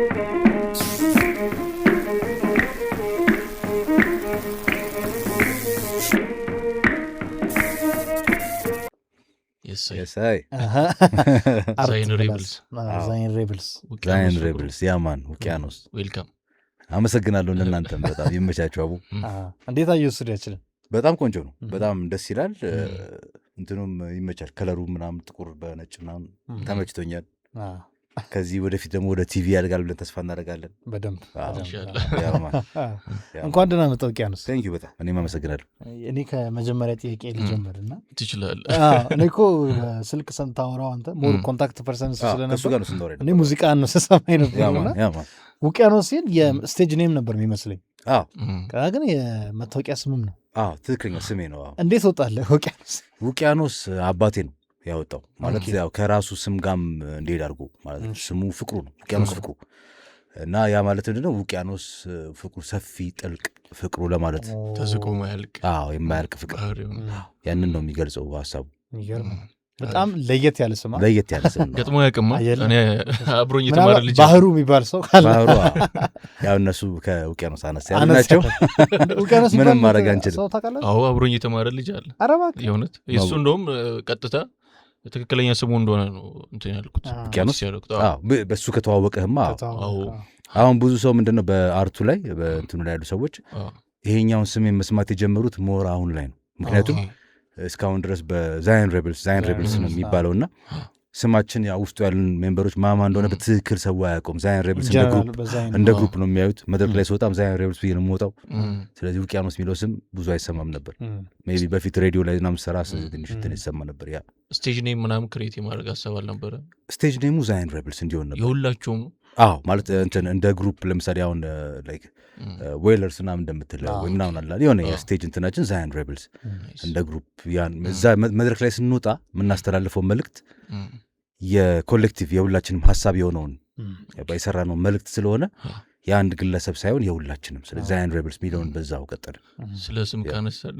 Yes, I. Zion Rebels. Zion Rebels. Yeah, man. ውቅያኖስ ዌልካም። አመሰግናለሁ። እናንተም በጣም ይመቻችሁ። አቡ እንዴት አየሁ? ስቱዲያችን በጣም ቆንጆ ነው። በጣም ደስ ይላል። እንትኑም ይመቻል። ከለሩ ምናምን ጥቁር በነጭ ምናምን ተመችቶኛል። ከዚህ ወደፊት ደግሞ ወደ ቲቪ ያድጋል ብለን ተስፋ እናደርጋለን። በደንብ ኢንሻአላህ። እንኳን ደህና መጣህ ውቅያኖስ። ቴንክ ዩ በጣም እኔም አመሰግናለሁ። እኔ ከመጀመሪያ ጥያቄ ልጀምርና ትችላለህ። እኔ እኮ ስልክ ስንታወራው አንተ ሞር ኮንታክት ፐርሰን ስለነበር ከእሱ ጋር ነው ስንኖር እኔ ሙዚቃ ነው ስሰማኝ ነበርና ውቅያኖስ ሲል የስቴጅ ኔም ነበር የሚመስለኝ። ግን የመታወቂያ ስምም ነው። ትክክለኛ ስሜ ነው። እንዴት ወጣለህ ውቅያኖስ? ውቅያኖስ አባቴ ነው ያወጣው። ማለት ያው ከራሱ ስም ጋም እንዲሄድ አድርጎ ማለት ስሙ ፍቅሩ ነው፣ ውቅያኖስ ፍቅሩ። እና ያ ማለት ምንድነው? ውቅያኖስ ፍቅሩ፣ ሰፊ ጥልቅ ፍቅሩ ለማለት ተዝቆ ማያልቅ የማያልቅ ፍቅር፣ ያንን ነው የሚገልጸው ሀሳቡ። በጣም ለየት ያለ ስም ነው። ገጥሞ ያቅማ እኔ አብሮኝ የተማረ ልጅ ባህሩ የሚባል ሰው ካለ ባህሩ ያው እነሱ ከውቅያኖስ አነስ ያሉ ናቸው። ምንም ማድረግ አንችልም። አብሮኝ የተማረ ልጅ አለ የእውነት። እሱ እንደውም ቀጥታ ትክክለኛ ስሙ እንደሆነ ነው እንትን ያልኩት። ውቅያኖስ በእሱ ከተዋወቀህማ አሁን ብዙ ሰው ምንድነው በአርቱ ላይ በእንትኑ ላይ ያሉ ሰዎች ይሄኛውን ስም መስማት የጀመሩት ሞር አሁን ላይ ነው። ምክንያቱም እስካሁን ድረስ በዛይን ሬብልስ ነው የሚባለውና ስማችን ያ ውስጡ ያሉን ሜምበሮች ማማ እንደሆነ በትክክል ሰው አያውቁም። ዛይን ሬብልስ እንደ ግሩፕ ነው የሚያዩት። መድረክ ላይ ስወጣም ዛይን ሬብልስ ብዬ ነው የምወጣው። ስለዚህ ውቅያኖስ የሚለው ስም ብዙ አይሰማም ነበር። ሜይ ቢ በፊት ሬዲዮ ላይ ምናምን ሰራ ትንሽ እንትን ይሰማ ነበር። ያ ስቴጅ ኔም ምናምን ክሬት የማድረግ ሀሳብ አልነበረ? ስቴጅ ኔሙ ዛይን ሬብልስ እንዲሆን ነበር የሁላቸውም። ማለት እንትን እንደ ግሩፕ ለምሳሌ አሁን ላይክ ዌለርስ ምናምን እንደምትለው ወይ ምናምን አለ የሆነ የስቴጅ እንትናችን ዛይን ሬብልስ እንደ ግሩፕ ያን እዛ መድረክ ላይ ስንወጣ የምናስተላልፈው መልእክት የኮሌክቲቭ የሁላችንም ሀሳብ የሆነውን የሰራነው መልእክት ስለሆነ የአንድ ግለሰብ ሳይሆን የሁላችንም። ስለዚህ ዛይን ሬብልስ ሚለውን በዛው ቀጠለ። ስለ ስም ካነሳል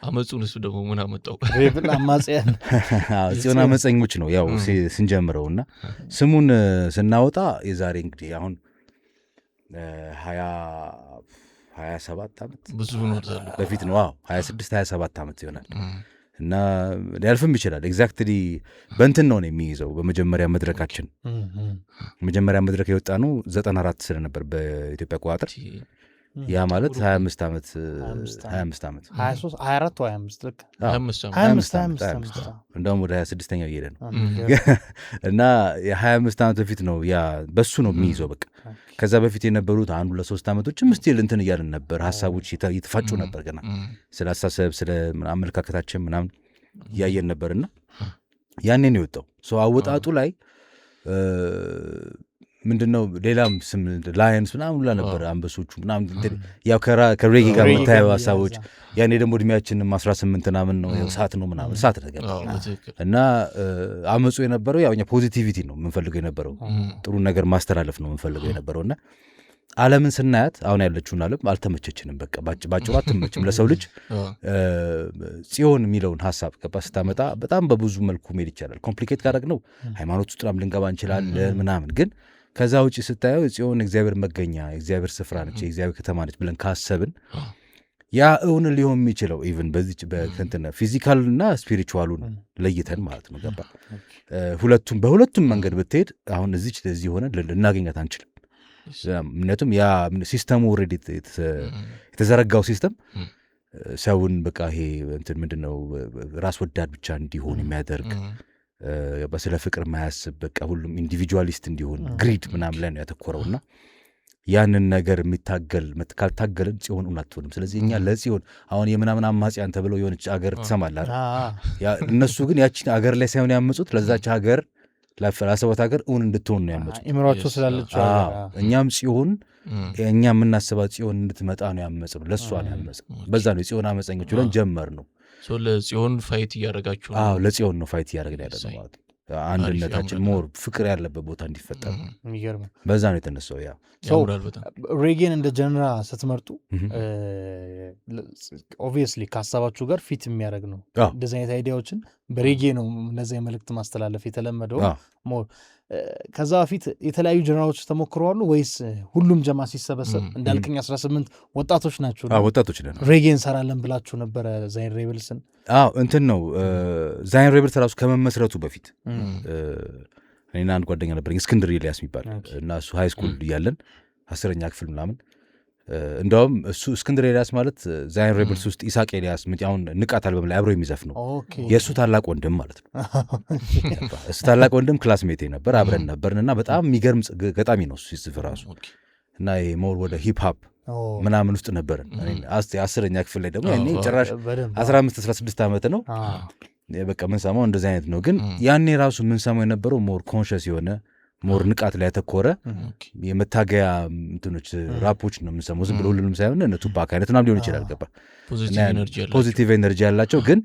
አመፁን እሱ ደግሞ ምን አመጣው? ሬብል አማጽያን ጽዮን አመፀኞች ነው ያው ስንጀምረውና ስሙን ስናወጣ የዛሬ እንግዲህ አሁን 27 ዓመት ብዙ ነው በፊት ነው። 26-27 ዓመት ይሆናል እና ሊያልፍም ይችላል። ኤግዛክትሊ በእንትን ነው የሚይዘው። በመጀመሪያ መድረካችን መጀመሪያ መድረክ የወጣ ነው 94 ስለነበር በኢትዮጵያ አቆጣጠር። ያ ማለት 25 ዓመት 24 ወይ 25 ልክ 25 እንደውም ወደ 26ኛው እየሄደ ነው እና የ25 ዓመት በፊት ነው ያ በሱ ነው የሚይዘው በቃ። ከዛ በፊት የነበሩት 1-3 ዓመቶችም ስቲል እንትን እያልን ነበር። ሀሳቦች ይተፋጩ ነበር ገና ስለ አስተሳሰብ ስለ አመለካከታችን ምናምን እያየን ነበርና ያኔ ነው የወጣው። አወጣጡ ላይ ምንድነው ሌላም ስም ላየንስ ምናምን ሁላ ነበር፣ አንበሶቹ ምናምን ያው ከሬጌ ጋር የምታየው ሀሳቦች። ያኔ ደግሞ እድሜያችንም 18 ምናምን ነው፣ ሰዓት ነው ምናምን ሰዓት ነገር እና አመፁ የነበረው ያው እኛ ፖዚቲቪቲ ነው የምንፈልገው የነበረው፣ ጥሩ ነገር ማስተላለፍ ነው የምንፈልገው የነበረውና ዓለምን ስናያት አሁን ያለችውን ዓለም አልተመቸችንም። በቃ ባጭሩ አትመችም ለሰው ልጅ። ጽዮን የሚለውን ሀሳብ ገባ ስታመጣ በጣም በብዙ መልኩ መሄድ ይቻላል። ኮምፕሊኬት ካደረግነው ሃይማኖት ውስጥ ልንገባ እንችላለን ምናምን፣ ግን ከዛ ውጭ ስታየው ጽዮን እግዚአብሔር መገኛ የእግዚአብሔር ስፍራ ነች፣ የእግዚአብሔር ከተማ ነች ብለን ካሰብን ያ እውን ሊሆን የሚችለው ኢቭን በዚች በከንተና ፊዚካልና ስፒሪቹዋሉን ለይተን ማለት ነው ገባ። በሁለቱም መንገድ ብትሄድ አሁን እዚህ ሆነ ልናገኛት አንችልም። ምክንያቱም ያ ሲስተሙ ኦልሬዲ የተዘረጋው ሲስተም ሰውን በቃ ይሄ እንትን ምንድነው ራስ ወዳድ ብቻ እንዲሆን የሚያደርግ በስለ ፍቅር ማያስብ በቃ ሁሉም ኢንዲቪጁዋሊስት እንዲሆን ግሪድ ምናምን ላይ ነው ያተኮረውና ያንን ነገር የሚታገል ካልታገልን ጽዮን አትሆንም። ስለዚህ እኛ ለጽዮን አሁን የምናምን አማጽያን ተብለው የሆነች አገር ትሰማለህ። እነሱ ግን ያቺን አገር ላይ ሳይሆን ያመጹት ለዛች ሀገር ለፈላሰባት ሀገር እውን እንድትሆን ነው ያመጹት። ኢምራቹ ስላለች እኛም ጽዮን እኛ የምናስባት ጽዮን እንድትመጣ ነው ያመጽነው፣ ለሷ ነው ያመጽነው። በዛ ነው ጽዮን አመፀኞች ብለን ጀመር ነው። ለጽዮን ፋይት እያደረጋችሁ ነው? ለጽዮን ነው ፋይት እያደረግን ያለ ነው ማለት አንድነታችን ሞር ፍቅር ያለበት ቦታ እንዲፈጠር በዛ ነው የተነሳው። ያ ሬጌን እንደ ጀነራ ስትመርጡ ኦብቪየስሊ ከሀሳባችሁ ጋር ፊት የሚያደርግ ነው። እንደዚህ አይነት አይዲያዎችን በሬጌ ነው እነዚህ መልእክት ማስተላለፍ የተለመደው ከዛ በፊት የተለያዩ ጀነራሎች ተሞክረዋሉ ወይስ ሁሉም ጀማ ሲሰበሰብ እንዳልከኝ 18 ወጣቶች ናቸው? ወጣቶች ነን። ሬጌ እንሰራለን ብላችሁ ነበረ ዛይን ሬብልስን? እንትን ነው ዛይን ሬብልስ ራሱ ከመመስረቱ በፊት እኔና አንድ ጓደኛ ነበረኝ እስክንድር ኤልያስ የሚባል እና እሱ ሃይ ስኩል እያለን 10ኛ ክፍል ምናምን እንደውም እሱ እስክንድር ኤልያስ ማለት ዛይን ሬብልስ ውስጥ ኢሳቅ ኤልያስ አሁን ንቃት አልበም ላይ አብሮ የሚዘፍ ነው የእሱ ታላቅ ወንድም ማለት ነው። እሱ ታላቅ ወንድም ክላስሜቴ ነበር፣ አብረን ነበርንና በጣም የሚገርም ገጣሚ ነው እሱ ሲጽፍ ራሱ እና ይሄ ሞር ወደ ሂፕ-ሆፕ ምናምን ውስጥ ነበርን። 10ኛ ክፍል ላይ ደግሞ ያኔ ጭራሽ 15-16 ዓመት ነው በቃ ምንሰማው እንደዚህ አይነት ነው። ግን ያኔ ራሱ ምንሰማው የነበረው ሞር ኮንሸስ የሆነ ሞር ንቃት ላይ ያተኮረ የመታገያ እንትኖች ራፖች ነው የምንሰማው። ዝም ብሎ ሁሉንም ሳይሆን እነ ቱፓክ አይነት ምናምን ሊሆን ይችላል። ገባ ፖዚቲቭ ኤነርጂ ያላቸው ግን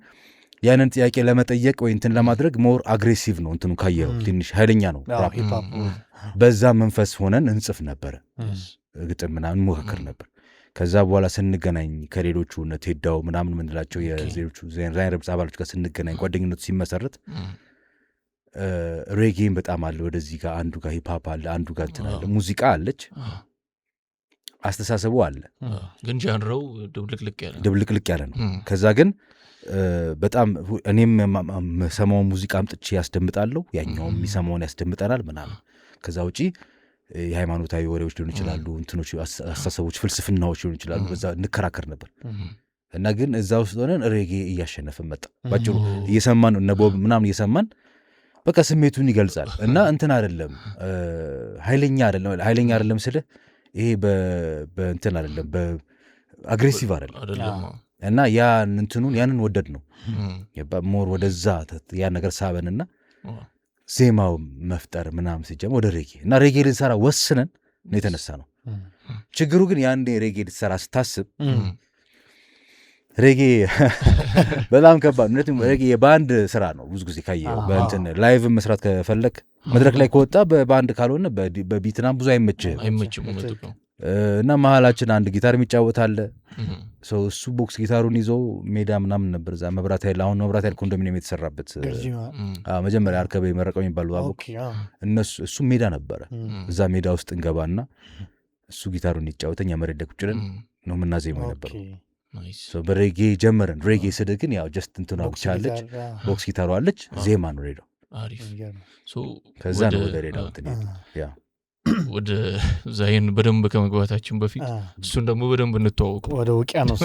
ያንን ጥያቄ ለመጠየቅ ወይ እንትን ለማድረግ ሞር አግሬሲቭ ነው እንትኑ ካየው ትንሽ ኃይለኛ ነው ራፕ። በዛ መንፈስ ሆነን እንጽፍ ነበረ፣ ግጥም ምናምን ሞካከር ነበር። ከዛ በኋላ ስንገናኝ ከሌሎቹ እነ ቴዳው ምናምን ምንላቸው የሌሎቹ ዛይን ሬብልስ አባሎች ጋር ስንገናኝ ጓደኝነቱ ሲመሰረት ሬጌን በጣም አለ ወደዚህ ጋር አንዱ ጋር ሂፕ-ሆፕ አለ፣ አንዱ ጋር እንትን አለ፣ ሙዚቃ አለች፣ አስተሳሰቡ አለ፣ ግን ጃንራው ድብልቅልቅ ያለ ነው። ከዛ ግን በጣም እኔም ሰማውን ሙዚቃ አምጥቼ ያስደምጣለሁ፣ ያኛውም የሚሰማውን ያስደምጠናል ምናምን። ከዛ ውጪ የሃይማኖታዊ ወሬዎች ሊሆኑ ይችላሉ፣ እንትኖች አስተሳሰቦች፣ ፍልስፍናዎች ሊሆኑ ይችላሉ። በዛ እንከራከር ነበር እና ግን እዛ ውስጥ ሆነን ሬጌ እያሸነፈን መጣ። ባጭሩ እየሰማን ነቦብ ምናምን እየሰማን በቃ ስሜቱን ይገልጻል እና እንትን አይደለም ኃይለኛ አይደለም ስለ ይሄ በእንትን አይደለም በአግሬሲቭ አይደለም እና ያንን ወደድ ነው ሞር ወደዛ ያ ነገር ሳበንና ዜማው መፍጠር ምናምን ሲጀምር ወደ ሬጌ እና ሬጌ ልንሰራ ወስነን ነው የተነሳ ነው። ችግሩ ግን ያንዴ ሬጌ ልትሰራ ስታስብ ሬጌ በጣም ከባድ ነው። ሬጌ የባንድ ስራ ነው። ብዙ ጊዜ ካየው በእንትን ላይቭ መስራት ከፈለክ መድረክ ላይ ከወጣ በባንድ ካልሆነ በቢትናም ብዙ አይመችም እና መሀላችን አንድ ጊታር የሚጫወት አለ። እሱ ቦክስ ጊታሩን ይዞ ሜዳ ምናምን ነበር እዛ መብራት ኃይል አሁን መብራት ኃይል ኮንዶሚኒየም የተሰራበት መጀመሪያ አርከበ የመረቀው የሚባሉ አቦክ እሱ ሜዳ ነበረ። እዛ ሜዳ ውስጥ እንገባና እሱ ጊታሩን ይጫወተኛ መሬት ላይ ቁጭ ብለን ነው የምናዜመው የነበረው። በሬጌ ጀመረን። ሬጌ ስድ ግን ያው ጀስት እንትኗ ብቻ አለች፣ ቦክስ ጊታሩ አለች፣ ዜማ ነው ሬዳው። ከዛ ነው ወደ ሬዳው ያ ወደ ዛይን በደንብ ከመግባታችን በፊት እሱን ደግሞ በደንብ እንተዋወቁ። ወደ ውቅያኖስ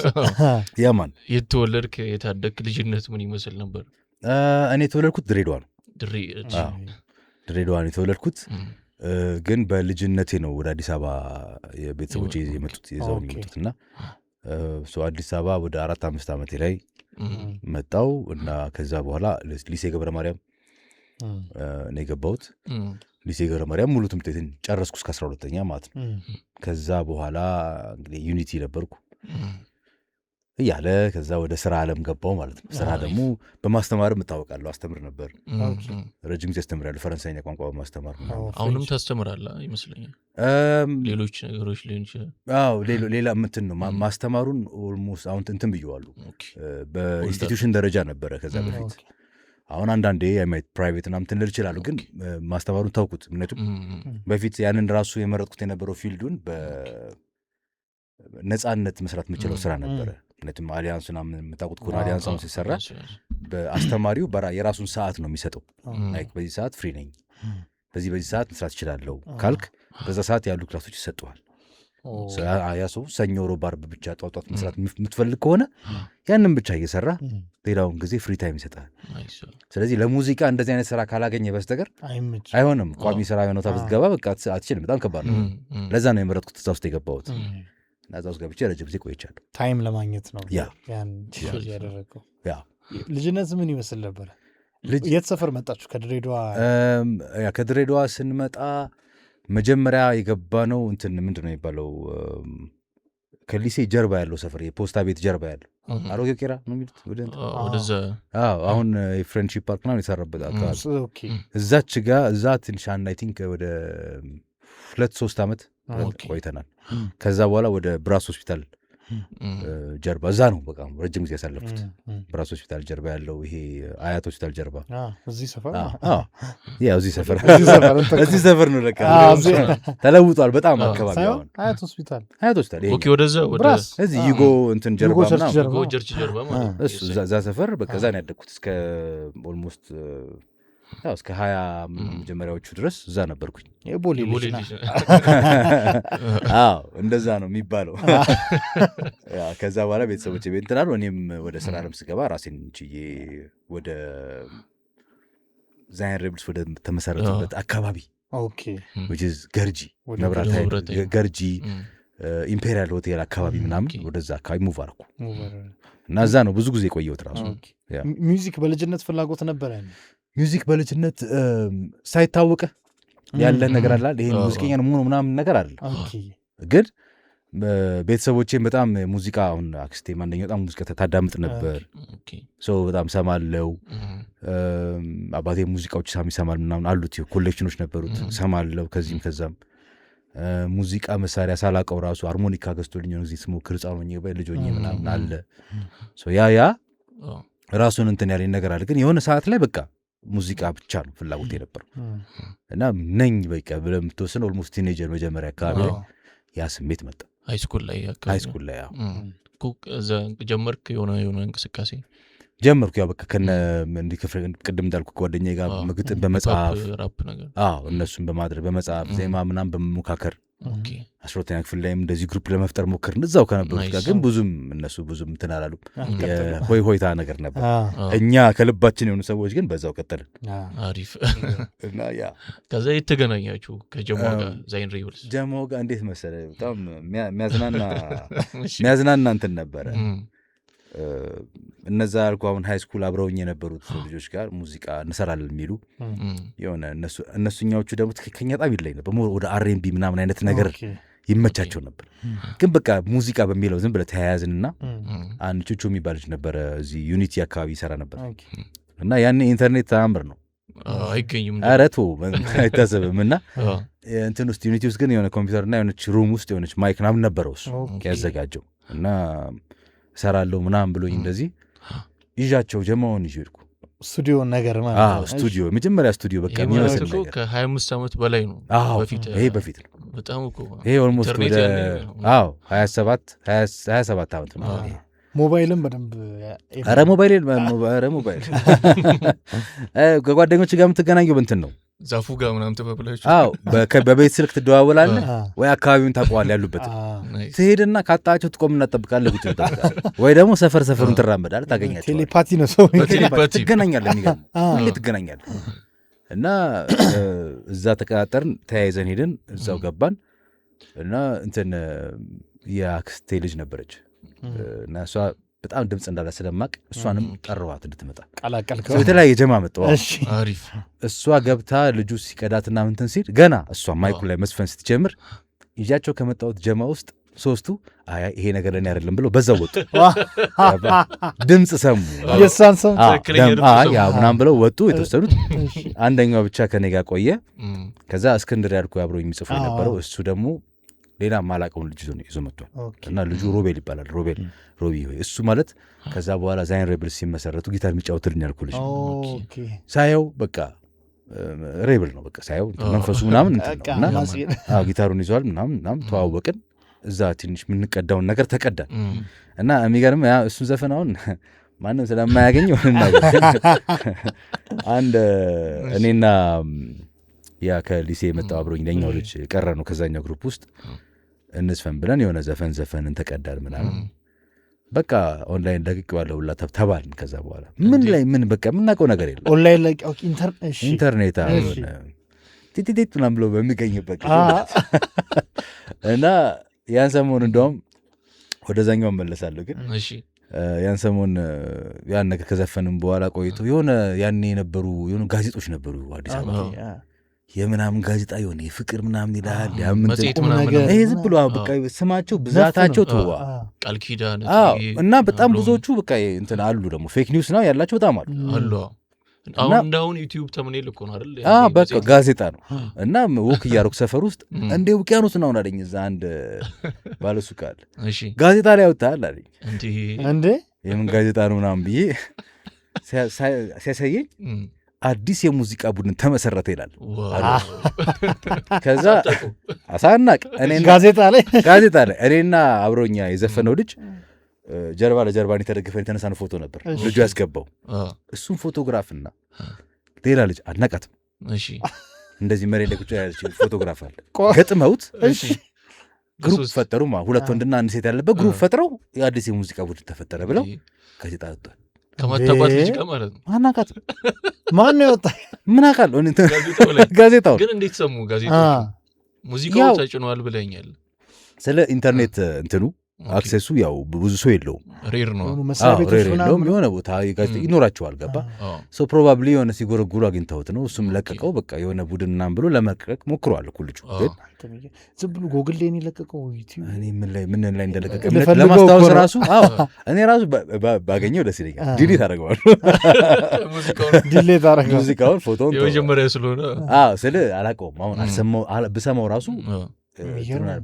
ያማን የተወለድክ የታደክ ልጅነት ምን ይመስል ነበር? እኔ የተወለድኩት ድሬዳዋ ነው። ድሬዳዋ ነው የተወለድኩት። ግን በልጅነቴ ነው ወደ አዲስ አበባ የቤተሰቦቼ የመጡት ይዘው የመጡት እና አዲስ አበባ ወደ 4-5 ዓመቴ ላይ መጣው እና ከዛ በኋላ ሊሴ ገብረ ማርያም ነው የገባሁት። ሊሴ ገብረ ማርያም ሙሉ ትምህርት ቤትን ጨረስኩ እስከ 12ኛ ማለት ነው። ከዛ በኋላ እንግዲህ ዩኒቲ ነበርኩ እያለ ከዛ ወደ ስራ ዓለም ገባው ማለት ነው። ስራ ደግሞ በማስተማር እታወቃለሁ። አስተምር ነበር ረጅም ጊዜ አስተምራለሁ፣ ፈረንሳይኛ ቋንቋ በማስተማር። አሁንም ታስተምራለህ ይመስለኛል። ሌሎች ነገሮች ሊሆን ይችላል። ሌላ ምንትን ነው ማስተማሩን ኦልሞስት አሁን እንትን ብየዋለሁ። በኢንስቲትዩሽን ደረጃ ነበረ ከዛ በፊት። አሁን አንዳንዴ የማይት ፕራይቬት እና ምትን ልል ይችላሉ፣ ግን ማስተማሩን ታውቁት። ምክንያቱም በፊት ያንን ራሱ የመረጥኩት የነበረው ፊልዱን በነፃነት መስራት የምችለው ስራ ነበረ። ምክንያቱም አሊያንሱን የምታውቁት ከሆነ አሊያንስ አሁን ሲሰራ በአስተማሪው የራሱን ሰዓት ነው የሚሰጠው። በዚህ ሰዓት ፍሪ ነኝ፣ በዚህ ሰዓት መስራት ይችላለሁ ካልክ በዛ ሰዓት ያሉ ክላሶች ይሰጠዋል። ያ ሰው ሰኞ፣ ሮብ፣ ዓርብ ብቻ ጧጧት መስራት የምትፈልግ ከሆነ ያንን ብቻ እየሰራ ሌላውን ጊዜ ፍሪ ታይም ይሰጣል። ስለዚህ ለሙዚቃ እንደዚህ አይነት ስራ ካላገኘ በስተቀር አይሆንም። ቋሚ ስራ የሆነታ ብትገባ በቃ አትችልም። በጣም ከባድ ነው። ለዛ ነው የመረጥኩት እዛ ውስጥ የገባሁት። እዛ ውስጥ ገብቼ ረጅም ጊዜ ቆይቻለሁ። ታይም ለማግኘት ነው ያን ያደረገው። ልጅነት ምን ይመስል ነበረ? የት ሰፈር መጣችሁ? ከድሬዳዋ ስንመጣ መጀመሪያ የገባ ነው እንትን ምንድን ነው የሚባለው ከሊሴ ጀርባ ያለው ሰፈር የፖስታ ቤት ጀርባ ያለው አሮጌ ቄራ ነው የሚሉት ወደዛ። አሁን የፍሬንድሺፕ ፓርክ ምናምን የሰራበት አካባቢ እዛች ጋር እዛ ትንሽ አይ ቲንክ ወደ 2-3 ዓመት ቆይተናል። ከዛ በኋላ ወደ ብራስ ሆስፒታል ጀርባ እዛ ነው በቃ ረጅም ጊዜ ያሳለፉት። ብራስ ሆስፒታል ጀርባ ያለው ይሄ አያት ሆስፒታል ጀርባ እዚህ ሰፈር እዚህ ሰፈር ነው ለካ ተለውጧል በጣም አካባቢ አሁን አያት ሆስፒታል ኦኬ ወደዛ ወደ እዚህ ይጎ እንትን ጀርባ ይጎ ቸርች ጀርባ ማለት እሱ እዛ ሰፈር በቃ እዛ ነው ያደግኩት እስከ ኦልሞስት ያው እስከ 20 መጀመሪያዎቹ ድረስ እዛ ነበርኩኝ። የቦሌ ልጅ እንደዛ ነው የሚባለው። ከዛ በኋላ ቤተሰቦቼ ቤት እንትን አሉ። እኔም ወደ ስራ ዓለም ስገባ ራሴን ችዬ ወደ ዛይን ሬብልስ ወደ ተመሰረቱበት አካባቢ which is ገርጂ መብራት ኃይል ገርጂ ኢምፔሪያል ሆቴል አካባቢ ምናምን ወደዛ አካባቢ ሙቭ አደረኩ እና እዛ ነው ብዙ ጊዜ የቆየሁት ራሱ። ሚውዚክ በልጅነት ፍላጎት ነበረ? ሚውዚክ በልጅነት ሳይታወቀ ያለ ነገር አለ። ይሄን ሙዚቀኛ ነው መሆኑ ምናምን ነገር አለ። ግን ቤተሰቦቼም በጣም ሙዚቃ አሁን አክስቴ ማንደኛ በጣም ሙዚቃ ታዳምጥ ነበር። ሰው በጣም ሰማለው። አባቴ ሙዚቃዎች ይሰማል ምናምን አሉት። ኮሌክሽኖች ነበሩት ሰማለው። ከዚህም ከዛም ሙዚቃ መሳሪያ ሳላቀው ራሱ ሃርሞኒካ ገዝቶልኝ ነው እዚህ ስሞክር ጻውኝ በልጆኝ ምናምን አለ። ያ ራሱን እንትን ያለኝ ነገር አለ። ግን የሆነ ሰዓት ላይ በቃ ሙዚቃ ብቻ ነው ፍላጎት የነበረው እና ነኝ በቃ ብለህ የምትወስን ኦልሞስት ቲኔጀር መጀመሪያ አካባቢ ላይ ያ ስሜት መጣ። ሃይስኩል ላይ ጀመርክ? የሆነ እንቅስቃሴ ጀመርኩ። ያው በቃ ከነ ቅድም እንዳልኩ ጓደኛዬ ጋር ምግጥም በመጽሐፍ ራፕ ነገር እነሱን በማድረግ በመጽሐፍ ዜማ ምናምን በመሞካከር 12ኛ ክፍል ላይም እንደዚህ ግሩፕ ለመፍጠር ሞከርን እዛው ከነበሩት ጋር። ግን እነሱ ብዙም እንትን አላሉም። ሆይ ሆይታ ነገር ነበር። እኛ ከልባችን የሆኑ ሰዎች ግን በዛው ቀጠልን። አሪፍ እና ያ ከዛ የተገናኛችሁ ከጀሞ ጋር ዛይን ሬብልስ? ጀሞ ጋር እንዴት መሰለህ በጣም የሚያዝናና እንትን ነበረ። እነዛ ያልኩ አሁን ሃይ ስኩል አብረውኝ የነበሩት ልጆች ጋር ሙዚቃ እንሰራለን የሚሉ የሆነ እነሱኛዎቹ ደግሞ ትክክለኛ ጣም ይለኝ ነበር። ወደ R&B ምናምን አይነት ነገር ይመቻቸው ነበር። ግን በቃ ሙዚቃ በሚለው ዝም ብለህ ተያያዝንና አንድ ቹቹ የሚባል ልጅ ነበረ እዚህ ዩኒቲ አካባቢ ይሰራ ነበር እና ያኔ ኢንተርኔት ተአምር ነው አይገኝም። ኧረ ተው አይታሰብም። እና እንትን ውስጥ ዩኒቲ ውስጥ ግን የሆነ ኮምፒውተርና የሆነች ሩም ውስጥ የሆነች ማይክ ምናምን ነበረው እሱ ያዘጋጀው እና ሰራለው ምናምን ብሎኝ እንደዚህ ይዣቸው ጀማውን ይዤ ሄድኩ። ስቱዲዮ ነገር ማለት ስቱዲዮ መጀመሪያ ስቱዲዮ በቃ የሚመስል ነገር ከ25 ዓመት በላይ ነው በፊት። ይሄ በፊት ነው በጣም እኮ ይሄ ኦልሞስት ወደ 27 ዓመት ነው። ሞባይልም በደንብ ሞባይል ከጓደኞች ጋር የምትገናኘው እንትን ነው ዛፉ ጋር ምናምን ተባብላችሁ በቤት ስልክ ትደዋወላለህ ወይ አካባቢውን ታውቀዋለህ ያሉበት ትሄድና ካጣቸው ትቆምና ትጠብቃለህ ቁጭ ትጠብቃለህ ወይ ደግሞ ሰፈሩን ትራመዳለህ ታገኛቸዋለህ። ቴሌፓቲ ነው ሰው ትገናኛለህ። ሁሌ ትገናኛለህ። እና እዛ ተቀጣጠርን ተያይዘን ሄድን እዛው ገባን እና እንትን የአክስቴ ልጅ ነበረች እና እሷ በጣም ድምጽ እንዳለ ስለማቅ እሷንም ጠራዋት እንድትመጣ ቀላቀልከው። የተለያየ ጀማ መጣው። አሪፍ እሷ ገብታ ልጁ ሲቀዳትና እንትን ሲል ገና እሷ ማይኩ ላይ መስፈን ስትጀምር ይዣቸው ከመጣሁት ጀማ ውስጥ ሶስቱ ይሄ ነገር ለኔ አይደለም ብለው በዛው ወጡ። ድምጽ ሰሙ የሳን ሰው ምናምን ብለው ወጡ። የተወሰኑት አንደኛው ብቻ ከኔ ጋር ቆየ። ከዛ እስክንድር ያልኩ አብሮኝ የሚጽፉ የነበረው እሱ ደግሞ ሌላ ማላቀውን ልጅ ይዞ መጥቷል እና ልጁ ሮቤል ይባላል። ሮቢ እሱ ማለት ከዛ በኋላ ዛይን ሬብልስ ሲመሰረቱ ጊታር የሚጫወትልኝ ያልኩ ልጅ ሳየው በቃ ሬብል ነው በቃ ሳየው መንፈሱ ምናምን እና ጊታሩን ይዟል ምናምን ተዋወቅን። እዛ ትንሽ የምንቀዳውን ነገር ተቀዳን እና የሚገርም እሱን ዘፈን አሁን ማንም ስለማያገኘው አንድ እኔና ያ ከሊሴ የመጣው አብሮኝ ለኛው ልጅ ቀረ ነው ከዛኛው ግሩፕ ውስጥ እንስፈን ብለን የሆነ ዘፈንን ተቀዳል ምናምን በቃ ኦንላይን ደቂቅ ባለው ሁላ ተባልን። ከዛ በኋላ ምን በቃ የምናውቀው ነገር የለም። ኦንላይን ላይ ኢንተርኔት ቲቲቲት ምናምን ብሎ በሚገኝበት እና ያን ሰሞን እንደውም ወደዛኛው መለሳለሁ። ግን ያን ሰሞን ያን ነገር ከዘፈንም በኋላ ቆይቶ የሆነ ያኔ የነበሩ የሆኑ ጋዜጦች ነበሩ አዲስ አበባ የምናምን ጋዜጣ የሆነ የፍቅር ምናምን ይላል ይሄ ዝም ብሎ በቃ ስማቸው ብዛታቸው ተዋ ቃል ኪዳን እና በጣም ብዙዎቹ በቃ እንትን አሉ ደግሞ ፌክ ኒውስ ነው ያላቸው በጣም አሉ። አሁን ዩቲዩብ ተምኔል እኮ ነው አይደል? በቃ ጋዜጣ ነው። እና ወክ እያደረኩ ሰፈር ውስጥ እንደ ውቅያኖስ ነው አለኝ። እዛ አንድ ባለሱቅ አለ፣ ጋዜጣ ላይ ያወጣል አለኝ። እንዴ የምን ጋዜጣ ነው ምናምን ብዬ ሲያሳየኝ አዲስ የሙዚቃ ቡድን ተመሰረተ ይላል። ከዛ አሳናቅ ጋዜጣ ላይ እኔና አብሮኛ የዘፈነው ልጅ ጀርባ ለጀርባን የተደገፈን የተነሳን ፎቶ ነበር ልጁ ያስገባው። እሱም ፎቶግራፍና ሌላ ልጅ አናቃትም እንደዚህ መሬት ላይ ቁጭ ያለች ፎቶግራፍ አለ ገጥመውት ግሩፕ ፈጠሩ። ሁለት ወንድና አንድ ሴት ያለበት ግሩፕ ፈጥረው የአዲስ የሙዚቃ ቡድን ተፈጠረ ብለው ጋዜጣ ወጥቷል። ከማታባት ልጅ ጋር ማለት ነው። አናቃትም። ማን ነው የወጣ? ምን አውቃለሁ። ጋዜጣው ግን እንዴት ሰሙ? ጋዜጣው ሙዚቃው ተጭኗል ብለኛል። ስለ ኢንተርኔት እንትኑ አክሴሱ ያው ብዙ ሰው የለውም፣ ሬር ነው የለውም። የሆነ ቦታ ይኖራቸዋል ገባ ሰው ፕሮባብሊ የሆነ ሲጎረጉሩ አግኝተውት ነው። እሱም ለቀቀው በቃ የሆነ ቡድን ምናምን ብሎ ለመልቀቅ ሞክረዋል እኮ ልጁ። ግን ዝም ብሎ ጎግል ላይ የለቀቀው ምን ላይ እንደለቀቀ ለማስታወስ ራሱ እኔ ራሱ ባገኘው ደስ ይለኛል። ዲሊት አደረገዋል ሙዚቃውን ፎቶን የመጀመሪያ ስለሆነ ስለ አላውቀውም። አሁን ብሰማው ራሱ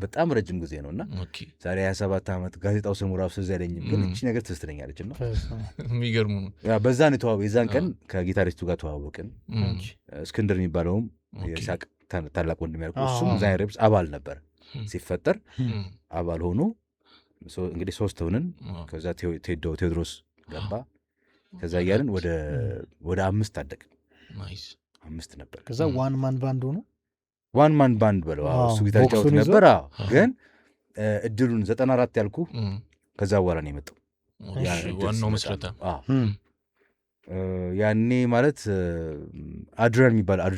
በጣም ረጅም ጊዜ ነው እና ዛሬ 27 ዓመት ጋዜጣው ስሙ ራሱ እዚህ አይለኝም። ግን እቺ ነገር ትስትለኛለች እና የሚገርሙ ነው። በዛ ነው የተዋወቅን። የዛን ቀን ከጊታሪስቱ ጋር ተዋወቅን። እስክንድር የሚባለውም የሳቅ ታላቅ ወንድም ያልኩ እሱም ዛይን ሬፕስ አባል ነበር። ሲፈጠር አባል ሆኖ እንግዲህ 3 ሆንን። ከዛ ቴዎድሮስ ገባ። ከዛ እያልን ወደ 5 አደግን። 5 ነበር። ከዛ ዋን ማን ባንድ ሆኖ ዋን ማን ባንድ በለው እሱ ጊታር ጫወት ነበር። ግን እድሉን 94 ያልኩ ከዛ በኋላ ነው የመጣው ዋናው መስረታ። ያኔ ማለት አድሪያን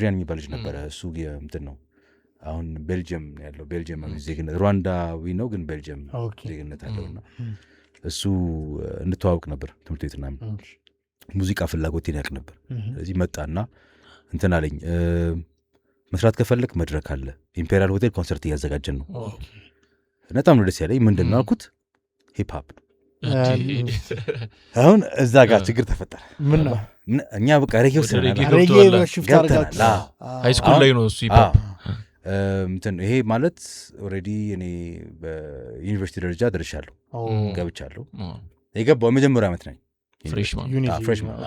የሚባል ልጅ ነበረ። እሱ እንትን ነው አሁን ቤልጅየም ያለው ቤልጅየም ዜግነት ሩዋንዳዊ ነው ግን ቤልጅየም ዜግነት አለውና እሱ እንተዋወቅ ነበር። ትምህርት ቤትና ሙዚቃ ፍላጎቴን ያውቅ ነበር። ስለዚህ መጣና እንትን አለኝ መስራት ከፈለክ መድረክ አለ ኢምፔሪያል ሆቴል ኮንሰርት እያዘጋጀን ነው። በጣም ነው ደስ ያለኝ። ምንድን ነው አልኩት ሂፕሆፕ ነው። አሁን እዛ ጋር ችግር ተፈጠረ። ምን ነው እኛ በቃ ሬጌ ወስደናል። ሃይስኩል ላይ ነው እሱ ሂፕሆፕ እንትን ይሄ ማለት ኦልሬዲ እኔ በዩኒቨርሲቲ ደረጃ ደርሻለሁ ገብቻለሁ። የገባው የመጀመሪያ ዓመት ነኝ ፍሬሽማን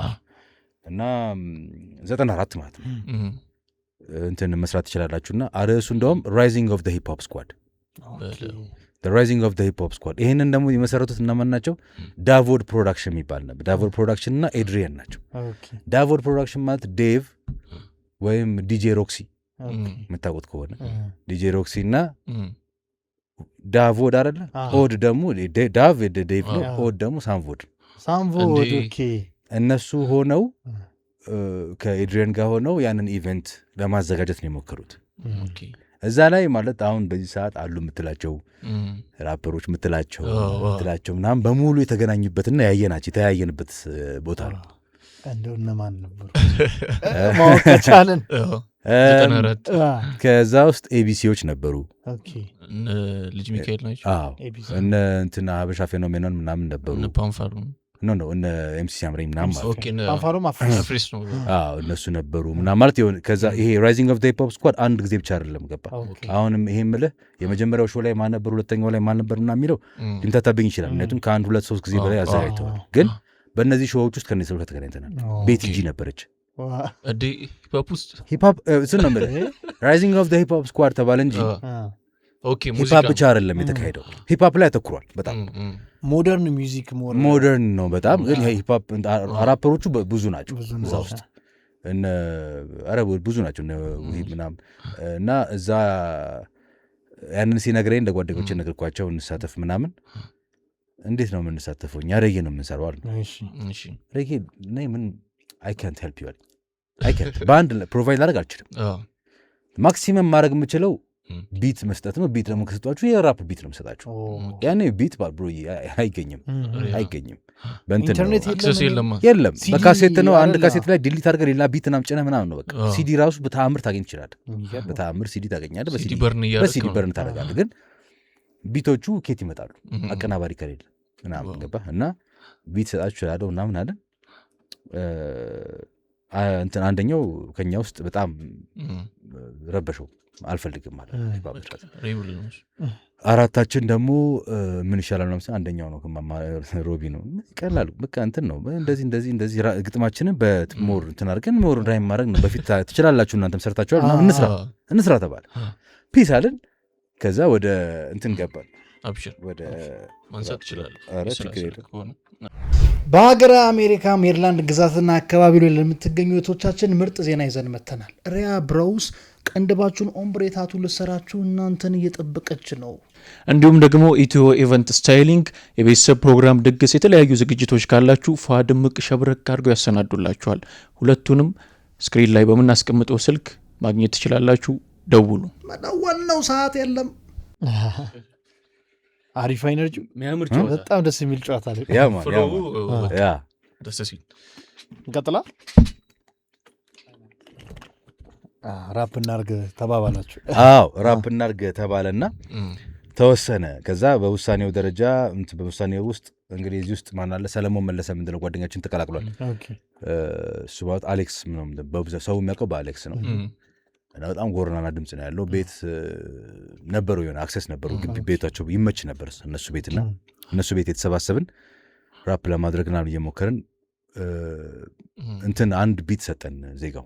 እና 94 ማለት ነው እንትን መስራት ትችላላችሁና አርዕሱ እንደውም ራይዚንግ ኦፍ ዘ ሂፕ ሆፕ ስኳድ ራይዚንግ ኦፍ ዘ ሂፕ ሆፕ ስኳድ። ይህንን ደግሞ የመሰረቱት እነማን ናቸው? ዳቮድ ፕሮዳክሽን የሚባል ነበር። ዳቮድ ፕሮዳክሽን እና ኤድሪያን ናቸው። ዳቮድ ፕሮዳክሽን ማለት ዴቭ ወይም ዲጄ ሮክሲ የምታውቁት ከሆነ ዲጄ ሮክሲ እና ዳቮድ አይደለ? ኦድ ደግሞ ዳቭ ዴቭ ነው። ኦድ ደግሞ ሳምቮድ እነሱ ሆነው ከኤድሪያን ጋር ሆነው ያንን ኢቨንት ለማዘጋጀት ነው የሞከሩት። እዛ ላይ ማለት አሁን በዚህ ሰዓት አሉ የምትላቸው ራፐሮች የምትላቸው ምናምን በሙሉ የተገናኙበትና ያየናቸው የተያየንበት ቦታ ነው። እንደው እነማን ነበሩ ማወቅ ከቻልን? ከዛ ውስጥ ኤቢሲዎች ነበሩ። ልጅ ሚካኤል ናቸው። እነ እንትና ሀበሻ ፌኖሜኖን ምናምን ነበሩ። ኖ እነ ኤምሲ ሲያምረኝ ምናምን እነሱ ነበሩ ምናምን ማለት ሆን። ከዛ ይሄ ራይዚንግ ኦፍ ዘ ሂፕ ሆፕ ስኳድ አንድ ጊዜ ብቻ አይደለም ገባ። አሁንም ይሄ ምልህ የመጀመሪያው ሾው ላይ ማን ነበር፣ ሁለተኛው ላይ ማን ነበር እና የሚለው ሊምታታብኝ ይችላል። ምክንያቱም ከ1 2 3 ጊዜ በላይ አዘጋጅተዋል። ግን በእነዚህ ሾዎች ውስጥ ከነዚህ ሰዎች ተገናኝተናል። ቤቲጂ ነበረች ሂፕሆፕ እሱን ነው የምልህ። ራይዚንግ ኦፍ ዘ ሂፕ ሆፕ ስኳድ ተባለ እንጂ ሂፕሆፕ ብቻ አይደለም የተካሄደው። ሂፕሆፕ ላይ አተኩሯል በጣም ሞደርን ሚውዚክ ሞደርን ነው በጣም። ግን ሂፕሆፕ ራፐሮቹ ብዙ ናቸው እዛ ውስጥ እነ ብዙ ናቸው ምናምን እና እዛ ያንን ሲነግረኝ እንደ ጓደኞቼ ነገርኳቸው እንሳተፍ ምናምን። እንዴት ነው የምንሳተፈው? እኛ ሬጌ ነው የምንሰራው አሉ። ሬጌ ምን አይ ካንት ሄልፕ ዩ አይ ካንት ባንድ ፕሮቫይድ ላደርግ አልችልም። ማክሲመም ማድረግ የምችለው ቢት መስጠት ነው። ቢት ደግሞ ከሰጧችሁ የራፕ ቢት ነው የምሰጣችሁ። ያኔ ቢት ብሮ አይገኝም ኢንተርኔት የለም። በካሴት ነው። አንድ ካሴት ላይ ዲሊት አድርገህ ሌላ ቢት ናም ጭነህ ምናምን ነው በቃ። ሲዲ ራሱ በተአምር ታገኝ ትችላለህ። በተአምር ሲዲ ታገኛለህ። በሲዲ በርን ታደርጋለህ። ግን ቢቶቹ ኬት ይመጣሉ አቀናባሪ ከሌለ ምናምን ገባህ። እና ቢት ሰጣችሁ እችላለሁ ምናምን አለን። እንትን አንደኛው ከኛ ውስጥ በጣም ረበሸው አልፈልግም ማለት ነው። አራታችን ደግሞ ምን ይሻላል ነው ማለት አንደኛው ነው ሮቢ ነው ቀላሉ በቃ እንትን ነው እንደዚህ ግጥማችንን በሞር እንትን አድርገን ሞር ራይም ማድረግ ነው በፊት ትችላላችሁ እናንተም ሰርታችኋል እንስራ ተባለ ፒስ አለን ከዛ ወደ እንትን ገባል አብሽር ወደ ማንሳት ይችላል በሀገረ አሜሪካ ሜሪላንድ ግዛትና አካባቢ ላይ ለምትገኙ እህቶቻችን ምርጥ ዜና ይዘን መተናል። ሪያ ብራውስ ቀንድባችሁን ኦምብሬታቱ ልሰራችሁ እናንተን እየጠበቀች ነው። እንዲሁም ደግሞ ኢትዮ ኢቨንት ስታይሊንግ የቤተሰብ ፕሮግራም፣ ድግስ፣ የተለያዩ ዝግጅቶች ካላችሁ ፏ ድምቅ ሸብረክ አድርገው ያሰናዱላችኋል። ሁለቱንም ስክሪን ላይ በምናስቀምጠው ስልክ ማግኘት ትችላላችሁ። ደውሉ። መደወል ነው ሰዓት የለም። አሪፍ ኢነርጂ የሚያምር ጨዋታ በጣም ደስ የሚል ጨዋታ ነው። ያ ደስ ሲል እንቀጥላ ራፕ እናርግ ተባባላችሁ። አዎ ራፕ እናርግ ተባለና ተወሰነ። ከዛ በውሳኔው ደረጃ በውሳኔው ውስጥ እንግዲህ እዚህ ውስጥ ማን አለ? ሰለሞን መለሰ ምንድነው ጓደኛችን ተቀላቅሏል። እሱ ማለት አሌክስ ነው በብዛት ሰው የሚያውቀው በአሌክስ ነው። እና በጣም ጎርናና ድምጽ ነው ያለው። ቤት ነበሩ የሆነ አክሰስ ነበሩ ግቢ ቤታቸው ይመች ነበር እነሱ ቤትና እነሱ ቤት የተሰባሰብን ራፕ ለማድረግና እየሞከርን እንትን አንድ ቢት ሰጠን ዜጋው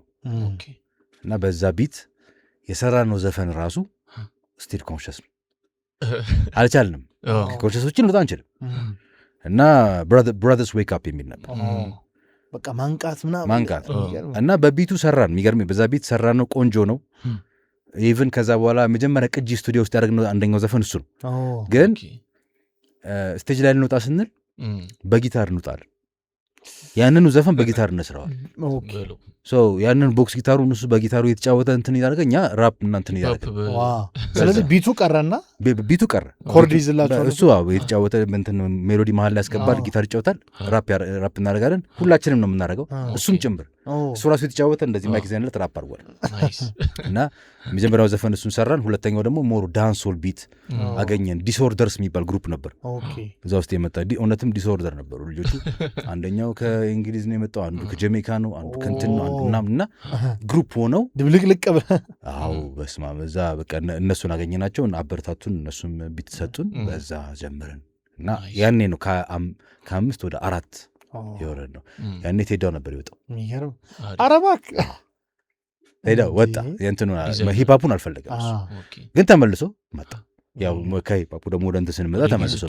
እና በዛ ቢት የሰራነው ዘፈን ራሱ ስቲል ኮንሽስ ነው። አልቻልንም። ኮንሽሶችን በጣም አንችልም። እና ብራዘርስ ዌክ አፕ የሚል ነበር በቃ ማንቃት ማንቃት እና በቢቱ ሰራን። የሚገርም በዛ ቢት ሰራን ነው። ቆንጆ ነው። ኢቭን ከዛ በኋላ መጀመሪያ ቅጂ ስቱዲዮ ውስጥ ያደረግነው አንደኛው ዘፈን እሱ ነው። ግን ስቴጅ ላይ ልንወጣ ስንል በጊታር እንውጣለን። ያንኑ ዘፈን በጊታር እንስራዋል። ያንን ቦክስ ጊታሩን እሱ በጊታሩ የተጫወተ እንትን ያደረገ እኛ ራፕ እና እንትን ያደረገ። ስለዚህ ቢቱ ቀረና ቢቱ ቀረ ኮርድ ይዝላችሁ እሱ የተጫወተ እንትን ሜሎዲ መሀል ላይ ያስገባል፣ ጊታር ይጫወታል፣ ራፕ እናደርጋለን። ሁላችንም ነው የምናደርገው እሱም ጭምር። እሱ ራሱ የተጫወተ እንደዚህ ማይክ ዘንለት ራፕ አድርጓል። እና መጀመሪያው ዘፈን እሱን ሰራን። ሁለተኛው ደግሞ ሞር ዳንሶል ቢት አገኘን። ዲስኦርደርስ የሚባል ግሩፕ ነበር እዛ ውስጥ የመጣ እውነትም ዲስኦርደር ነበሩ ልጆቹ። አንደኛው ከእንግሊዝ ነው የመጣው፣ አንዱ ከጀሜይካ ነው፣ አንዱ ከእንትን ነው፣ አንዱ ምናምን እና ግሩፕ ሆነው ድብልቅልቅ ብለህ አዎ በስመ አብ እዛ በቃ እነሱን አገኘናቸው፣ አበረታቱን፣ እነሱም ቢት ሰጡን። በዛ ጀመርን እና ያኔ ነው ከ5 ወደ 4 የወረድ ነው። ያኔ ቴዳው ነበር ይወጣው። አረባክ ቴዳው ወጣ። የእንትኑ ሂፓፑን አልፈለገም ግን ተመልሶ መጣ። ያው ከሂፓፑ ደግሞ ወደ እንትን ስንመጣ ተመልሶ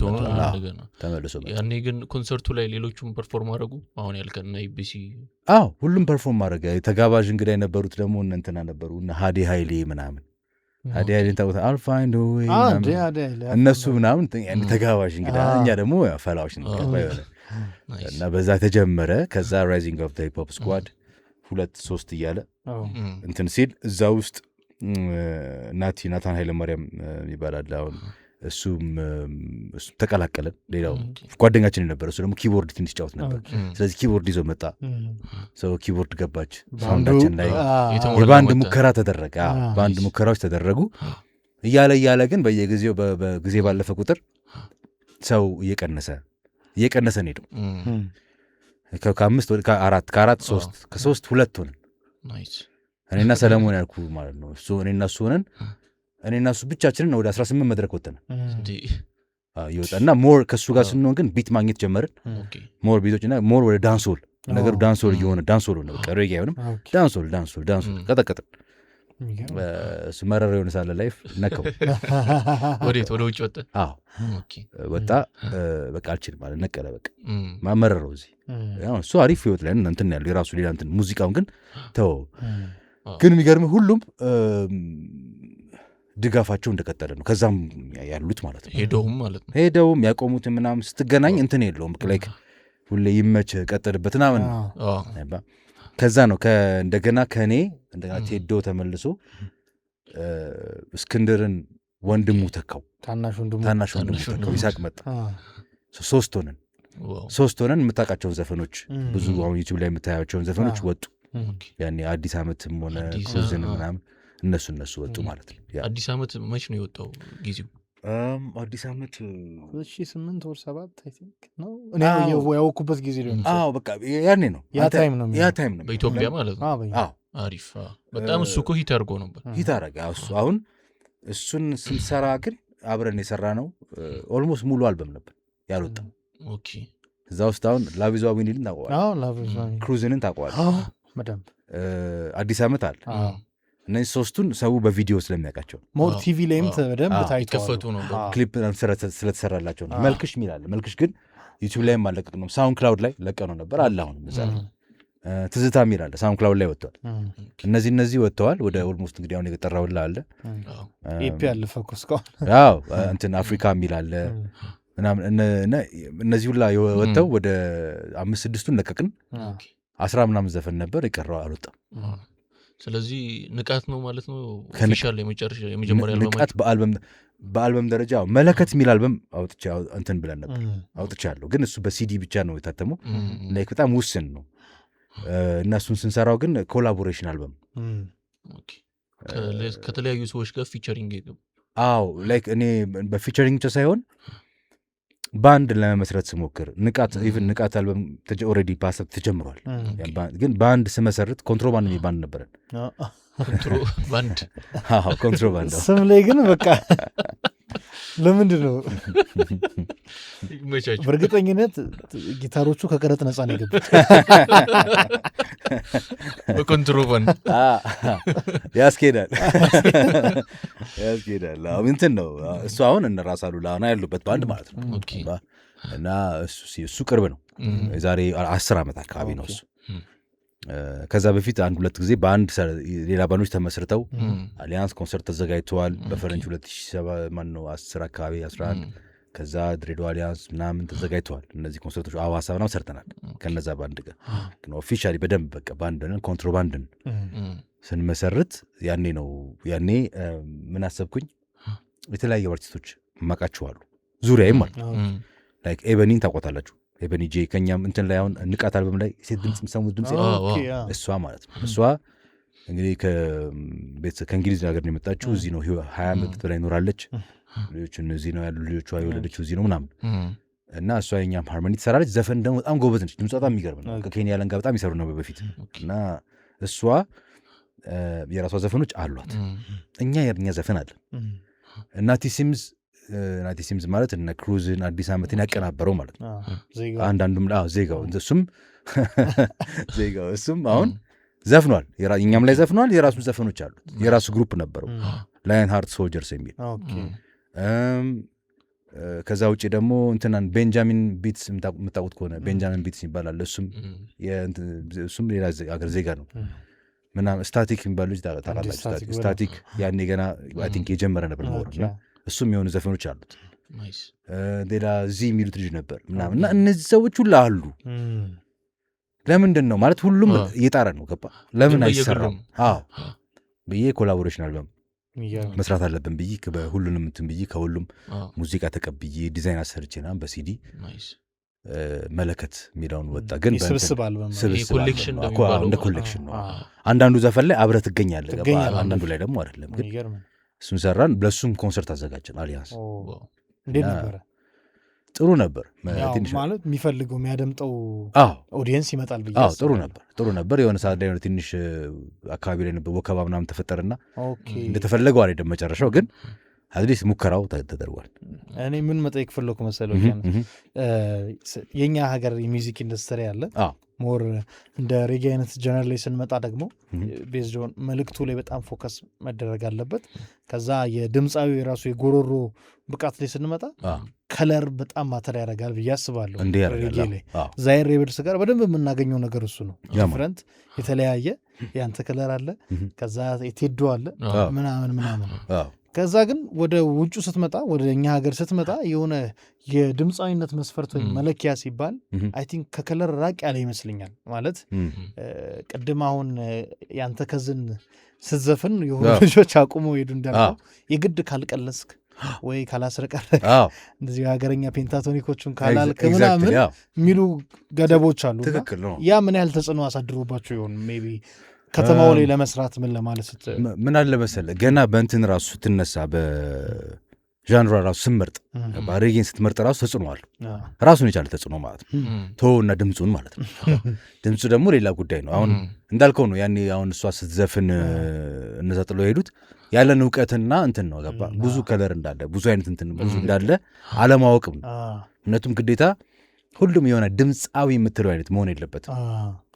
መጣ። ያኔ ግን ኮንሰርቱ ላይ ሌሎቹም ፐርፎርም አደረጉ። አሁን ያልከና ኢቢሲ ሁሉም ፐርፎርም አደረገ። ተጋባዥ እንግዳ የነበሩት ደግሞ እንትና ነበሩ እነ ሀዲ ሀይሌ ምናምን ሀዲ ሀይሌ ታውታ አልፋይንድ ወይ እነሱ ምናምን ተጋባዥ እንግዳ፣ እኛ ደግሞ ፈላዎች ነው እና በዛ ተጀመረ። ከዛ ራይዚንግ ኦፍ ዘ ሂፕ ሆፕ ስኳድ 2-3 እያለ እንትን ሲል እዛ ውስጥ ናታን ኃይለማርያም ይባላል። አሁን እሱም ተቀላቀለን። ሌላው ጓደኛችን የነበረ እሱ ደግሞ ኪቦርድ ትንሽ ጫወት ነበር። ስለዚህ ኪቦርድ ይዞ መጣ። ሰው ኪቦርድ ገባች ሳውንዳችን ላይ። በአንድ ሙከራ ተደረገ። በአንድ ሙከራዎች ተደረጉ። እያለ ግን በየጊዜው በጊዜ ባለፈ ቁጥር ሰው እየቀነሰ ነው ሄደው። ከ4 3 ከ3 2 ሆነን እኔና ሰለሞን ያልኩ ማለት ነው። እኔና እሱ ሆነን እኔና እሱ ብቻችንን ወደ 18 መድረክ ወጥተን ይወጣና ሞር ከእሱ ጋር ስንሆን ግን ቢት ማግኘት ጀመርን። ሞር ቢቶችና ሞር ወደ ዳንሶል ነገሩ ዳንሶል እየሆነ ዳንሶል ሆነ። በቃ ሬጌ አይሆንም። ዳንሶል ቀጠቀጥን። እሱ መረር የሆነ ሳለ ላይፍ ነከው። ወዴት ወደ ውጭ ወጣ? ወጣ። በቃ አልችልም ማለት ነቀለ። በቃ ማመረረው እዚህ እሱ አሪፍ ህይወት ላይ እንትን ያለው የራሱ ሌላ እንትን ሙዚቃውን ግን ተወው። ግን የሚገርምህ ሁሉም ድጋፋቸው እንደቀጠለ ነው። ከዛም ያሉት ማለት ነው ሄደውም ያቆሙት ምናምን ስትገናኝ እንትን የለውም ላይክ ሁሌ ይመች ቀጥልበት ምናምን። ከዛ ነው እንደገና ከእኔ እንደገና ቴዶ ተመልሶ እስክንድርን ወንድሙ ተካው፣ ታናሽ ወንድሙ ተካው ይሳቅ መጣ። 3 ሆነን የምታውቃቸውን ዘፈኖች ብዙ አሁን ዩቲዩብ ላይ የምታያቸውን ዘፈኖች ወጡ። ያኔ አዲስ ዓመትም ሆነ ክሩዝን ምናምን እነሱ ወጡ ማለት ነው። አዲስ ዓመት መች ነው የወጣው? ጊዜው አዲስ ዓመት 2008 ወር 7 አይ ቲንክ ነው እኔ ያወኩበት ጊዜ ነው። በቃ ያኔ ነው ያ ታይም ነው በኢትዮጵያ ማለት ነው። አሪፍ በጣም እሱ እኮ ሂት አድርጎ ነበር። ሂት አደረገ እሱ። አሁን እሱን ስንሰራ ግን አብረን የሰራ ነው ኦልሞስት ሙሉ አልበም ነበር ያልወጣ። ኦኬ እዛ ውስጥ አሁን ላቪዟ ዊኒልን ታውቀዋለህ፣ ክሩዝንን ታውቀዋለህ፣ አዲስ ዓመት አለ። እነዚህ ሶስቱን ሰው በቪዲዮ ስለሚያውቃቸው ሞር ቲቪ ላይም በደንብ ታይተዋል። ክሊፕ ስለተሰራላቸው ነው። መልክሽ ሚላለ መልክሽ ግን ዩቲዩብ ላይም አለቀቅ ነው። ሳውንድ ክላውድ ላይ ለቀነው ነበር አለ። አሁን እዛ ትዝታ ሚላለ ሳውንድ ክላውድ ላይ ወጥተዋል። እነዚህ ወጥተዋል። ወደ ኦልሞስት እንግዲህ አሁን የጠራውላ አለ ኤፒ አለ ፎከስ ጋር እንትን አፍሪካ ሚላለ ምናምን እነዚህ ሁላ ወጥተው ወደ 5-6ቱን ለቀቅን። 10 ምናምን ዘፈን ነበር የቀረው አልወጣም። ስለዚህ ንቃት ነው ማለት ነው። ኦፊሻል የመጀመሪያ ንቃት በአልበም ደረጃ መለከት የሚል አልበም እንትን ብለን ነበር አውጥቻለሁ፣ ግን እሱ በሲዲ ብቻ ነው የታተመው። ላይክ በጣም ውስን ነው እና እሱን ስንሰራው ግን ኮላቦሬሽን አልበም ከተለያዩ ሰዎች ጋር ፊቸሪንግ ላይክ እኔ በፊቸሪንግ ብቻ ሳይሆን ባንድ ለመመስረት ስሞክር ንቃት አልበም ኦልሬዲ በሀሳብ ተጀምሯል። ግን ባንድ ስመሰርት ኮንትሮባንድ የሚል ባንድ ነበረን። ኮንትሮባንድ ስም ላይ ግን በቃ ለምንድን ነው በእርግጠኝነት ጊታሮቹ ከቀረጥ ነፃ ነው የገቡት። በኮንትሮባንድ ያስኬዳል። እንትን ነው እሱ። አሁን እነ ራስ አሉላ ያሉበት ባንድ ማለት ነው እና እሱ ቅርብ ነው። የዛሬ 10 ዓመት አካባቢ ነው እሱ። ከዛ በፊት 1-2 ጊዜ በአንድ ሌላ ባንዶች ተመስርተው አሊያንስ ኮንሰርት ተዘጋጅተዋል። በፈረንጅ 2010 አካባቢ 11 ከዛ ድሬዳዋ አሊያንስ ምናምን ተዘጋጅተዋል። እነዚህ ኮንሰርቶች አዋሳ ምናምን ሰርተናል ከነዛ ባንድ ጋር። ግን ኦፊሻሊ በደንብ በቃ ባንድን ኮንትሮባንድን ስንመሰርት ያኔ ምን አሰብኩኝ፣ የተለያዩ አርቲስቶች ማቃቸዋሉ ዙሪያዬም ማለት ላይክ ኤበኒን ታውቋታላችሁ። ኤበኒ ጄ ከኛም እንትን ላይ አሁን ንቃት አልበም ላይ ሴት ድምጽ የምሰሙት ድምጽ እሷ ማለት ነው። እሷ እንግዲህ ከእንግሊዝ ሀገር ነው የመጣችው። እዚህ ነው 20 ዓመት በላይ ኖራለች። ልጆቹን እዚህ ነው ያሉ፣ ልጆቿ የወለደችው እዚህ ነው ምናምን እና እሷ የኛም ሃርሞኒ ትሰራለች። ዘፈን ደግሞ በጣም ጎበዝ ነች። ድምጿ በጣም የሚገርም ነው። ከኬንያ ለንጋ በጣም ይሰሩ ነው በፊት እና እሷ የራሷ ዘፈኖች አሏት። እኛ የኛ ዘፈን አለ። ናቲ ሲምዝ ማለት እነ ክሩዝን አዲስ ዓመትን ያቀናበረው ማለት ነው። አንዳንዱም ዜጋው እሱም አሁን ዘፍኗል። እኛም ላይ ዘፍኗል። የራሱ ዘፈኖች አሉት። የራሱ ግሩፕ ነበረው ላየን ሃርት ሶልጀርስ የሚል። ከዛ ውጭ ደግሞ እንትናን ቤንጃሚን ቢትስ የምታውቁት ከሆነ ቤንጃሚን ቢትስ ይባላል። እሱም ሌላ አገር ዜጋ ነው ምናምን። ስታቲክ የሚባሉ ልጅ ታውቃላችሁ? ስታቲክ ያኔ ገና አይ ቲንክ የጀመረ ነበር መሆኑና እሱም የሆኑ ዘፈኖች አሉት። ሌላ እዚህ የሚሉት ልጅ ነበር ምናምን እና እነዚህ ሰዎች ሁላ አሉ። ለምንድን ነው ማለት ሁሉም እየጣረ ነው። ገባ ለምን አይሰራም ብዬ ኮላቦሬሽን አልበም መስራት አለብን ብዬ በሁሉንም እንትን ብዬ ከሁሉም ሙዚቃ ተቀብዬ ዲዛይን አሰርቼ ምናምን በሲዲ መለከት የሚለውን ወጣ። ግን ስብስብ እንደ ኮሌክሽን ነው። አንዳንዱ ዘፈን ላይ አብረህ ትገኛለህ፣ አንዳንዱ ላይ ደግሞ አይደለም። ግን እሱን ሰራን። ለሱም ኮንሰርት አዘጋጀን አሊያንስ። እንዴት ነበረ? ጥሩ ነበር። ማለት የሚፈልገው የሚያደምጠው ኦዲየንስ ይመጣል ብዬ ጥሩ ነበር። የሆነ ሰዓት ላይ ትንሽ አካባቢ ላይ ነበር ወከባ ምናምን ተፈጠረና እንደተፈለገው አልሄደም መጨረሻው። ግን አትሊስት ሙከራው ተደርጓል። እኔ ምን መጠየቅ ፈለኩ መሰለው፣ የኛ ሀገር የሚውዚክ ኢንዱስትሪ አለ ሞር እንደ ሬጌ አይነት ጀነር ላይ ስንመጣ ደግሞ ቤዝዶን መልእክቱ ላይ በጣም ፎከስ መደረግ አለበት። ከዛ የድምፃዊ የራሱ የጎሮሮ ብቃት ላይ ስንመጣ ከለር በጣም ማተር ያደርጋል ብዬ አስባለሁ። ሬጌ ላይ ዛይር ሬብልስ ጋር በደንብ የምናገኘው ነገር እሱ ነው። ዲፍረንት የተለያየ የአንተ ከለር አለ፣ ከዛ የቴዶ አለ ምናምን። ከዛ ግን ወደ ውጩ ስትመጣ ወደ እኛ ሀገር ስትመጣ የሆነ የድምፃዊነት መስፈርት ወይም መለኪያ ሲባል አይ ቲንክ ከከለር ራቅ ያለ ይመስለኛል። ማለት ቅድም አሁን ያንተ ከዝን ስትዘፍን የሆኑ ልጆች አቁመው ሄዱ እንዳልከው የግድ ካልቀለስክ ወይ ካላስረቀረቅ እንደዚህ የሀገረኛ ፔንታቶኒኮቹን ካላልክ ምናምን የሚሉ ገደቦች አሉ። ያ ምን ያህል ተጽዕኖ አሳድሮባቸው ይሆን? ሜይ ቢ ከተማው ላይ ለመስራት ምን ለማለት ምን አለ መሰለህ፣ ገና በእንትን ራሱ ስትነሳ ዣንሯ ራሱ ስመርጥ ሬጌን ስትመርጥ ራሱ ተጽዕኖ አለው ራሱን የቻለ ተጽዕኖ ማለት ነው ቶና ድምፁን ማለት ነው ድምፁ ደግሞ ሌላ ጉዳይ ነው አሁን እንዳልከው ነው ያኔ አሁን እሷ ስትዘፍን እነዛ ጥለው የሄዱት ያለን እውቀትና እንትን ነው ገባ ብዙ ከለር እንዳለ ብዙ አይነት እንትን ብዙ እንዳለ አለማወቅም ነው እነቱም ግዴታ ሁሉም የሆነ ድምፃዊ የምትለው አይነት መሆን የለበትም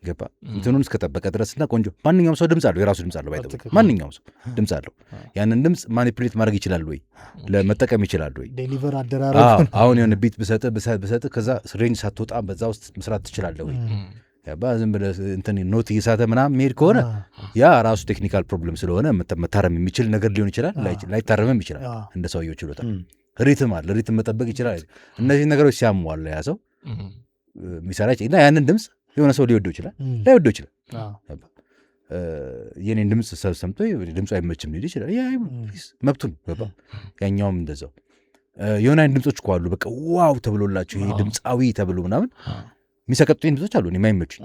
ገባ እንትኑን እስከጠበቀ ድረስና ቆንጆ ማንኛውም ሰው ድምፅ አለው የራሱ ድምፅ አለው ባይተው ማንኛውም ሰው ድምፅ አለው ያንን ድምፅ ማኒፑሌት ማድረግ ይችላል ወይ ለመጠቀም ይችላል ወይ ዴሊቨር አደራረግ አሁን የሆነ ቢት ብሰጥ ከዛ ሬንጅ ሳትወጣ በዛ ውስጥ መስራት ትችላለህ ወይ ያባ ዝም ብለህ እንትን ኖት እየሳተ ምናምን መሄድ ከሆነ ያ ራሱ ቴክኒካል ፕሮብለም ስለሆነ መታረም የሚችል ነገር ሊሆን ይችላል ላይታረምም ይችላል እንደ ሰውየው ችሎታ ሪትም አለ ሪትም መጠበቅ ይችላል እነዚህ ነገሮች ሲያሟሉ ያ ሰው የሚሰራ እና ያንን ድምፅ የሆነ ሰው ሊወደው ይችላል ላይወደው ይችላል የኔን ድምፅ ሰምቶ ድምፁ አይመችም ሊል ይችላል መብቱን ገባ ያኛውም እንደዛው የሆነ አይነት ድምፆች እኮ አሉ በቃ ዋው ተብሎላቸው ይሄ ድምፃዊ ተብሎ ምናምን የሚሰቀጡኝ ድምፆች አሉ የማይመቹኝ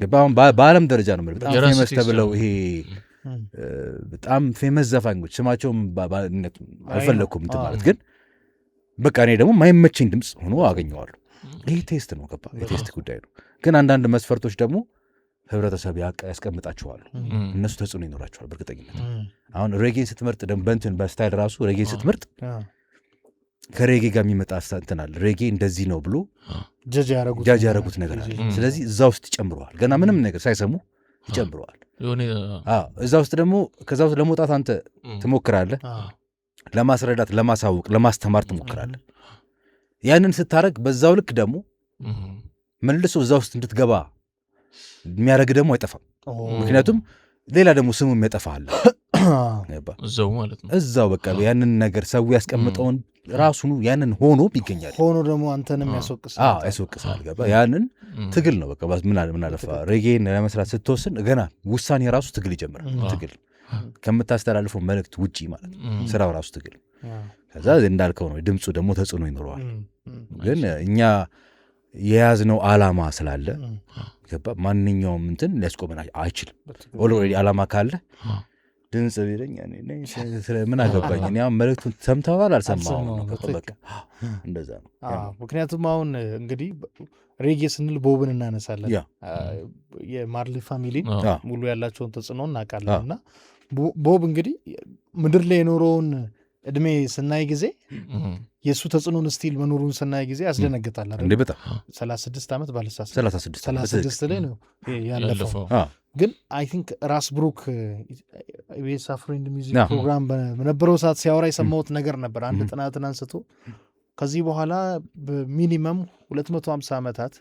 ገባ አሁን በአለም ደረጃ ነው በጣም ፌመስ ተብለው ይሄ በጣም ፌመስ ዘፋኞች ስማቸውም አልፈለግኩም እንትን ማለት ግን በቃ እኔ ደግሞ ማይመቸኝ ድምፅ ሆኖ አገኘዋለሁ ይህ ቴስት ነው ገባ የቴስት ጉዳይ ነው ግን አንዳንድ መስፈርቶች ደግሞ ህብረተሰብ ያስቀምጣቸዋሉ እነሱ ተጽዕኖ ይኖራቸዋል በእርግጠኝነት አሁን ሬጌን ስትመርጥ በእንትን በስታይል ራሱ ሬጌን ስትመርጥ ከሬጌ ጋር የሚመጣ እንትን ሬጌ እንደዚህ ነው ብሎ ጃጅ ያደረጉት ነገር አለ ስለዚህ እዛ ውስጥ ይጨምረዋል ገና ምንም ነገር ሳይሰሙ ይጨምረዋል እዛ ውስጥ ደግሞ ከዛ ውስጥ ለመውጣት አንተ ትሞክራለህ ለማስረዳት ለማሳወቅ ለማስተማር ትሞክራለህ ያንን ስታረግ በዛው ልክ ደግሞ መልሶ እዛ ውስጥ እንድትገባ የሚያደርግ ደግሞ አይጠፋም ምክንያቱም ሌላ ደግሞ ስሙ የሚያጠፋል እዛው ማለት ነው እዛው በቃ ያንን ነገር ሰው ያስቀምጠውን ራሱኑ ያንን ሆኖ ይገኛል ሆኖ ደግሞ አንተንም ያስወቅሳል ገባ ያንን ትግል ነው በቃ ምን አለፋ ሬጌን ለመስራት ስትወስን ገና ውሳኔ ራሱ ትግል ይጀምራል ትግል ከምታስተላልፈው መልእክት ውጪ ማለት ስራው ራሱ ትግል ከዛ እንዳልከው ነው ድምፁ ደግሞ ተጽዕኖ ይኖረዋል ግን እኛ የያዝነው ዓላማ ስላለ ገባ ማንኛውም እንትን ሊያስቆመን አይችልም ኦልሬዲ ዓላማ ካለ ድምፅ ቢለኝ ምን አገባኝ እኔ አሁን መልእክቱን ሰምተዋል አልሰማሁም በቃ እንደዛ ነው ምክንያቱም አሁን እንግዲህ ሬጌ ስንል ቦብን እናነሳለን የማርሊ ፋሚሊ ሙሉ ያላቸውን ተጽዕኖ እናውቃለን እና ቦብ እንግዲህ ምድር ላይ የኖረውን እድሜ ስናይ ጊዜ የእሱ ተጽዕኖን ስቲል መኖሩን ስናይ ጊዜ ያስደነግጣል እንዴ በጣም 36 ዓመት ባለሳት 36 ላይ ነው ያለፈው ግን አይ ቲንክ ራስ ብሩክ ኢቢኤስ አፍሮንድ ሚውዚክ ፕሮግራም በነበረው ሰዓት ሲያወራ የሰማሁት ነገር ነበር አንድ ጥናትን አንስቶ ከዚህ በኋላ በሚኒመም 250 ዓመታት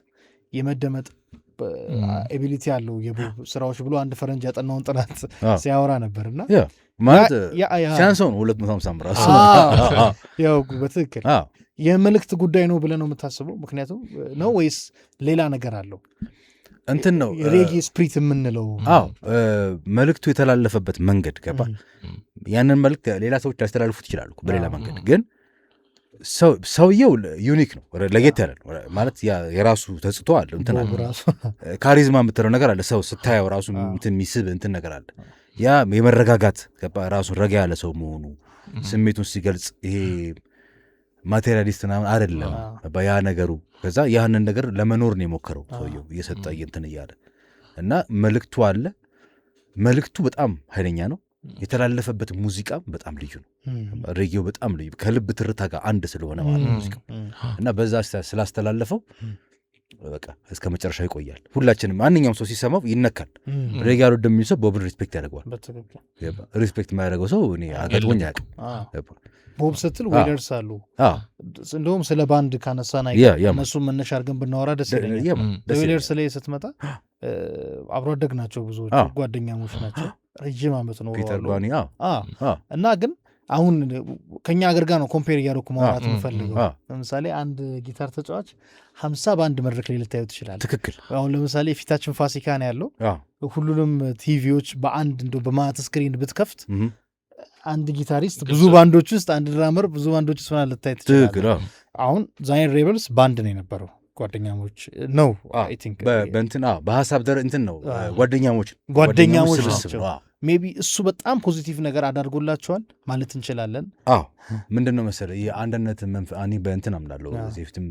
የመደመጥ ኤቢሊቲ ያለው የቦብ ስራዎች ብሎ አንድ ፈረንጅ ያጠናውን ጥናት ሲያወራ ነበርና ማለት ሲያንሰው ነው 250 ራሱ ያው በትክክል የመልእክት ጉዳይ ነው ብለህ ነው የምታስበው ምክንያቱም ነው ወይስ ሌላ ነገር አለው እንትን ነው ሬጌ ስፕሪት የምንለው መልእክቱ የተላለፈበት መንገድ ገባ ያንን መልእክት ሌላ ሰዎች ሊያስተላልፉት ይችላሉ በሌላ መንገድ ግን ሰውየው ዩኒክ ነው ለጌት ያለ ነው ማለት የራሱ ተጽዕኖ አለ እንትን አለ ካሪዝማ የምትለው ነገር አለ ሰው ስታየው ራሱ እንትን የሚስብ እንትን ነገር አለ ያ የመረጋጋት ገባ ራሱን ረጋ ያለ ሰው መሆኑ ስሜቱን ሲገልጽ ይሄ ማቴሪያሊስት ምናምን አይደለም ያ ነገሩ ከዛ ያንን ነገር ለመኖር ነው የሞከረው ሰውየው እየሰጠ እንትን እያለ እና መልእክቱ አለ መልእክቱ በጣም ኃይለኛ ነው የተላለፈበት ሙዚቃ በጣም ልዩ ነው ሬጌው በጣም ልዩ ከልብ ትርታ ጋር አንድ ስለሆነ ማለት ሙዚቃው እና በዛ ስላስተላለፈው በቃ እስከ መጨረሻ ይቆያል ሁላችንም ማንኛውም ሰው ሲሰማው ይነካል ሬጌ አሉ እንደሚል ሰው ቦብን ሪስፔክት ያደርገዋል ሪስፔክት የማያደርገው ሰው እኔ አገጥሞኝ አያውቅም ቦብ ስትል ዌለርስ አሉ እንደውም ስለ ባንድ ካነሳን እነሱም መነሻ አድርገን ብናወራ ደስ ይለኛል ዌለርስ ላይ ስትመጣ አብሮ አደግ ናቸው ብዙዎች ጓደኛሞች ናቸው ረጅም ዓመት ነው እና ግን አሁን ከኛ ሀገር ጋር ነው ኮምፔር እያደረኩ ማውራት የምፈልገው ለምሳሌ አንድ ጊታር ተጫዋች 50 በአንድ መድረክ ላይ ልታዩ ትችላል ትክክል አሁን ለምሳሌ ፊታችን ፋሲካ ነው ያለው ሁሉንም ቲቪዎች በአንድ እንደው በማት ስክሪን ብትከፍት አንድ ጊታሪስት ብዙ ባንዶች ውስጥ አንድ ድራመር ብዙ ባንዶች ውስጥ ልታይ ትችላል አሁን ዛይን ሬበልስ ባንድ ነው የነበረው ጓደኛሞች ነው አይ ቲንክ በእንትን በሐሳብ እንትን ነው ጓደኛሞች ናቸው ሜቢ እሱ በጣም ፖዚቲቭ ነገር አዳርጎላቸዋል ማለት እንችላለን። አዎ ምንድን ነው መሰለህ የአንድነት እኔ በእንትን አምናለሁ። እዚህ ፊትም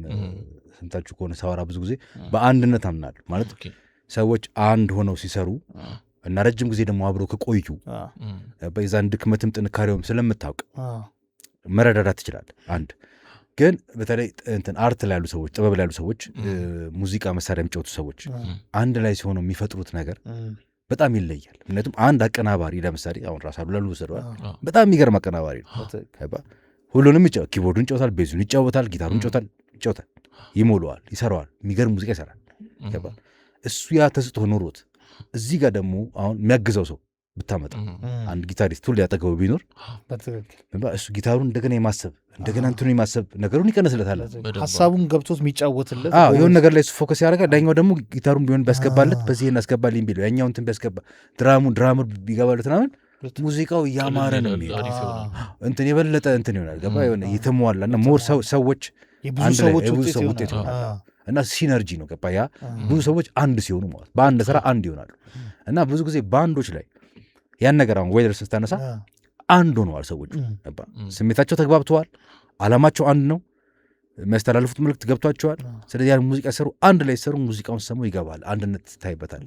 ሰምታችሁ ከሆነ ሳወራ ብዙ ጊዜ በአንድነት አምናለሁ። ማለት ሰዎች አንድ ሆነው ሲሰሩ እና ረጅም ጊዜ ደግሞ አብረው ከቆዩ በዛን ድክመትም ጥንካሬውም ስለምታውቅ መረዳዳት ትችላለህ። አንድ ግን በተለይ እንትን አርት ላይ ያሉ ሰዎች፣ ጥበብ ላይ ያሉ ሰዎች፣ ሙዚቃ መሳሪያ የሚጫወቱ ሰዎች አንድ ላይ ሲሆኑ የሚፈጥሩት ነገር በጣም ይለያል። ምክንያቱም አንድ አቀናባሪ ለምሳሌ አሁን ራስ አሉላ ወሰደዋል፣ በጣም የሚገርም አቀናባሪ ነው። ሁሉንም ኪቦርዱን ይጫወታል፣ ቤዙን ይጫወታል፣ ጊታሩን ይጫወታል፣ ይሞላዋል፣ ይሰራዋል፣ የሚገርም ሙዚቃ ይሰራል። እሱ ያ ተስጦ ኖሮት እዚህ ጋር ደግሞ አሁን የሚያግዘው ሰው ብታመጣ አንድ ጊታሪስት ሁሉ ያጠገቡ ቢኖር እሱ ጊታሩን እንደገና የማሰብ እንደገና እንትኑ የማሰብ ነገሩን ይቀንስለታል። ሀሳቡን ገብቶት የሚጫወትለት የሆነ ነገር ላይ እሱ ፎከስ ያደርጋል። ዳኛው ደግሞ ጊታሩን ቢሆን ቢያስገባለት በዚህ እናስገባልኝ ቢለው ያኛው እንትን ቢያስገባ ድራመር ቢገባለት ምናምን ሙዚቃው እያማረ ነው እንትን የበለጠ እንትን ይሆናል። ገባ የሆነ የተሟላ እና ሞር ሰዎች የብዙ ሰዎች ውጤት ይሆናል እና ሲነርጂ ነው። ገባ ያ ብዙ ሰዎች አንድ ሲሆኑ ማለት በአንድ ስራ አንድ ይሆናሉ። እና ብዙ ጊዜ ባንዶች ላይ ያን ነገር አሁን ዌደርስ ስታነሳ አንድ ሆነዋል ሰዎቹ። ስሜታቸው ተግባብተዋል፣ አላማቸው አንድ ነው፣ የሚያስተላልፉት መልእክት ገብቷቸዋል። ስለዚህ ያን ሙዚቃ ሰሩ፣ አንድ ላይ ሰሩ፣ ሙዚቃውን ሰሙ፣ ይገባል፣ አንድነት ታይበታል።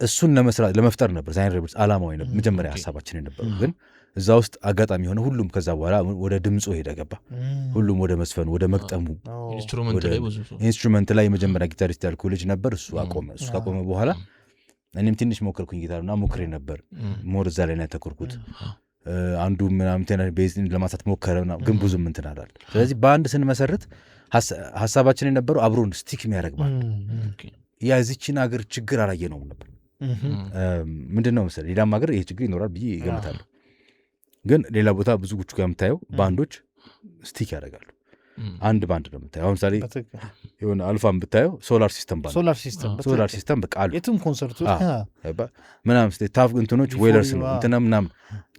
እሱን ለመፍጠር ነበር ዛይን ሬበልስ አላማው መጀመሪያ ሀሳባችን የነበረው። ግን እዛ ውስጥ አጋጣሚ የሆነ ሁሉም ከዛ በኋላ ወደ ድምፁ ሄደ፣ ገባ ሁሉም ወደ መስፈኑ፣ ወደ መቅጠሙ። ኢንስትሩመንት ላይ የመጀመሪያ ጊታሪስት ያልኩህ ልጅ ነበር፣ እሱ አቆመ። እሱ ካቆመ በኋላ እኔም ትንሽ ሞከርኩኝ ጊታሩና ሞክሬ ነበር። ሞር እዛ ላይ ነው ያተኮርኩት። አንዱ ምናምን ቤዝን ለማሳት ሞከረ፣ ግን ብዙም እንትን አላል። ስለዚህ በአንድ ስንመሰርት ሀሳባችን የነበረው አብሮን ስቲክ የሚያደርግባል። የዚችን ሀገር ችግር አላየነውም ነበር። ምንድን ነው መሰለህ ሌላም ሀገር ይሄ ችግር ይኖራል ብዬ ይገምታለሁ። ግን ሌላ ቦታ ብዙ ጉቹ ጋር የምታየው ባንዶች ስቲክ ያደርጋሉ። አንድ ባንድ ነው የምታየው። አሁን ምሳሌ የሆነ አልፋን ብታየው ሶላር ሲስተም በቃ አሉ የትም ኮንሰርቱ ምናምን ታፍ እንትኖች ዌለርስ ነው እንትና ምናምን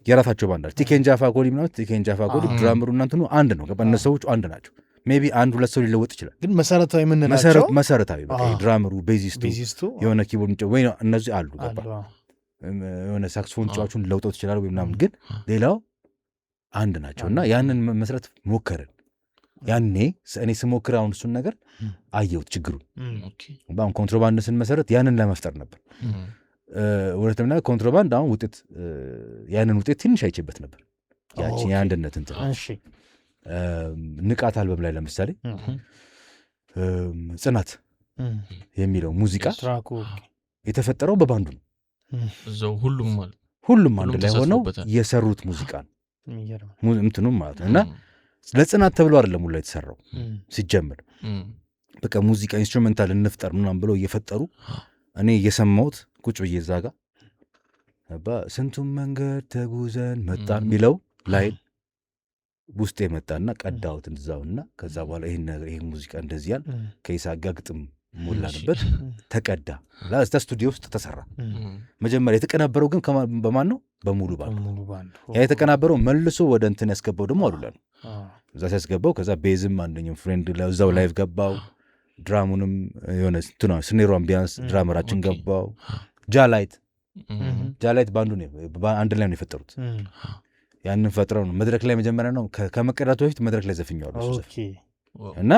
የራሳቸው ባንዳል ቲኬንጃፋ ጎዲ ምናምን ቲኬንጃፋ ጎዲ ድራምሩ እና እንትኑ አንድ ነው። ገባ እነሱ ሰዎች አንድ ናቸው። ሜቢ አንድ ሁለት ሰው ሊለወጥ ይችላል። ግን መሰረታዊ የምንላቸው መሰረታዊ በቃ ድራምሩ ቤዚስቱ የሆነ ኪቦርድ ወይ እነዚህ አሉ። ገባ የሆነ ሳክስፎን ጫዋቹን ለውጠው ይችላል ወይ ምናምን፣ ግን ሌላው አንድ ናቸው። እና ያንን መስረት ሞከርን። ያኔ እኔ ስሞክር አሁን እሱን ነገር አየሁት ችግሩን። አሁን ኮንትሮባንድ ስንመሰረት ያንን ለመፍጠር ነበር። እውነትም ኮንትሮባንድ አሁን ውጤት ያንን ውጤት ትንሽ አይቼበት ነበር። ያችን የአንድነት እንትን ንቃት አልበም ላይ ለምሳሌ ጽናት የሚለው ሙዚቃ የተፈጠረው በባንዱ ነው። ሁሉም አንድ ላይ ሆነው የሰሩት ሙዚቃ ነው እንትኑም ማለት ነው። እና ለጽናት ተብሎ አይደለም ሁላ የተሰራው ሲጀምር። በቃ ሙዚቃ ኢንስትሩሜንታል እንፍጠር ምናምን ብለው እየፈጠሩ እኔ እየሰማሁት ቁጭ ብዬ እዛ ጋ ስንቱን መንገድ ተጉዘን መጣን የሚለው ላይ ውስጥ የመጣና ቀዳሁት እንዛውና ከዛ በኋላ ይህን ሙዚቃ እንደዚህ ያል ከይሳቅ ጋር ግጥም ሞላንበት ተቀዳ ለስተ ስቱዲዮ ውስጥ ተሰራ። መጀመሪያ የተቀናበረው ግን በማን ነው? በሙሉ ባንድ። ያ የተቀናበረው መልሶ ወደ እንትን ያስገባው ደግሞ አሉላ ነው። እዛ ሲያስገባው ከዛ ቤዝም አንደኛው ፍሬንድ እዛው ላይቭ ገባው። ድራሙንም የሆነ ስኔሯን ቢያንስ ድራመራችን ገባው። ጃላይት ባንዱ አንድ ላይ ነው የፈጠሩት። ያንን ፈጥረው ነው መድረክ ላይ መጀመሪያ ነው ከመቀዳቱ በፊት መድረክ ላይ ዘፍኛዋል እና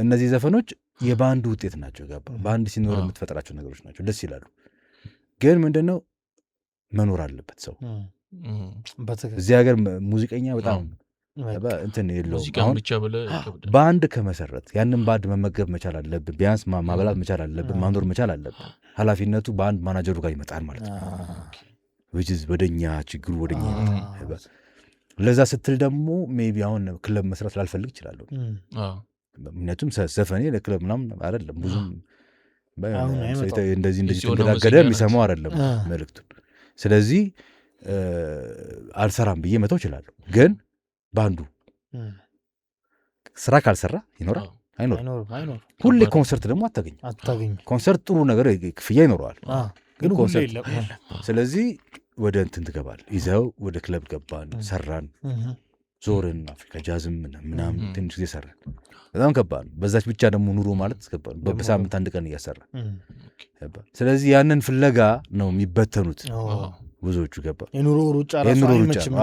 እነዚህ ዘፈኖች የባንዱ ውጤት ናቸው። ገባ በአንድ ሲኖር የምትፈጥራቸው ነገሮች ናቸው። ደስ ይላሉ። ግን ምንድነው መኖር አለበት ሰው። እዚህ ሀገር ሙዚቀኛ በጣም እንትን የለውም። በአንድ ከመሰረት ያንን ባንድ መመገብ መቻል አለብን። ቢያንስ ማበላት መቻል አለብን። ማኖር መቻል አለብን። ኃላፊነቱ በአንድ ማናጀሩ ጋር ይመጣል ማለት ነው። ወደኛ ችግሩ ወደኛ ይመጣል። ለዛ ስትል ደግሞ ሜቢ አሁን ክለብ መስራት ላልፈልግ ይችላለሁ። ምክንያቱም ዘፈኔ ለክለብ ምናምን አይደለም። ብዙም እንደዚህ ተንገዳገደ የሚሰማው አይደለም መልእክቱን። ስለዚህ አልሰራም ብዬ መተው ይችላለሁ። ግን ባንዱ ስራ ካልሰራ ይኖራል አይኖርም። ሁሌ ኮንሰርት ደግሞ አታገኝ። ኮንሰርት ጥሩ ነገር ክፍያ ይኖረዋል፣ ግን ኮንሰርት ስለዚህ ወደ እንትን ትገባል። ይዘው ወደ ክለብ ገባን፣ ሰራን። ዞርን አፍሪካ ጃዝም ምናምን ትንሽ ጊዜ ሰራን። በጣም ከባድ ነው። በዛች ብቻ ደግሞ ኑሮ ማለት ከባድ ነው። በሳምንት አንድ ቀን እያሰራ ስለዚህ ያንን ፍለጋ ነው የሚበተኑት ብዙዎቹ ገባ የኑሮ ሩጫ ራሱ አይመችም።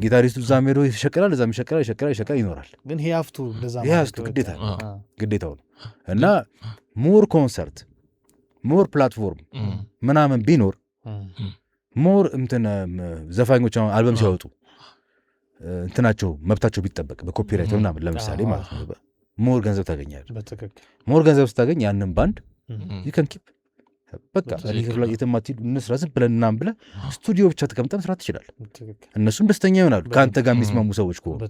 ጊታሪስቱ እዛም ሄዶ ይሸቀላል፣ እዛም ይሸቀላል ይኖራል። ግን ይሄ ሀፍቱ ግዴታው ነው እና ሞር ኮንሰርት ሞር ፕላትፎርም ምናምን ቢኖር ሞር እንትን ዘፋኞች አልበም ሲያወጡ እንትናቸው መብታቸው ቢጠበቅ በኮፒራይት ምናምን ለምሳሌ ማለት ነው ሞር ገንዘብ ታገኛለህ። ሞር ገንዘብ ስታገኝ ያንን ባንድ ይከን ኪፕ በቃ የተማቲዱ እንስራ ዝም ብለን ምናምን ብለህ ስቱዲዮ ብቻ ተቀምጠህ መስራት ትችላለህ። እነሱም ደስተኛ ይሆናሉ ከአንተ ጋር የሚስማሙ ሰዎች ከሆኑ።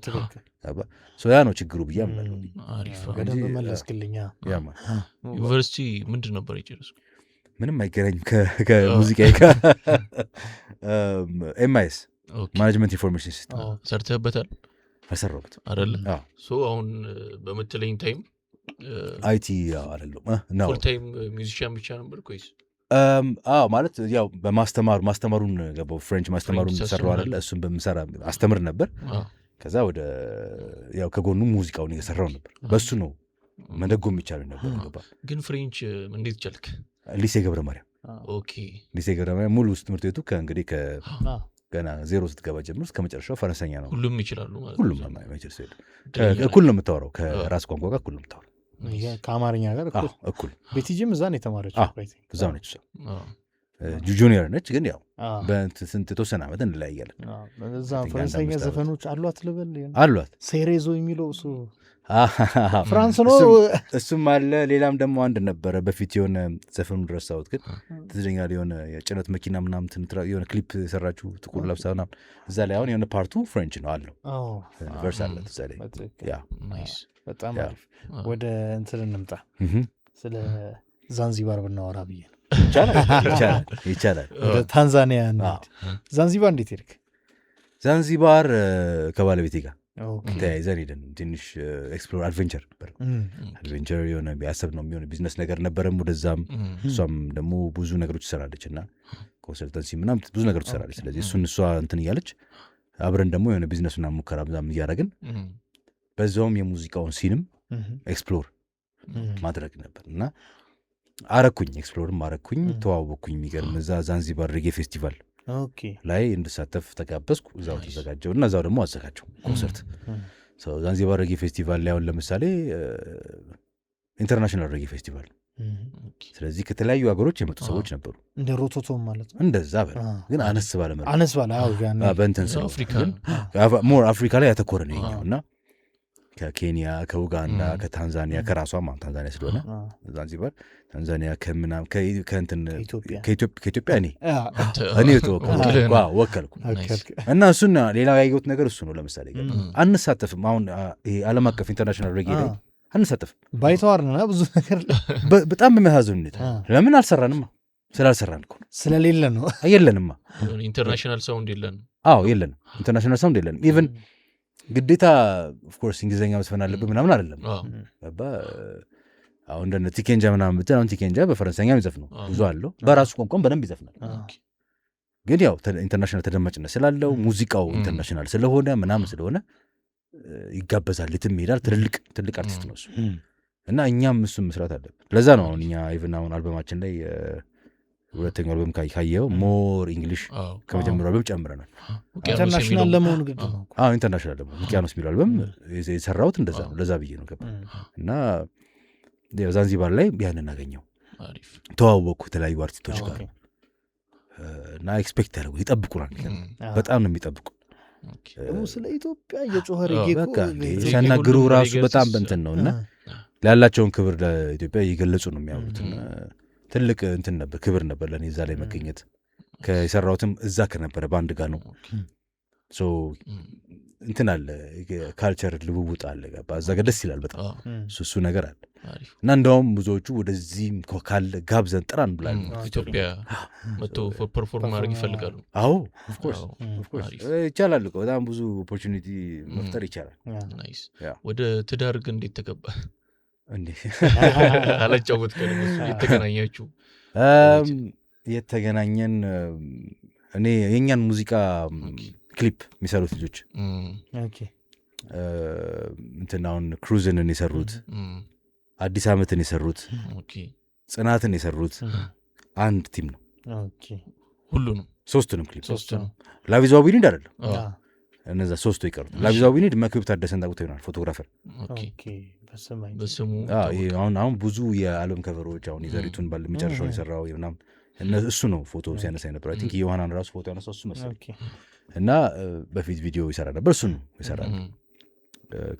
ያ ነው ችግሩ ብዬ አምናለሁ። ዩኒቨርሲቲ ምንድን ነበር የጨረስኩ? ምንም አይገናኝም ከሙዚቃ ጋር። ኤምአይኤስ ማኔጅመንት ኢንፎርሜሽን ሲስተም ሰርተህበታል? አልሰራሁበትም አይደለ? አሁን በምትለኝ ታይም አይቲ አይደለም ፉል ታይም ሚውዚሻን ብቻ ነበር ኮይስ? ማለት ያው ማስተማሩን ገባው ፍሬንች ማስተማሩን ሰራው አይደለ? እሱን በምሰራ አስተምር ነበር። ከዛ ወደ ያው ከጎኑ ሙዚቃውን እየሰራው ነበር። በሱ ነው መደጎም ይቻላል ነበር። ገባ ግን ፍሬንች እንዴት ቻልክ? ሊሴ ገብረ ማርያም። ኦኬ ሊሴ ገብረ ማርያም ሙሉ ትምህርት ቤቱ ከእንግዲህ ገና ዜሮ ስትገባ ጀምሮ እስከ መጨረሻው ፈረንሳይኛ ነው። ሁሉም ይችላሉ ማለት ሁሉም ማይችል ሰው እኩል ነው የምታወራው። ከራስ ቋንቋ ጋር እኩል ነው የምታወራው። ከአማርኛ ጋር እኩል። ቤቲጂም እዛ ነው የተማረችው። እዛ ነች ጁኒየር ነች። ግን ያው በስንት የተወሰነ ዓመት እንለያያለን። እዛ ፈረንሳይኛ ዘፈኖች አሏት ልበል አሏት። ሴሬዞ የሚለው እሱ ፍራንስ ነው። እሱም አለ። ሌላም ደግሞ አንድ ነበረ በፊት የሆነ ዘፈኑ ረሳሁት፣ ግን ትዝለኛል። የሆነ የጭነት መኪና ምናምን የሆነ ክሊፕ የሰራችሁ ጥቁር ለብሳ ምናምን እዛ ላይ አሁን የሆነ ፓርቱ ፍሬንች ነው አለው። ቨርስ አለት እዛ ላይ። በጣም አሪፍ። ወደ እንትን እንምጣ። ስለ ዛንዚባር ብናወራ ብዬ ነው። ይቻላል። ወደ ታንዛኒያ እንሂድ። ዛንዚባር እንዴት ሄድክ? ዛንዚባር ከባለቤቴ ጋር ተያይዘን ሄደን ትንሽ ኤክስፕሎር አድቬንቸር ነበር። አድቬንቸር የሆነ ቢያሰብ ነው የሚሆነ ቢዝነስ ነገር ነበረም ወደዛም። እሷም ደግሞ ብዙ ነገሮች ትሰራለች እና ኮንሰልተንሲ ምናምን ብዙ ነገሮች ትሰራለች። ስለዚህ እሷ እንትን እያለች አብረን ደግሞ የሆነ ቢዝነሱና ሙከራ ምናምን እያደረግን በዛውም የሙዚቃውን ሲንም ኤክስፕሎር ማድረግ ነበር እና ኤክስፕሎርም አረኩኝ፣ ተዋወቅኩኝ። የሚገርም እዛ ዛንዚባር ሬጌ ፌስቲቫል ላይ እንድሳተፍ ተጋበዝኩ። እዛው ተዘጋጀው እና እዛው ደግሞ አዘጋጀው ኮንሰርት። ዛንዚባር ሬጌ ፌስቲቫል ላይ አሁን ለምሳሌ ኢንተርናሽናል ሬጌ ፌስቲቫል፣ ስለዚህ ከተለያዩ ሀገሮች የመጡ ሰዎች ነበሩ። እንደ ሮቶቶም ማለት ነው። እንደዛ ግን አነስ ባለ በእንትን ሞር አፍሪካ ላይ ያተኮረ ነው ይኸኛው እና ከኬንያ፣ ከኡጋንዳ፣ ከታንዛኒያ ከራሷም ታንዛኒያ ስለሆነ ዛንዚባር ታንዛኒያ ከምናም ከኢትዮጵያ እኔ ወከልኩ እና እሱና ሌላው ያየሁት ነገር እሱ ነው። ለምሳሌ አንሳተፍም። አሁን ይሄ ዓለም አቀፍ ኢንተርናሽናል ሬጌ ላይ አንሳተፍም። ባይተዋር ነና ብዙ ነገር በጣም በሚያሳዝን ሁኔታ ለምን አልሰራንማ? ስላልሰራን እኮ ስለሌለ ነው። የለንማ ኢንተርናሽናል ሳውንድ የለንም። የለንም። ኢንተርናሽናል ሳውንድ የለንም። ኢቨን ግዴታ ኦፍኮርስ እንግሊዝኛ መስፈን አለብህ ምናምን አይደለም። አሁን እንደ ቲኬንጃ ምናምን ብትል አሁን ቲኬንጃ በፈረንሳይኛ ይዘፍነው ብዙ አለው፣ በራሱ ቋንቋም በደንብ ይዘፍናል። ግን ያው ኢንተርናሽናል ተደማጭነት ስላለው ሙዚቃው ኢንተርናሽናል ስለሆነ ምናምን ስለሆነ ይጋበዛል፣ ልትም ይሄዳል። ትልቅ አርቲስት ነው እሱ እና እኛም እሱም መስራት አለብን። ለዛ ነው አሁን እኛ ኢቭን አሁን አልበማችን ላይ ሁለተኛው አልበም ካየው ሞር እንግሊሽ ከመጀመሪያው አልበም ጨምረናል። ኢንተርናሽናል ለመሆኑ ግድ ነው። ኢንተርናሽናል ደግሞ ውቅያኖስ የሚለው አልበም የሰራሁት እንደዛ ነው። ለዛ ብዬ ነው ገባ እና ዛንዚባር ላይ ያንን አገኘው፣ ተዋወቅኩ የተለያዩ አርቲስቶች ጋር እና ኤክስፔክት ያደረጉ ይጠብቁናል። በጣም ነው የሚጠብቁ። ስለ ኢትዮጵያ እየጮኸ ሲያናግሩ ራሱ በጣም በእንትን ነው እና ያላቸውን ክብር ለኢትዮጵያ እየገለጹ ነው የሚያወሩት። ትልቅ እንትን ነበር፣ ክብር ነበር ለእኔ እዛ ላይ መገኘት። የሰራሁትም እዛ ከነበረ በአንድ ጋር ነው። እንትን አለ ካልቸር ልውውጥ አለ። እዛ ጋር ደስ ይላል በጣም እሱ ነገር አለ እና እንደውም ብዙዎቹ ወደዚህም ካለ ጋብዘን ጥራን ብላል። ኢትዮጵያ መጥቶ ፐርፎርም ማድረግ ይፈልጋሉ። ኦፍኮርስ ይቻላል እኮ በጣም ብዙ ኦፖርቹኒቲ መፍጠር ይቻላል። ወደ ትዳር ግን እንዴት ተገባ? አላጫወት የተገናኛችሁ? የተገናኘን እኔ የእኛን ሙዚቃ ክሊፕ የሚሰሩት ልጆች እንትን አሁን ክሩዝንን የሰሩት አዲስ ዓመትን የሰሩት ጽናትን የሰሩት አንድ ቲም ነው። ሁሉንም ሶስቱንም ክሊፕ ላቪዝ ኦፍ ዊኒድ አይደለም እነዛ ሶስቱ ይቀሩት። ላቪዝ ኦፍ ዊኒድ መክብብ ታደሰን ታውቁት ይሆናል ፎቶግራፈር በስሙ አሁን ብዙ የዓለም ከቨሮች አሁን የዘሪቱን ባለ መጨረሻውን የሰራው ምናምን እሱ ነው ፎቶ ሲያነሳ የነበረው። አይ ቲንክ የዮሐናን ራሱ ፎቶ ያነሳው እሱ መሰለኝ እና በፊት ቪዲዮ ይሰራ ነበር እሱ ነው ይሰራ።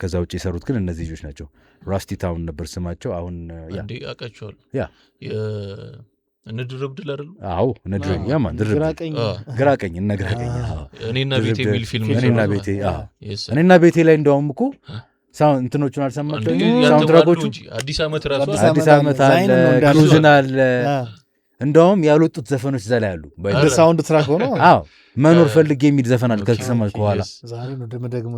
ከዛ ውጭ የሰሩት ግን እነዚህ ልጆች ናቸው። ራስቲ ታውን ነበር ስማቸው። አሁን እንዴ አውቃቸዋለሁ። ያ እንድርብድል አይደል? አዎ እንድርብ ያማን ድርብ ግራቀኝ እና ግራቀኝ እኔና ቤቴ የሚል ፊልም እኔና ቤቴ እኔና ቤቴ ላይ እንደውም እኮ ሳውንድ እንትኖቹን አልሰማቸው ሳውንድትራኮቹ አዲስ ዓመት ራሱ አዲስ ዓመት አለ ክሩዝን አለ እንደውም ያልወጡት ዘፈኖች እዛ ላይ አሉ። ሳውንድ ትራክ ሆኖ መኖር ፈልጌ የሚል ዘፈን አለ ከተሰማች በኋላ ዛሬ ነው ደግሞ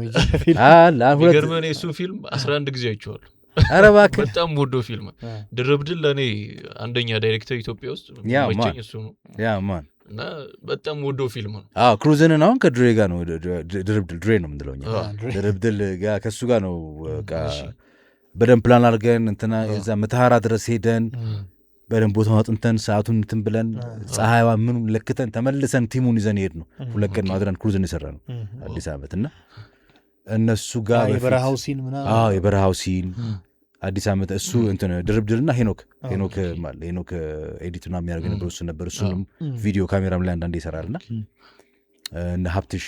ይገርመኝ እሱ ፊልም 11 ጊዜ አይቼዋለሁ። ኧረ እባክህ በጣም ወዶ ፊልም ድርብድል ለእኔ አንደኛ ዳይሬክተር ኢትዮጵያ ውስጥ መቼኝ እሱ ነው ማን እና በጣም ወዶ ፊልም ነው። ክሩዝንን አሁን ከድሬ ጋር ነው ድርብድል ድሬ ነው የምንለው እኛ ድርብድል ጋር ከእሱ ጋር ነው በደንብ ፕላን አድርገን እንትና የዛ መተሃራ ድረስ ሄደን በደንብ ቦታውን አጥንተን ሰዓቱን እንትን ብለን ፀሐይዋ ምኑ ለክተን ተመልሰን ቲሙን ይዘን ሄድ ነው። ሁለት ቀን ነው አድረን ክሩዝን የሰራ ነው አዲስ ዓመት እና እነሱ ጋር የበረሃው ሲን ምናምን የበረሃው ሲን አዲስ ዓመት እሱ እንትን ድርብድልና ሄኖክ ኤዲቱና የሚያደርግ ነበር እሱ ነበር። እሱንም ቪዲዮ ካሜራም ላይ አንዳንዴ ይሰራልና እነ ሀብትሽ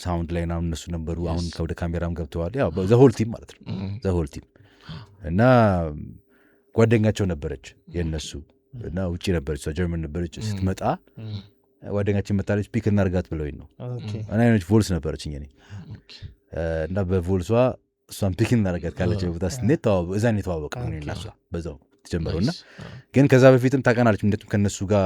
ሳውንድ ላይ ምናምን እነሱ ነበሩ። አሁን ከወደ ካሜራም ገብተዋል። ያው ዘሆል ቲም ማለት ነው ዘሆል ቲም እና ጓደኛቸው ነበረች የእነሱ እና ውጭ ነበረች ጀርመን ነበረች። ስትመጣ ጓደኛችን መጣለች ፒክ እናርጋት ብለውኝ ነው እና አይኖች ቮልስ ነበረች እኔ እና በቮልሷ እሷን ፒክ እናርጋት ካለች ቦታ ስኔት እዛን የተዋወቅ ነው እና እሷ በዛው ተጀመረው እና ግን ከዛ በፊትም ታቀናለች እንደቱም ከእነሱ ጋር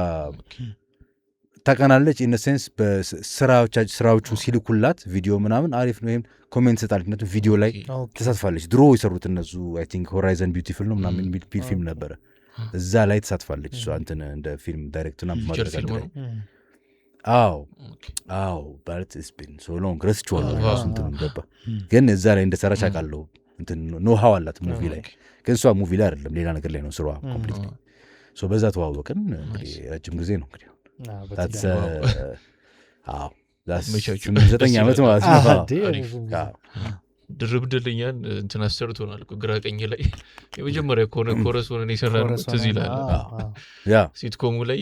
ታቀናለች ኢነሴንስ በስራዎቹ ሲልኩላት ቪዲዮ ምናምን አሪፍ ነው ይሄም ኮሜንት ሰጣለች። እንደቱም ቪዲዮ ላይ ተሳትፋለች። ድሮ የሰሩት እነሱ አይ ቲንክ ሆራይዘን ቢዩቲፉል ነው ምናምን የሚል ፊልም ነበረ እዛ ላይ ተሳትፋለች እሷ እንትን እንደ ፊልም ዳይሬክተርና ማድረግ ላይ አዎ ባት ስፒን ሶ ሎንግ ረስቼዋለሁ ራሱ እንትን ገባ ግን እዛ ላይ እንደሰራች አውቃለሁ። እንትን ኖሃው አላት ሙቪ ላይ ግን እሷ ሙቪ ላይ አይደለም ሌላ ነገር ላይ ነው ስራዋ ኮምፕሊት ሶ በዛ ተዋወቅን። እንግዲህ ረጅም ጊዜ ነው እንግዲህ ታትስ 9 ዓመት ማለት ነው። ድርብድልኛን እንትን አሰርቶናል ግራ ቀኝ ላይ የመጀመሪያ ኮረስ ሆነን የሰራነው ትዝ ይላል። ሲትኮሙ ላይ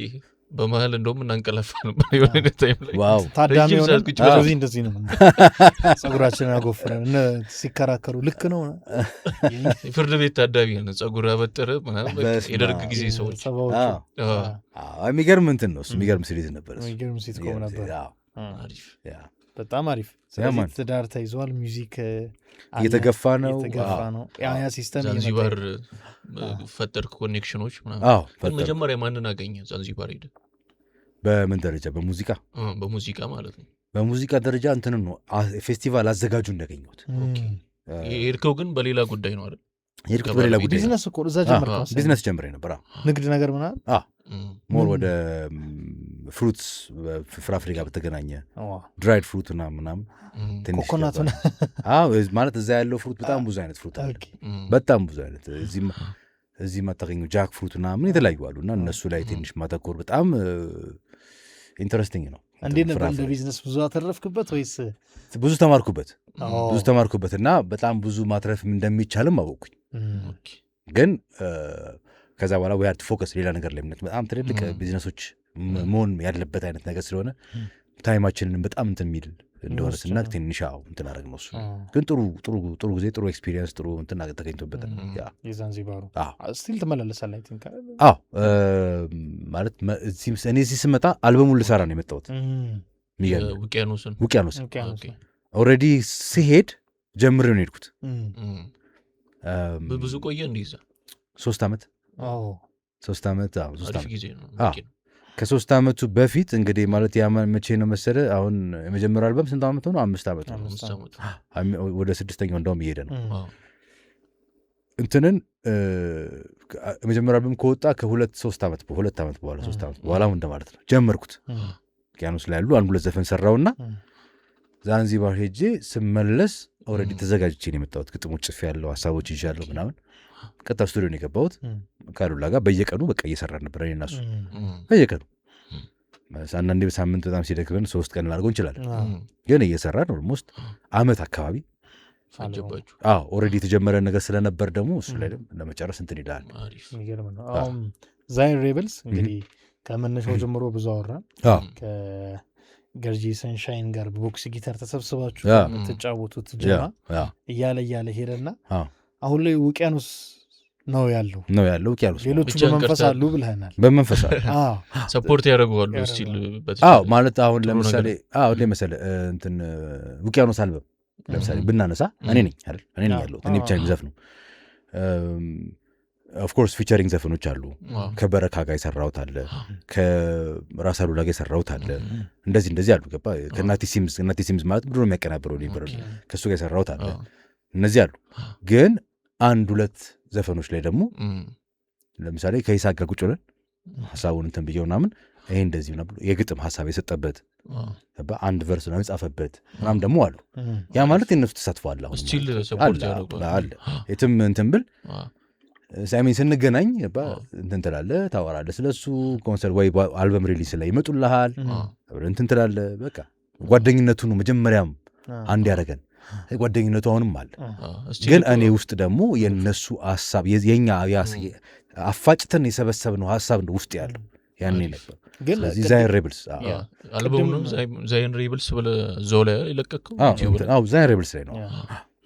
በመሀል እንደውም እናንቀላፋ ነበር የሆነ ታይም ላይ ታዳሚ ሆነ እንደዚህ ነው ጸጉራችንን አጎፍረን ሲከራከሩ ልክ ነው ፍርድ ቤት ታዳሚ ነው ጸጉር አበጠረ ምናምን የደርግ ጊዜ ሰዎች የሚገርም እንትን ነው እሱ የሚገርም ሲሪዝ ነበር የሚገርም ሲትኮም ነበር። በጣም አሪፍ ትዳር ተይዟል። ሚውዚክ እየተገፋ ነው ያ ሲስተም ዛንዚባር ፈጠርክ ኮኔክሽኖች ምናምን መጀመሪያ ማንን አገኘ ዛንዚባር ሄደ? በምን ደረጃ? በሙዚቃ ማለት ነው። በሙዚቃ ደረጃ እንትን ነው ፌስቲቫል አዘጋጁ እንዳገኘሁት። የሄድከው ግን በሌላ ጉዳይ ነው አይደል? የሄድኩት በሌላ ጉዳይ ቢዝነስ እኮ እዛ ጀመርኩ ቢዝነስ ጀምሬ ነበር ንግድ ነገር ምናምን ሞር ወደ ፍሩትስ ፍራፍሬ ጋር በተገናኘ ድራይድ ፍሩት ምናምን ኮኮናት ማለት እዛ ያለው ፍሩት በጣም ብዙ አይነት ፍሩት አለ። በጣም ብዙ አይነት እዚህ ማታገኙ ጃክ ፍሩት ምናምን የተለያዩ አሉ እና እነሱ ላይ ትንሽ ማተኮር በጣም ኢንተረስቲንግ ነው። እንዴት ነበር እንደ ቢዝነስ ብዙ አተረፍክበት ወይስ? ብዙ ተማርኩበት እና በጣም ብዙ ማትረፍ እንደሚቻልም አወቅኩኝ። ግን ከዛ በኋላ ዊ ሃድ ቱ ፎከስ ሌላ ነገር ላይ በጣም ትልልቅ ቢዝነሶች መሆን ያለበት አይነት ነገር ስለሆነ ታይማችንን በጣም እንትን የሚል እንደሆነ ስናቅ ትንሽ እንትን አደረግ ነው እሱ። ግን ጥሩ ጊዜ ጥሩ ኤክስፒሪየንስ ጥሩ እንትን ተገኝቶበታል። የዛንዚባሩ ስቲል ትመላለሳለህ? ማለት እኔ እዚህ ስመጣ አልበሙን ልሰራ ነው የመጣሁት። ውቅያኖስ ኦልሬዲ ስሄድ ጀምሬ ነው የሄድኩት። ብዙ ቆየ እንዲህ 3 ዓመት ጊዜ ነው። ከ3 ዓመቱ በፊት እንግዲህ ማለት መቼ ነው መሰለ አሁን የመጀመሪያው አልበም ስንት ዓመት ሆኖ? 5 ዓመት ነው። ወደ 6ኛው እንደውም እየሄደ ነው። እንትንን የመጀመሪያው አልበም ከወጣ ከ2 ዓመት በኋላ 3 ዓመት በኋላ እንደማለት ነው ጀመርኩት። ውቅያኖስ ላይ ያሉ 1-2 ዘፈን ሰራውና ዛንዚባር ሄጄ ስመለስ ኦልሬዲ ተዘጋጅቼ ነው የመጣሁት። ግጥሞች ጽፌ ያለው ሀሳቦች ይዣለሁ ምናምን። ቀጥታ ስቱዲዮ ነው የገባሁት ካሉላ ጋር። በየቀኑ በቃ እየሰራን ነበር እኔ እና እሱ በየቀኑ። አንዳንዴ በሳምንት በጣም ሲደክመን 3 ቀን ላድርገው እንችላለን፣ ግን እየሰራን ኦልሞስት አመት አካባቢ አጀባችሁ። ኦልሬዲ የተጀመረ ነገር ስለነበር ደግሞ እሱ ላይ ለመጨረስ እንትን ይላል። ዛይን ሬበልስ እንግዲህ ከመነሻው ጀምሮ ብዙ አወራን። ከገርጂ ሰንሻይን ጋር በቦክስ ጊታር ተሰብስባችሁ የምትጫወቱት ጀማ እያለ ሄደና አሁን ላይ ውቅያኖስ ነው ያለው ውቅያኖስ። ሌሎቹ በመንፈስ አሉ ብለናል። በመንፈስ ሰፖርት ያደርገዋሉ ስቲል ማለት አሁን ለምሳሌ እንደ መሰለህ እንትን ውቅያኖስ አልበም ለምሳሌ ብናነሳ እኔ ነኝ አይደል? እኔ ነኝ ያለሁት፣ እኔ ብቻ የሚዘፍነው። ኦፍኮርስ ፊቸሪንግ ዘፈኖች አሉ። ከበረካ ጋር የሰራሁት አለ፣ ከራስ አሉላ ጋር የሰራሁት አለ። እንደዚህ አሉ። ገባ? ከናቲ ሲምስ ማለት ምንድን ነው የሚያቀናብረው ነበር፣ ከእሱ ጋር የሰራሁት አለ። እነዚህ አሉ። ግን 1-2 ዘፈኖች ላይ ደግሞ ለምሳሌ ከይሳቅ ጋር ቁጭ ብለን ሀሳቡን እንትን ብዬው ምናምን ይሄ እንደዚህ ነው ብሎ የግጥም ሀሳብ የሰጠበት አንድ ቨርስ ነው የጻፈበት ምናምን ደግሞ አሉ። ያ ማለት የነሱ ተሳትፎ አለ አለ። የትም እንትን ብል ሳይሜን ስንገናኝ እንትን ትላለህ፣ ታወራለህ ስለሱ ኮንሰርት ወይ አልበም ሪሊስ ላይ ይመጡልሃል፣ እንትን ትላለህ። በቃ ጓደኝነቱ ነው መጀመሪያም አንድ ያደረገን። ጓደኝነቱ አሁንም አለ። ግን እኔ ውስጥ ደግሞ የነሱ ሀሳብ የኛ አፋጭተን የሰበሰብነው ሀሳብ ነው ውስጥ ያለው ያኔ ነበር። ስለዚህ ዛይን ሬብልስ አልበሙ ነው ዛይን ሬብልስ ብለህ እዛው ላይ የለቀቅከው? ዛይን ሬብልስ ላይ ነው።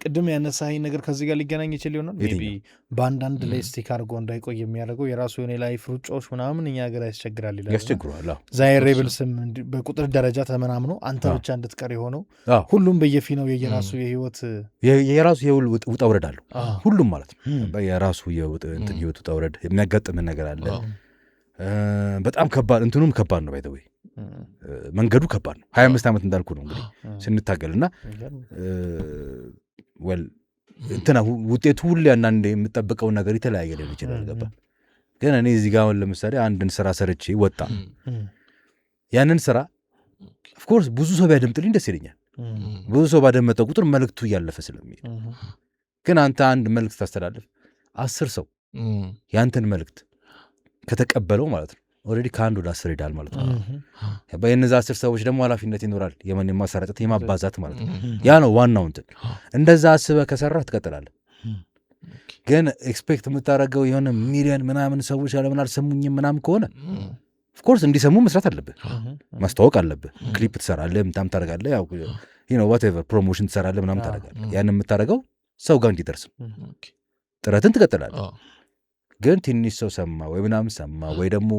ቅድም ያነሳኸኝ ነገር ከዚህ ጋር ሊገናኝ ይችል ይሆናል። ሜይ ቢ በአንዳንድ ላይ ስቲክ አድርጎ እንዳይቆይ የሚያደርገው የራሱ የሆነ ላይፍ ሩጫዎች ምናምን እኛ ሀገር ያስቸግራል ይላል። ያስቸግሯል። ዛይን ሬብልስም በቁጥር ደረጃ ተመናምኖ አንተ ብቻ እንድትቀር የሆነው ሁሉም በየፊናው የራሱ የህይወት የራሱ ውጣ ውረድ አለው። ሁሉም ማለት ነው የራሱ የህይወት ውጣ ውረድ የሚያጋጥምን ነገር አለ። በጣም ከባድ እንትኑም ከባድ ነው። ባይተወይ መንገዱ ከባድ ነው። 25 ዓመት እንዳልኩ ነው እንግዲህ ስንታገልና እንትና ውጤቱ ሁሌ አንዳንዴ የምጠብቀውን ነገር የተለያየ ሊሆን ይችላል። ገባ? ግን እኔ እዚህ ጋር ለምሳሌ አንድን ስራ ሰርቼ ወጣ። ያንን ስራ ኦፍኮርስ ብዙ ሰው ቢያደምጥልኝ ደስ ይለኛል። ብዙ ሰው ባደመጠ ቁጥር መልእክቱ እያለፈ ስለሚሄድ። ግን አንተ አንድ መልእክት ታስተላልፍ 10 ሰው ያንተን መልእክት ከተቀበለው ማለት ነው ኦልሬዲ ከ1 ወደ 10 ይሄዳል ማለት ነው። በእነዚህ 10 ሰዎች ደግሞ ኃላፊነት ይኖራል የማሰራጨት የማባዛት ማለት ነው። ያ ነው ዋናው እንትን። እንደዛ አስበህ ከሰራህ ትቀጥላለህ። ግን ኤክስፔክት የምታደርገው የሆነ ሚሊዮን ምናምን ሰዎች ያለምን አልሰሙኝም ምናምን ከሆነ ኦፍኮርስ እንዲሰሙ መስራት አለብህ፣ ማስተዋወቅ አለብህ። ክሊፕ ትሰራለህ፣ ምናምን ታደርጋለህ፣ ያው ዋትኤቨር ፕሮሞሽን ትሰራለህ፣ ምናምን ታደርጋለህ። ያን የምታደርገው ሰው ጋር እንዲደርስ ጥረትን ትቀጥላለህ። ግን ትንሽ ሰው ሰማ ወይ ምናምን ሰማ ወይ ደግሞ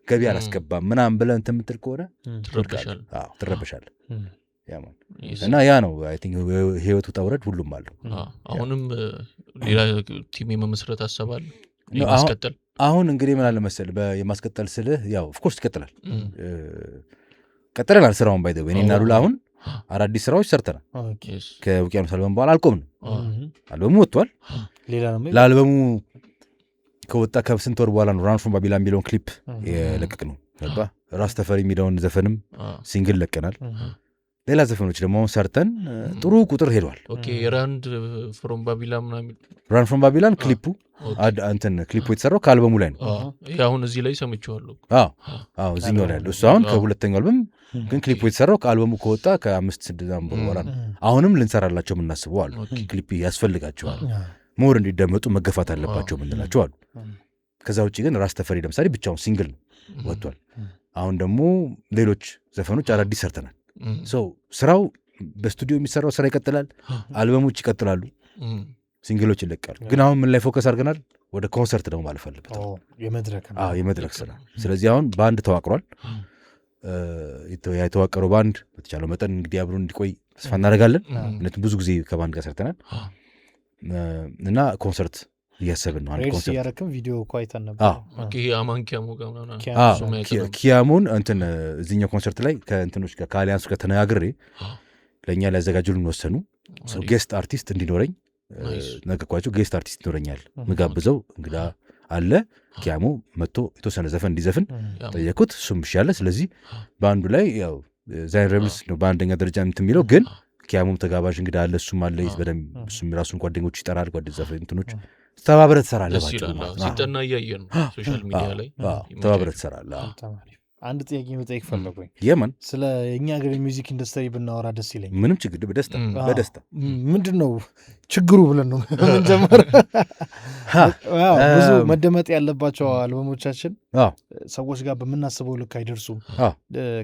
ገቢ አላስገባም ምናምን ብለህ እንትን የምትል ከሆነ ትረበሻለህ። እና ያ ነው አይ ቲንክ ህይወቱ ውጣ ውረድ ሁሉም አለው። አሁንም ሌላ ቲም የመመስረት አሰባል የማስቀጠል አሁን እንግዲህ ምን አለ መሰለህ የማስቀጠል ስልህ ያው ኦፍኮርስ ይቀጥላል። ቀጥለናል ስራውን ባይ ዘ ወይ እኔና ሉላ አሁን አዳዲስ ስራዎች ሰርተናል። ከውቅያኖስ አልበም በኋላ አልቆምንም። አልበሙ ወጥቷል። ለአልበሙ ከወጣ ከስንት ወር በኋላ ነው ራን ፍሮም ባቢሎን የሚለውን ክሊፕ የለቀቅ ነው። ራስ ተፈሪ የሚለውን ዘፈንም ሲንግል ለቀናል። ሌላ ዘፈኖች ደግሞ አሁን ሰርተን ጥሩ ቁጥር ሄዷል። ራን ፍሮም ባቢሎን ክሊፑ እንትን ክሊፑ የተሰራው ከአልበሙ ላይ ነው። አሁን እዚህ ላይ ሰምቼዋለሁ። እዚህኛው ላይ ያለው እሱ አሁን ከሁለተኛው አልበም ግን ክሊፑ የተሰራው ከአልበሙ ከወጣ ከ5-6 ዓመት በኋላ ነው። አሁንም ልንሰራላቸው የምናስበው አሉ። ክሊፕ ያስፈልጋቸዋል፣ ሞር እንዲደመጡ መገፋት አለባቸው የምንላቸው አሉ። ከዛ ውጭ ግን ራስ ተፈሪ ለምሳሌ ብቻውን ሲንግል ወጥቷል። አሁን ደግሞ ሌሎች ዘፈኖች አዳዲስ ሰርተናል። ስራው በስቱዲዮ የሚሰራው ስራ ይቀጥላል፣ አልበሞች ይቀጥላሉ፣ ሲንግሎች ይለቃሉ። ግን አሁን ምን ላይ ፎከስ አድርገናል? ወደ ኮንሰርት ደግሞ ማለፍ አለበት፣ የመድረክ ስራ። ስለዚህ አሁን ባንድ ተዋቅሯል። የተዋቀረው ባንድ በተቻለው መጠን እንግዲህ አብሮ እንዲቆይ ተስፋ እናደርጋለን። ምክንያቱም ብዙ ጊዜ ከባንድ ጋር ሰርተናል እና ኮንሰርት እያሰብን ነው። አንድ ኮንሰርት ያረከም ቪዲዮ ኳይተን ነበር። አማን ኪያሙን እንትን እዚህኛው ኮንሰርት ላይ ከእንትኖች ጋር ከአሊያንሱ ጋር ተነጋግሬ ለእኛ ሊያዘጋጁልን ወሰኑ። ጌስት አርቲስት እንዲኖረኝ ነገርኳቸው። ጌስት አርቲስት ይኖረኛል፣ ምጋብዘው እንግዳ አለ። ኪያሙ መጥቶ የተወሰነ ዘፈን እንዲዘፍን ጠየኩት። እሱም እሺ አለ። ስለዚህ በአንዱ ላይ ያው ዛይን ሬብልስ ነው በአንደኛ ደረጃ እንትን የሚለው ግን ኪያሙም ተጋባዥ እንግዲህ አለ እሱም አለ በደንብ እሱም የራሱን ጓደኞች ይጠራል ጓደኞች እንትኖች ተባብረህ ትሰራለህ ሲጠና እያየን ነው ሶሻል ሚዲያ ላይ ተባብረህ ትሰራለህ አንድ ጥያቄ መጠየቅ ፈለጉኝ የምን ስለ እኛ ሀገር የሚውዚክ ኢንዱስትሪ ብናወራ ደስ ይለኛል ምንም ችግር በደስታ ምንድን ነው ችግሩ ብለን ነው ምንጀመር ብዙ መደመጥ ያለባቸው አልበሞቻችን ሰዎች ጋር በምናስበው ልክ አይደርሱም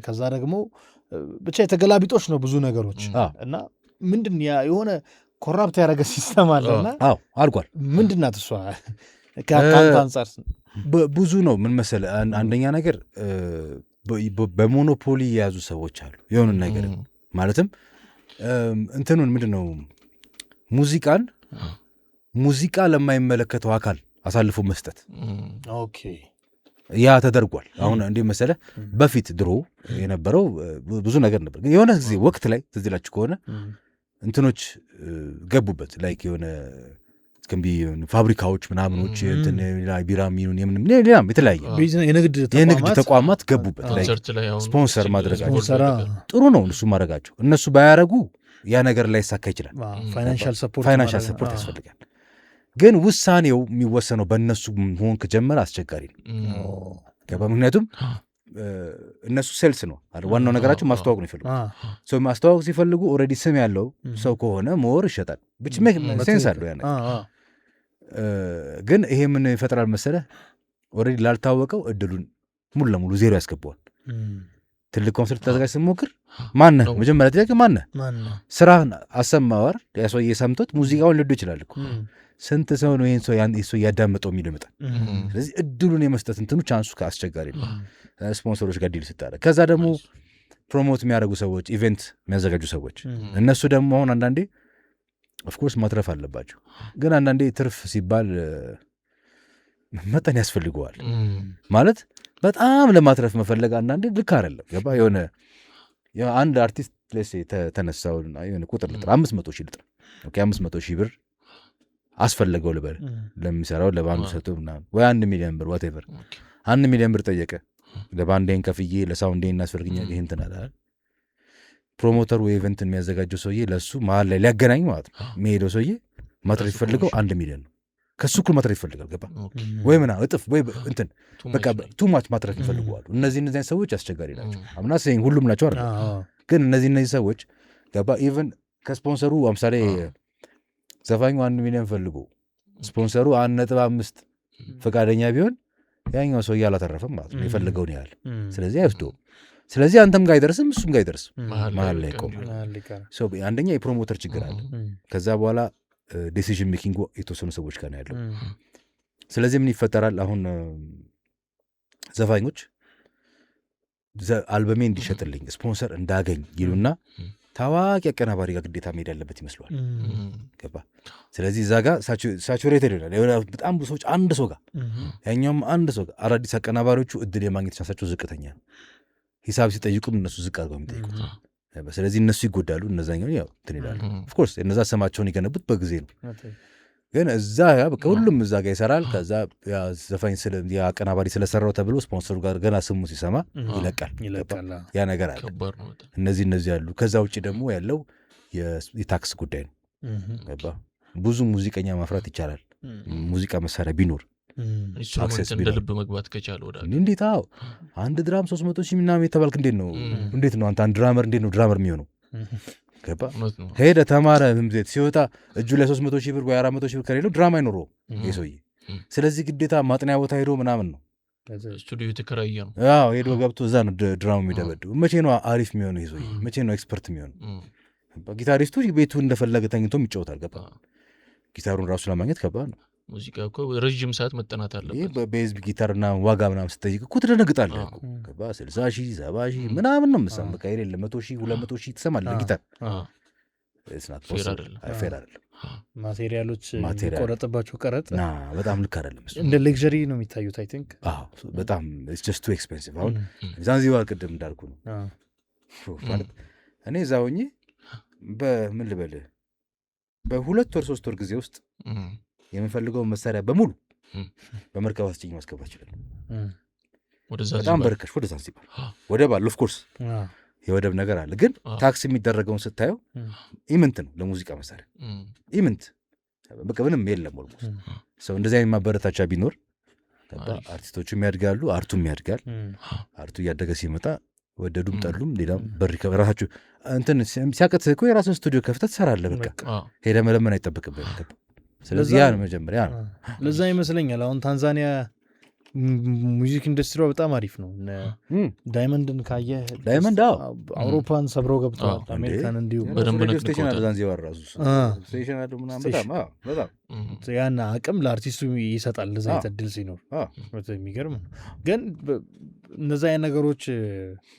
ከዛ ደግሞ ብቻ የተገላቢጦች ነው ብዙ ነገሮች እና ምንድን የሆነ ኮራፕት ያደረገ ሲስተም አለና አልጓል ምንድናት እሷ ከአንተ አንጻር ብዙ ነው ምን መሰለህ አንደኛ ነገር በሞኖፖሊ የያዙ ሰዎች አሉ የሆኑ ነገር ማለትም እንትኑን ምንድነው ሙዚቃ ለማይመለከተው አካል አሳልፎ መስጠት ኦኬ ያ ተደርጓል አሁን እንዴ መሰለህ በፊት ድሮ የነበረው ብዙ ነገር ነበር የሆነ ጊዜ ወቅት ላይ ትዝ ይላችሁ ከሆነ እንትኖች ገቡበት ላይክ የሆነ ከንቢ ፋብሪካዎች ምናምኖች እንትን ቢራ ሚኑን ሌላም የተለያየ የንግድ ተቋማት ገቡበት ስፖንሰር ማድረጋቸው ጥሩ ነው እነሱ ማድረጋቸው እነሱ ባያረጉ ያ ነገር ላይ ይሳካ ይችላል ፋይናንሻል ሰፖርት ያስፈልጋል ግን ውሳኔው የሚወሰነው በእነሱ መሆን ከጀመረ አስቸጋሪ ነው ምክንያቱም እነሱ ሴልስ ነው ዋናው ነገራቸው ማስተዋወቅ ነው ይፈልጉ ማስተዋወቅ ሲፈልጉ ኦልሬዲ ስም ያለው ሰው ከሆነ ሞር ይሸጣል ብቻ ሴንስ አለው ያ ነገር ግን ይሄ ምን ይፈጥራል መሰለህ ኦልሬዲ ላልታወቀው እድሉን ሙሉ ለሙሉ ዜሮ ያስገባዋል ትልቅ ኮንሰርት ተዘጋጅ ስሞክር ማነህ መጀመሪያ ጥያቄ ማነህ ስራህን አሰማዋር ያሰውዬ ሰምቶት ሙዚቃውን ልዶ ይችላል እኮ ስንት ሰው ነው ይሄን ሰው ያዳመጠው የሚል ይመጣል ስለዚህ እድሉን የመስጠት እንትኑ ቻንሱ ከአስቸጋሪ ነው ስፖንሰሮች ጋር ዲል ስታደርግ ከዛ ደግሞ ፕሮሞት የሚያደርጉ ሰዎች ኢቨንት የሚያዘጋጁ ሰዎች እነሱ ደግሞ አሁን አንዳንዴ ኦፍኮርስ ማትረፍ አለባቸው ግን አንዳንዴ ትርፍ ሲባል መጠን ያስፈልገዋል ማለት በጣም ለማትረፍ መፈለግ አንዳንዴ ልክ አይደለም ገባ የሆነ አንድ አርቲስት ለሴ ተነሳውና የሆነ ቁጥር ልጥራ 500,000 ልጥራ ኦኬ 500,000 ብር አስፈልገው ልበል ለሚሰራው ለባንዱ ሰጥቶ ምናምን ወይ 1 ሚሊዮን ብር whatever 1 ሚሊዮን ብር ጠየቀ ለባንዴን ከፍዬ ለሳውንዴን እናስፈልግኛል ይሄን ተናላል ፕሮሞተሩ ኢቨንትን የሚያዘጋጀው ሰውዬ ለሱ መሀል ላይ ሊያገናኝ ማለት ነው የሚሄደው ሰውዬ ማትረፍ ይፈልገው 1 ሚሊዮን ነው ከሱ እኩል ማትረፍ ይፈልጋል ገባ ወይ ምናምን እጥፍ ወይ እንትን በቃ ቱ ማች ማትረፍ ይፈልገዋሉ እነዚህ ሰዎች አስቸጋሪ ናቸው አምና ሲኝ ሁሉም ናቸው አይደል ግን እነዚህ ሰዎች ገባ ኢቨን ከስፖንሰሩ አምሳሌ ዘፋኙ 1 ሚሊዮን ፈልጎ ስፖንሰሩ 1.5 ፈቃደኛ ቢሆን ያኛው ሰው ያላተረፈም ማለት ነው የፈልገውን ያህል ስለዚህ አይወስደውም ስለዚህ አንተም ጋር አይደርስም እሱም ጋር አይደርስም መሀል ላይ ቆማል አንደኛ የፕሮሞተር ችግር አለ ከዛ በኋላ ዲሲዥን ሜኪንግ የተወሰኑ ሰዎች ጋር ነው ያለው ስለዚህ ምን ይፈጠራል አሁን ዘፋኞች አልበሜ እንዲሸጥልኝ ስፖንሰር እንዳገኝ ይሉና ታዋቂ አቀናባሪ ጋር ግዴታ መሄድ ያለበት ይመስሏል ገባ ስለዚህ እዛ ጋር ሳቹሬትድ ይሆናል በጣም ብዙ ሰዎች አንድ ሰው ጋር ያኛውም አንድ ሰው ጋር አዳዲስ አቀናባሪዎቹ እድል የማግኘት ቻንሳቸው ዝቅተኛ ነው ሂሳብ ሲጠይቁም እነሱ ዝቅ አድርገው የሚጠይቁት ስለዚህ እነሱ ይጎዳሉ እነዛኛው ያው እንትን ይላሉ ኦፍኮርስ እነዛ ስማቸውን ይገነቡት በጊዜ ነው ግን እዛ በቃ ሁሉም እዛ ጋር ይሰራል ከዛ ዘፋኝ አቀናባሪ ስለሰራው ተብሎ ስፖንሰሩ ጋር ገና ስሙ ሲሰማ ይለቃል ያ ነገር አለ እነዚህ ያሉ ከዛ ውጭ ደግሞ ያለው የታክስ ጉዳይ ነው ገባ ብዙ ሙዚቀኛ ማፍራት ይቻላል ሙዚቃ መሳሪያ ቢኖር ኢንስትሩመንት እንደ ልብ መግባት ከቻለ ወዳ እንዴት አንድ ድራም 300,000 ምናምን የተባልክ እንዴት ነው አንተ አንድ ድራመር እንዴት ነው ድራመር የሚሆነው ገባ ሄደ ተማረ ምንዘት ሲወጣ እጁ ላይ 300,000 ብር ወይ 400,000 ብር ከሌለው ድራማ አይኖረው ይሄ ስለዚህ ግዴታ ማጥናያ ቦታ ሄዶ ምናምን ነው ስቱዲዮ የተከራየ ነው ሄዶ ገብቶ እዛ ነው ድራማ የሚደበድበው መቼ ነው አሪፍ የሚሆነው ይሄ መቼ ነው ኤክስፐርት የሚሆነው ጊታሪስቱ ቤቱ እንደፈለገ ተኝቶም ይጫወታል ገባ ጊታሩን ራሱ ለማግኘት ከባድ ነው ሙዚቃ እኮ ረጅም ሰዓት መጠናት አለበት ይሄ በቤዝ ጊታርና ዋጋ ምናምን ስትጠይቅ እኮ ትደነግጣለህ እኮ ገባ 60,000 70,000 ምናምን ነው የምትሰማው በቃ የሌለ 100,000 200,000 ትሰማለህ ጊታር ፌር አይደለም ማቴሪያሎች የሚቆረጥባቸው ቀረጥ በጣም ልክ አይደለም እንደ ሌክዠሪ ነው የሚታዩት አይ ቲንክ በጣም it's just too expensive አሁን ዛንዚባር ቅድም እንዳልኩ ነው ማለት እኔ እዛ ሆኜ በምን ልበልህ በ2 ወር 3 ወር ጊዜ ውስጥ የምፈልገው መሳሪያ በሙሉ በመርከብ አስጭኝ ማስገባት ይችላል በጣም በርካሽ ወደ ዛንዚባር ወደ ባል ኦፍ ኮርስ የወደብ ነገር አለ። ግን ታክስ የሚደረገውን ስታየው ኢምንት ነው ለሙዚቃ መሳሪያ ኢምንት በቃ ምንም የለም። ኦልሞስት ሰው እንደዚህ አይነት ማበረታቻ ቢኖር አርቲስቶቹም ያድጋሉ፣ አርቱም ያድጋል። አርቱ እያደገ ሲመጣ ወደዱም ጠሉም ሌላም በር ራሳችሁ እንትን ሲያቀት እኮ የራስን ስቱዲዮ ከፍተህ ትሰራለህ። በቃ ሄደህ መለመን አይጠበቅብህም። ስለዚህ ያ ነው መጀመሪያ ነው። ለዛ ይመስለኛል አሁን ታንዛኒያ ሙዚክ ኢንዱስትሪዋ በጣም አሪፍ ነው። ዳይመንድን ካየህ ዳይመንድ አውሮፓን ሰብረው ገብተዋል። አሜሪካን እንዲሁ ስቴሽን አለ ዛንዚባር ራሱ ስቴሽን አለ ምናምን በጣም ያን አቅም ለአርቲስቱ ይሰጣል። ለዛ የተድል ሲኖር የሚገርም ነው። ግን እነዚ አይነት ነገሮች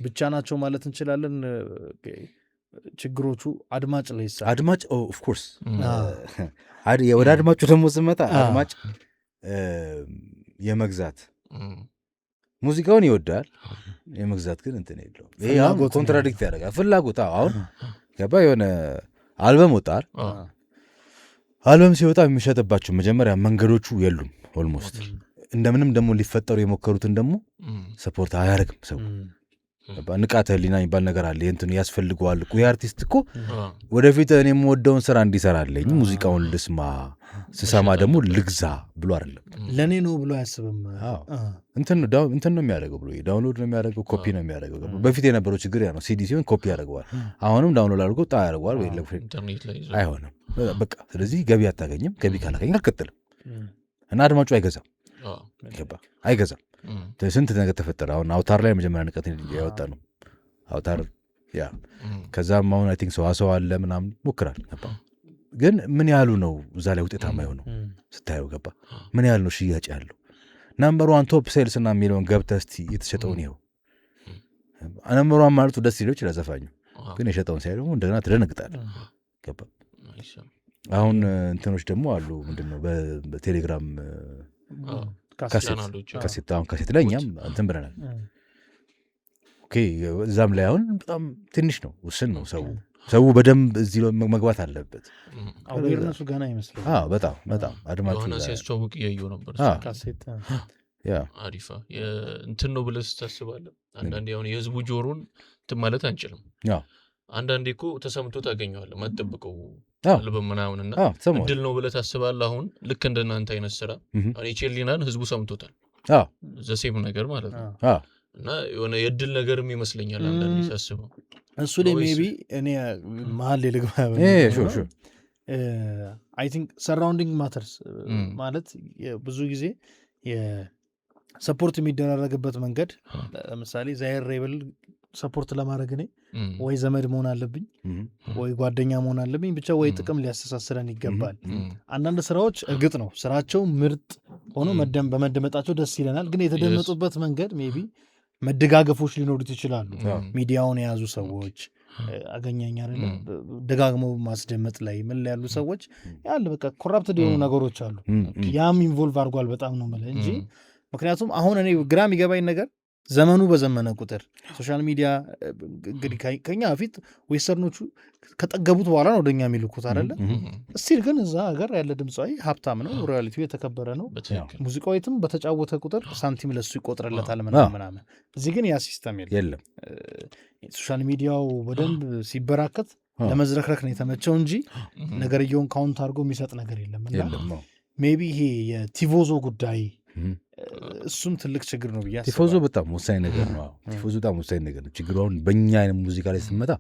ብቻ ናቸው ማለት እንችላለን። ችግሮቹ አድማጭ ላይ አድማጭ ኦፍኮርስ ወደ አድማጩ ደግሞ ስመጣ አድማጭ የመግዛት ሙዚቃውን ይወዳል፣ የመግዛት ግን እንትን የለውም። ይሄ አሁን ኮንትራዲክት ያደርጋል። ፍላጎት አሁን ገባ የሆነ አልበም ወጣል። አልበም ሲወጣ የሚሸጥባቸው መጀመሪያ መንገዶቹ የሉም። ኦልሞስት እንደምንም ደግሞ ሊፈጠሩ የሞከሩትን ደግሞ ሰፖርት አያደርግም ሰው። ንቃተ ህሊና የሚባል ነገር አለ። እንትን ያስፈልገዋል እኮ የአርቲስት እኮ ወደፊት እኔ የምወደውን ስራ እንዲሰራለኝ ሙዚቃውን ልስማ፣ ስሰማ ደግሞ ልግዛ ብሎ አይደለም ለእኔ ነው ብሎ አያስብም። እንትን ነው የሚያደርገው ብሎ ዳውንሎድ ነው የሚያደርገው፣ ኮፒ ነው የሚያደርገው። በፊት የነበረው ችግር ያ ነው። ሲዲ ሲሆን ኮፒ ያደርገዋል። አሁንም ዳውንሎድ አድርጎ ጣ ያደርገዋል። አይሆንም በቃ። ስለዚህ ገቢ አታገኝም። ገቢ ካላገኝ አልቀጥልም እና አድማጩ አይገዛም። አይገዛም። ስንት ነገር ተፈጠረ። አሁን አውታር ላይ መጀመሪያ ንቀት ያወጣ ነው አውታር ያ። ከዛም አሁን አይ ቲንክ ሰው አለ ምናምን ሞክራል። ግን ምን ያህሉ ነው እዛ ላይ ውጤታማ የሆነው ስታየው ገባ። ምን ያህል ነው ሽያጭ ያለው? ናምበር 1 ቶፕ ሴልስ እና የሚለውን ገብተህ እስቲ የተሸጠውን ይኸው ናምበር 1 ማለቱ ደስ ይለው ይችላል ዘፋኙ፣ ግን የሸጠውን ሳይ ደግሞ እንደገና ትደነግጣለህ ገባ። አሁን እንትኖች ደግሞ አሉ ምንድነው በቴሌግራም ካሴት ላይ እኛም እንትን ብለናል። ኦኬ እዛም ላይ አሁን በጣም ትንሽ ነው፣ ውስን ነው። ሰው በደንብ እዚህ መግባት አለበት። አዌርነሱ ገና ይመስላል። በጣም አድማጩ ሲያስተዋውቅ እያየሁ ነበር። ካሴት አሪፋ እንትን ነው ብለህ ታስባለህ። አንዳንዴ አሁን የህዝቡ ጆሮን እንትን ማለት አንችልም። አንዳንዴ እኮ ተሰምቶ ታገኘዋለህ ማጠብቀው አልበም ምናምንና እድል ነው ብለህ ታስባለህ። አሁን ልክ እንደናንተ አይነት ስራ አሁን የቼሊናን ህዝቡ ሰምቶታል። ዘሴም ነገር ማለት ነው እና የሆነ የእድል ነገርም ይመስለኛል አንዳንዴ ሳስበው። እሱ ላይ ሜቢ እኔ መሀል ልግባ አይ ቲንክ ሰራውንዲንግ ማተርስ ማለት ብዙ ጊዜ ሰፖርት የሚደራረግበት መንገድ ለምሳሌ ዛይር ሬብል ሰፖርት ለማድረግ እኔ ወይ ዘመድ መሆን አለብኝ ወይ ጓደኛ መሆን አለብኝ፣ ብቻ ወይ ጥቅም ሊያስተሳስረን ይገባል። አንዳንድ ስራዎች እርግጥ ነው ስራቸው ምርጥ ሆኖ በመደመጣቸው ደስ ይለናል፣ ግን የተደመጡበት መንገድ ሜቢ መደጋገፎች ሊኖሩት ይችላሉ። ሚዲያውን የያዙ ሰዎች አገኛኛ ደጋግሞ ማስደመጥ ላይ ምን ላይ ያሉ ሰዎች ያለ በቃ ኮራፕትድ የሆኑ ነገሮች አሉ። ያም ኢንቮልቭ አድርጓል በጣም ነው የምልህ እንጂ ምክንያቱም አሁን እኔ ግራ የሚገባኝ ነገር ዘመኑ በዘመነ ቁጥር ሶሻል ሚዲያ እንግዲህ ከኛ በፊት ዌስተርኖቹ ከጠገቡት በኋላ ነው ወደኛ የሚልኩት አይደለ? እስቲል ግን እዛ ሀገር ያለ ድምፃዊ ሀብታም ነው፣ ሮያሊቲው የተከበረ ነው። ሙዚቃው የትም በተጫወተ ቁጥር ሳንቲም ለሱ ይቆጥርለታል ምናምን። እዚህ ግን ያ ሲስተም የለም። ሶሻል ሚዲያው በደንብ ሲበራከት ለመዝረክረክ ነው የተመቸው እንጂ ነገርየውን ካውንት አድርጎ የሚሰጥ ነገር የለም። እና ሜቢ ይሄ የቲቮዞ ጉዳይ እሱም ትልቅ ችግር ነው ብዬ አስባለሁ። ቲፎዞ በጣም ወሳኝ ነገር ነው። ቲፎዞ በጣም ወሳኝ ነገር ነው። ችግሩ አሁን በእኛ አይነት ሙዚቃ ላይ ስንመጣ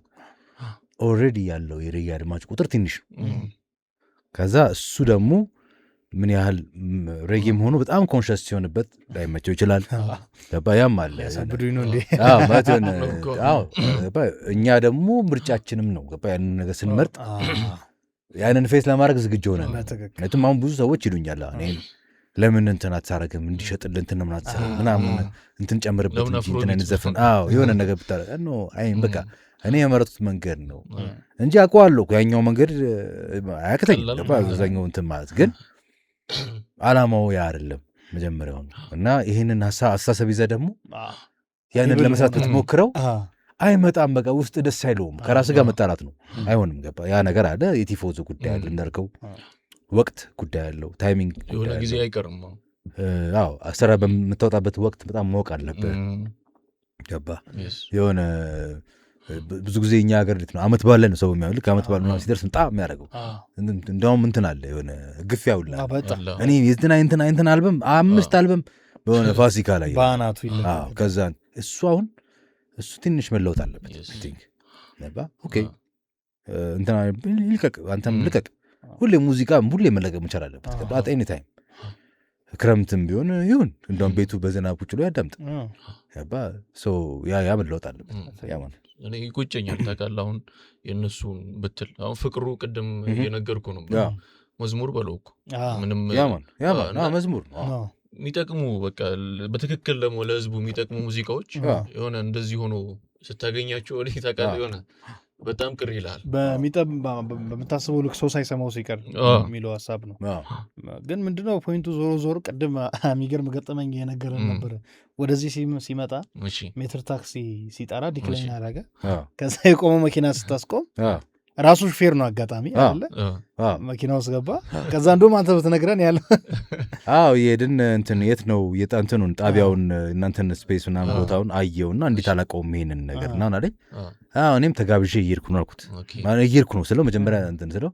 ኦልሬዲ ያለው የሬጌ አድማጭ ቁጥር ትንሽ ነው። ከዛ እሱ ደግሞ ምን ያህል ሬጌም ሆኖ በጣም ኮንሸስ ሲሆንበት ላይመቸው ይችላል። ያም አለ እኛ ደግሞ ምርጫችንም ነው ያንን ነገር ስንመርጥ ያንን ፌስ ለማድረግ ዝግጁ ሆነ። ምክንያቱም አሁን ብዙ ሰዎች ይሉኛል ለምን እንትን አትሳረግም እንዲሸጥልን እንትን ምን አትሰራ ምናምን እንትን ጨምርበት እንትን እንዘፍን የሆነ ነገር ብታረግ በቃ እኔ የመረጡት መንገድ ነው እንጂ አውቀዋለሁ ያኛው መንገድ አያክተኝ አብዛኛው እንትን ማለት ግን አላማው ያ አይደለም መጀመሪያው ነው። እና ይህንን አስተሳሰብ ይዘህ ደግሞ ያንን ለመስራት ብትሞክረው አይመጣም። በቃ ውስጥ ደስ አይለውም። ከራስ ጋር መጣላት ነው። አይሆንም። ገባ ያ ነገር አለ። የቲፎዞ ጉዳይ አለ እንዳልከው ወቅት ጉዳይ ያለው ታይሚንግ የሆነ ጊዜ አይቀርም። አሰራ በምታወጣበት ወቅት በጣም ማወቅ አለብህ። ገባ የሆነ ብዙ ጊዜ እኛ ሀገር ነው አመት ባለ ነው ሰው የሚያውልክ አመት ባለ ነው ሲደርስ በጣም የሚያደርገው እንደውም እንትን አለ የሆነ ግፍ ያውላ እኔ እንትን አልበም 5 አልበም በሆነ ፋሲካ ላይ ባናቱ ይላል ከዛ እሱ አሁን እሱ ትንሽ መለወጥ አለበት ቲንክ ነባ ኦኬ እንትና ይልቀቅ አንተም ልቀቅ ሁሌ ሙዚቃ ሁሌ መለቀቅ መቻል አለበት ከባት ኤኒ ታይም ክረምትም ቢሆን ይሁን እንደውም ቤቱ በዝናብ ቁጭ ብሎ ያዳምጥ ያባ ሶ ያ መለወጥ አለበት ያ ማለት እኔ ይቆጨኛል ታውቃለህ አሁን የእነሱን ብትል አሁን ፍቅሩ ቅድም እየነገርኩ ነው መዝሙር በለው እኮ ምንም ያ መዝሙር የሚጠቅሙ በቃ በትክክል ደግሞ ለህዝቡ የሚጠቅሙ ሙዚቃዎች የሆነ እንደዚህ ሆኖ ስታገኛቸው ወደ ታውቃለህ የሆነ በጣም ቅር ይላል በምታስበው ልክ ሰው ሳይሰማው ሲቀር የሚለው ሀሳብ ነው ግን ምንድነው ፖይንቱ ዞሮ ቅድም የሚገርም ገጠመኝ የነገረን ነበር ወደዚህ ሲመጣ ሜትር ታክሲ ሲጠራ ዲክላይን አደረገ ከዛ የቆመ መኪና ስታስቆም ራሱ ሹፌር ነው አጋጣሚ አለ መኪና ውስጥ ገባ ከዛ እንደውም አንተ ብትነግረን ያለ የሄድን እንትን የት ነው የጣንተኑን ጣቢያውን እናንተን ስፔስ ምናምን ቦታውን አየውና እንዴት አላውቀውም ይሄንን ነገር እና አለኝ እኔም ተጋብዤ እየሄድኩ ነው አልኩት እየሄድኩ ነው ስለው መጀመሪያ እንትን ስለው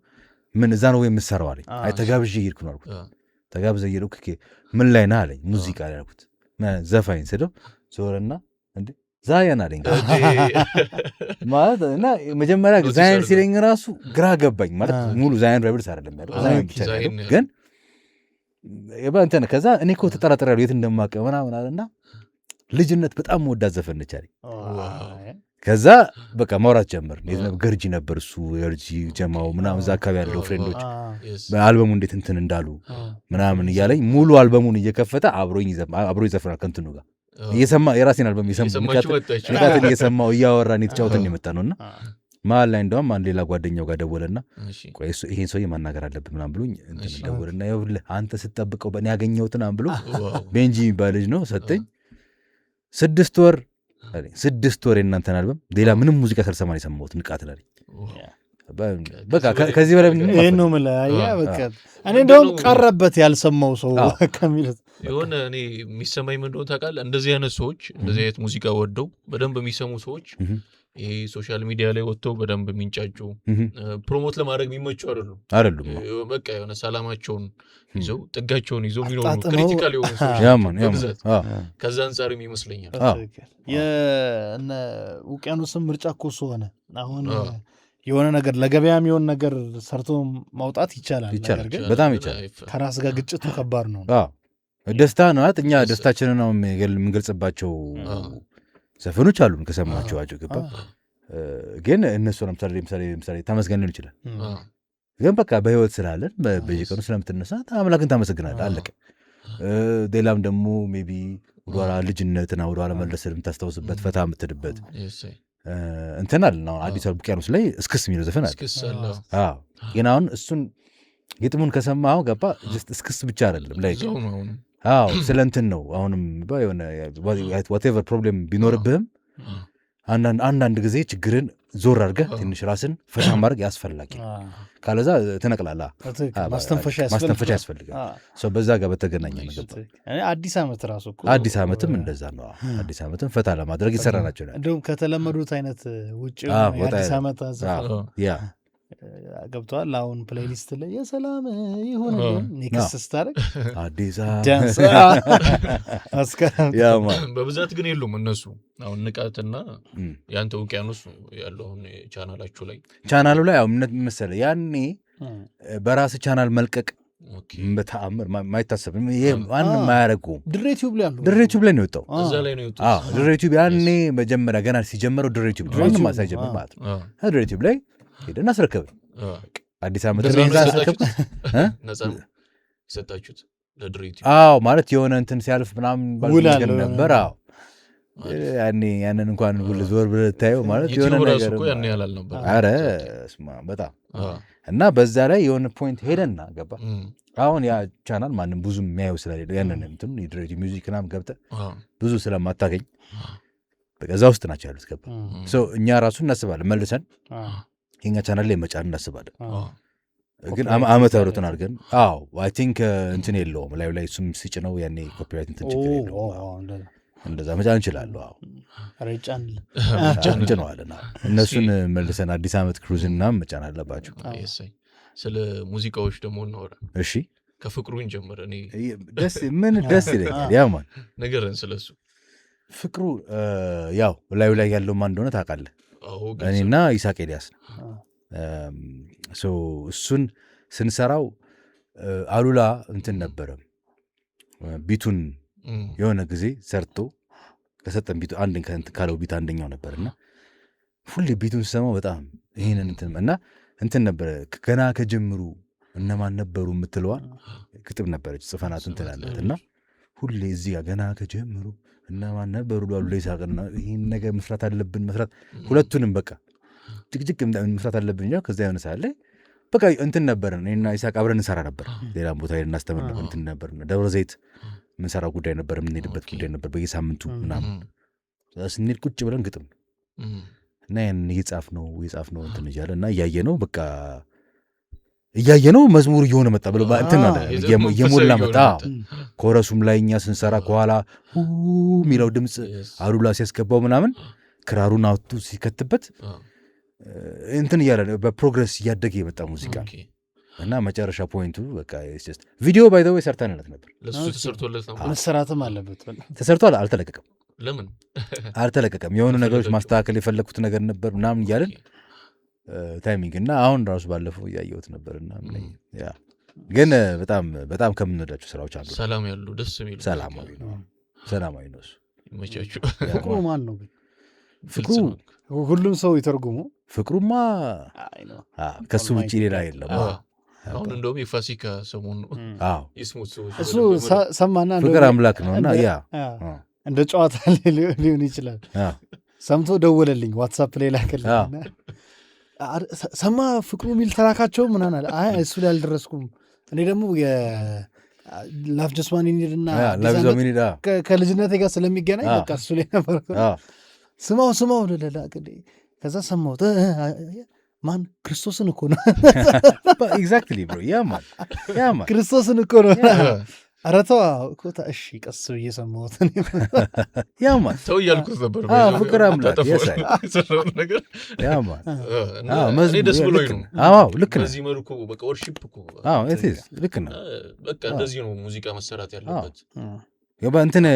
ምን እዛ ነው የምትሰራው አለኝ አይ ተጋብዤ እየሄድኩ ነው አልኩት ተጋብዘ እየሄድኩ ምን ላይ ነህ አለኝ ሙዚቃ ላይ አልኩት ዘፋኝ ስለው ዞረና እንዴ ዛያን አለኝ ማለት እና መጀመሪያ ዛያን ሲለኝ ራሱ ግራ ገባኝ ማለት ሙሉ ዛያን ራይብልስ አይደለም ያለው ዛያን ብቻ ነው ግን የባንተነ ከዛ እኔ እኮ ተጠራጥሬያለሁ የት እንደማቀ ምናምን አለና ልጅነት በጣም ወዳት ዘፈን ነች አለኝ ከዛ በቃ ማውራት ጀመርን ገርጂ ነበር እሱ ገርጂ ጀማው ምናምን እዛ አካባቢ ያለው ፍሬንዶች በአልበሙ እንዴት እንትን እንዳሉ ምናምን እያለኝ ሙሉ አልበሙን እየከፈተ አብሮ ይዘፍናል ከእንትኑ ጋር እየሰማ የራሴን አልበም ንቃትን እየሰማው እያወራን የተጫወተን የመጣ ነውና መሀል ላይ እንደውም አንድ ሌላ ጓደኛው ጋር ደወለና ቆይ ይሄን ሰውዬ ማናገር አለብን ምናምን ብሎኝ እንትን ደወለና ይኸውልህ አንተ ስትጠብቀው በእኔ ያገኘሁትን ብሎ ቤንጂ የሚባል ልጅ ነው ሰጠኝ 6 ወር የእናንተን አልበም ሌላ ምንም ሙዚቃ ሳልሰማ ነው የሰማሁት ንቃትን አለኝ በቃ ከዚህ በላይ ይሄን ነው የምልህ በቃ እኔ እንደውም ቀረበት ያልሰማው ሰው ከሚሉት የሆነ እኔ የሚሰማኝ ምን እንደሆነ ታውቃለህ እንደዚህ አይነት ሰዎች እንደዚህ አይነት ሙዚቃ ወደው በደንብ የሚሰሙ ሰዎች ይሄ ሶሻል ሚዲያ ላይ ወጥተው በደንብ የሚንጫጩ ፕሮሞት ለማድረግ የሚመቹ አይደሉም በቃ የሆነ ሰላማቸውን ይዘው ጥጋቸውን ይዘው የሚኖሩ ክሪቲካል የሆኑ ሰዎች ከዛ አንጻርም ይመስለኛል የእነ ውቅያኖስም ምርጫ እኮ እሱ ሆነ አሁን የሆነ ነገር ለገበያ የሚሆን ነገር ሰርቶ ማውጣት ይቻላል ነገር ግን በጣም ይቻላል ከራስ ጋር ግጭቱ ከባድ ነው ደስታ ነው እኛ ደስታችንን ነው የምንገልጽባቸው ዘፈኖች አሉን ከሰማችኋቸው ገባ ግን እነሱ ለምሳሌ ተመስገን ሊሆን ይችላል ግን በቃ በህይወት ስላለን በየቀኑ ስለምትነሳ አምላክን ታመሰግናለህ አለቀ ሌላም ደግሞ ሜቢ ወደኋላ ልጅነትና ወደኋላ መለስን የምታስታውስበት ፈታ የምትልበት እንትን አለ ነው አዲስ ውቅያኖስ ላይ እስክስ የሚለው ዘፈን አለ ግን አሁን እሱን ግጥሙን ከሰማኸው ገባ እስክስ ብቻ አይደለም ላይ ስለ እንትን ነው አሁንም የሆነ whatever ፕሮብሌም ቢኖርብህም አንዳንድ ጊዜ ችግርን ዞር አድርገህ ትንሽ ራስን ፈታ ማድረግ ያስፈልጋል ካለዛ ትነቅላለህ ማስተንፈሻ ያስፈልጋል ሰው በዛ ጋር በተገናኘ ነው አዲስ ዓመት ራሱ እኮ አዲስ ዓመትም እንደዛ ነው አዲስ ዓመትም ፈታ ለማድረግ ይሰራ ናቸው እንደውም ከተለመዱት አይነት ውጭ አዲስ ዓመት ያ ገብቷል አሁን ፕሌሊስት ላይ የሰላም ይሁን ኔክስት ስታረግ አዲስ ዳንስ በብዛት ግን የሉም እነሱ አሁን ንቃትና ያንተ ውቅያኖስ ያለው አሁን ቻናሉ ላይ አሁን መሰለህ ያኔ በራስ ቻናል መልቀቅ በተአምር ማይታሰብ ይሄ ማንም ማያረጉ ድሬቲዩብ ላይ ነው የወጣው እዛ ላይ ነው የወጣው ድሬቲዩብ ያኔ መጀመሪያ ገና ሲጀምረው ድሬቲዩብ ማንም ሳይጀምር ማለት ነው ድሬቲዩብ ላይ ሄደን አስረከበ አዲስ ዓመት ነፃ ሰጣችሁት ለድሬቲዩብ ማለት የሆነ እንትን ሲያልፍ ምናምን ባልነገር ነበር ያንን እንኳን ዞር ብለህ ታየው ማለት የሆነ ነገር እኮ ያን ያላል ነበር አረ እስማ በጣም እና በዛ ላይ የሆነ ፖይንት ሄደና ገባ አሁን ያ ቻናል ማንም ብዙ የሚያየው ስለሌለ ያንን እንትን የድሬቲዩብ ሚውዚክ ምናምን ገብተህ ብዙ ስለማታገኝ በቃ እዛ ውስጥ ናቸው ያሉት ገባ እኛ ራሱ እናስባለን መልሰን የኛ ቻናል ላይ መጫን እናስባለን ግን ዓመተ ምህረቱን አድርገን አይ ቲንክ እንትን የለውም ላይ እሱም ሲጭነው ያኔ ኮፒራይት እንትን ችግር የለውም እንደዛ መጫን እንችላለሁ። ጭነዋልና እነሱን መልሰን አዲስ ዓመት ክሩዝና መጫን አለባቸው። ስለ ሙዚቃዎች ደግሞ እናወራ። እሺ ከፍቅሩን ጀምር። እኔ ደስ ይለኛል። ያማን ነገርን ስለሱ ፍቅሩ ያው ላዩ ላይ ያለው ማን እንደሆነ ታውቃለህ? እኔና ይስሐቅ ኤልያስ ነው። እሱን ስንሰራው አሉላ እንትን ነበረ ቢቱን የሆነ ጊዜ ሰርቶ ከሰጠን ቢቱ አንድ ካለው ቢት አንደኛው ነበርና ሁሌ ቢቱን ስሰማው በጣም ይሄንን እንትን ነበረ ገና ከጀምሩ እነማን ነበሩ የምትለዋ ግጥም ነበረች ጽፈናት እንትን አለት እና ሁሌ እዚህ ጋር ገና ከጀምሩ እነማን ነበሩ አሉላ ይስሐቅና ይሄን ነገር መስራት አለብን ሁለቱንም በቃ ጭቅጭቅ መስራት አለብን እንጂ ከዛ የሆነ ሰዓት ላይ በቃ እንትን ነበርን እኔና ይስሐቅ አብረን እንሰራ ነበር። ሌላም ቦታ እናስተምር ነበር እንትን ነበር ደብረ ዘይት ምንሰራው ጉዳይ ነበር የምንሄድበት ጉዳይ ነበር በየሳምንቱ ምናምን ስንሄድ ቁጭ ብለን ግጥም እና ያን እየጻፍ ነው እንትን እያለ እና እያየነው በቃ እያየነው መዝሙር እየሆነ መጣ ብሎ እንትን አለ እየሞላ መጣ። ኮረሱም ላይ እኛ ስንሰራ ከኋላ የሚለው ድምፅ አሉላ ሲያስገባው ምናምን ክራሩን አውጥቶ ሲከትበት እንትን እያለ በፕሮግረስ እያደገ የመጣ ሙዚቃ እና መጨረሻ ፖይንቱ በቃ ቪዲዮ ባይ ዘ ወይ ሰርተንለት ነበር። ለሱ ተሰርቶለት ነው መሰራትም አለበት። ተሰርቷል፣ አልተለቀቀም። ለምን አልተለቀቀም? የሆኑ ነገሮች ማስተካከል የፈለኩት ነገር ነበር ምናምን እያልን ታይሚንግ እና አሁን ራሱ ባለፈው እያየሁት ነበርና ያ ግን በጣም ከምንወዳቸው ስራዎች አንዱ ሰላም ያሉ ደስ የሚሉ ሰላማዊ ነው እሱ። ይመቻችሁ። ፍቅሩ ማን ነው? ፍቅሩ ሁሉም ሰው ይተርጉሙ። ፍቅሩማ ከሱ ውጭ ሌላ የለም። አሁን እንደውም የፋሲካ ሰሞን ነው። ይስሙት ሰዎች እሱ ሰማና ፍቅር አምላክ ነውና ያ እንደ ጨዋታ ሊሆን ይችላል። ሰምቶ ደወለልኝ፣ ዋትሳፕ ላይ ላከልኝና ሰማ ፍቅሩ የሚል ተላካቸው ምናምን አለ። አይ እሱ ላይ አልደረስኩም። እኔ ደግሞ ላፍ ጀስማን ኒድና ከልጅነቴ ጋር ስለሚገናኝ በቃ እሱ ላይ ነበር። ስማው ለላ ከዛ ሰማሁት። ማን ክርስቶስን እኮ ነው። ኤግዛክትሊ ብሮ ያማ ክርስቶስን እኮ ነው። ኧረ ተው እኮ እሺ፣ ቀስ ብዬ ሰማሁት። ያማ ተው እያልኩት ነበር። ፍቅር አምላክ ነገር ያማ እኔ ደስ ብሎኝ ነው። ልክ ነው። በዚህ መልኩ በቃ ወርሺፕ እኮ ልክ ነው። በቃ እንደዚህ ነው ሙዚቃ መሰራት ያለበት። ገባ እንትን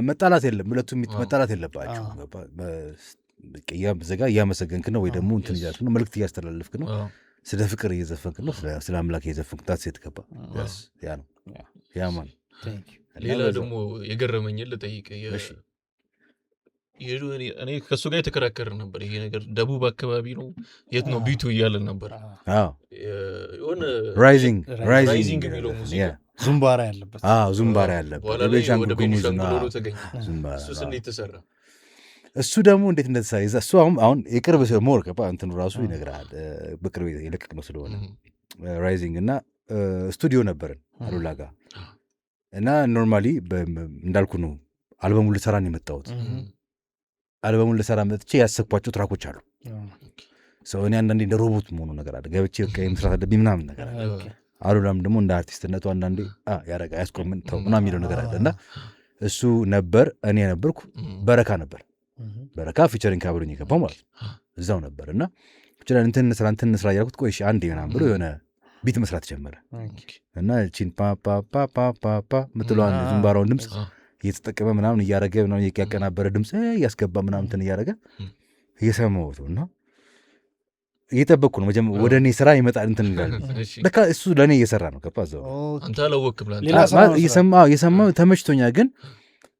መጣላት የለም። ሁለቱም መጣላት የለባቸው። ዘጋ እያመሰገንክ ነው ወይ ደግሞ እንትን እያልክ ነው፣ መልዕክት እያስተላለፍክ ነው፣ ስለ ፍቅር እየዘፈንክ ነው፣ ስለ አምላክ እየዘፈንክ ታት ሴት ገባ ያ ነው ያማን። ሌላ ደግሞ የገረመኝን ልጠይቅ። እኔ ከእሱ ጋር የተከራከር ነበር። ይሄ ነገር ደቡብ አካባቢ ነው የት ነው ቢቱ እያለን ነበር። የሆነ ራይዚንግ የሚለው ሙዚቃ ዙምባራ ያለበት በኋላ ላይ ወደ ቤኒሻንጉል ተገኘ። እሱስ እንዴት ተሰራ? እሱ ደግሞ እንዴት እንደተሰራ እሱ አሁን የቅርብ ሞር ከባ እንትኑ ራሱ ይነግራል። በቅርብ የለቀቅ ነው ስለሆነ ራይዚንግ እና ስቱዲዮ ነበረን አሉላ ጋር እና ኖርማሊ እንዳልኩ ነው አልበሙን ልሰራ ነው የመጣሁት። አልበሙን ልሰራ መጥቼ ያሰብኳቸው ትራኮች አሉ። ሰው እኔ አንዳንዴ እንደ ሮቦት መሆኑ ነገር አለ ገብቼ በቃ የመስራት አለብኝ ምናምን ነገር አለ። አሉላም ደግሞ እንደ አርቲስትነቱ አንዳንዴ ያረጋ ያስቆምን ተው ምናምን የሚለው ነገር አለ እና እሱ ነበር። እኔ ነበርኩ፣ በረካ ነበር። በረካ ፊቸሪንግ ካብሮኝ የገባው ማለት እዛው ነበር እና እንትን ስራ እያልኩት ቆይ አንዴ ምናምን ብሎ የሆነ ቢት መስራት ጀመረ እና ቺን ፓፓፓፓፓ ምትለዋን ዝምባራውን ድምፅ እየተጠቀመ ምናምን እያረገ ምናምን ያቀናበረ ድምፅ እያስገባ ምናምን እንትን እያረገ እየሰማሁት እና እየጠበቅኩ ነው ወደ እኔ ስራ ይመጣል እንትን ይላል። በቃ እሱ ለእኔ እየሰራ ነው። ገባ እዛው አንተ አላወቅም እየሰማሁ ተመችቶኛል። ግን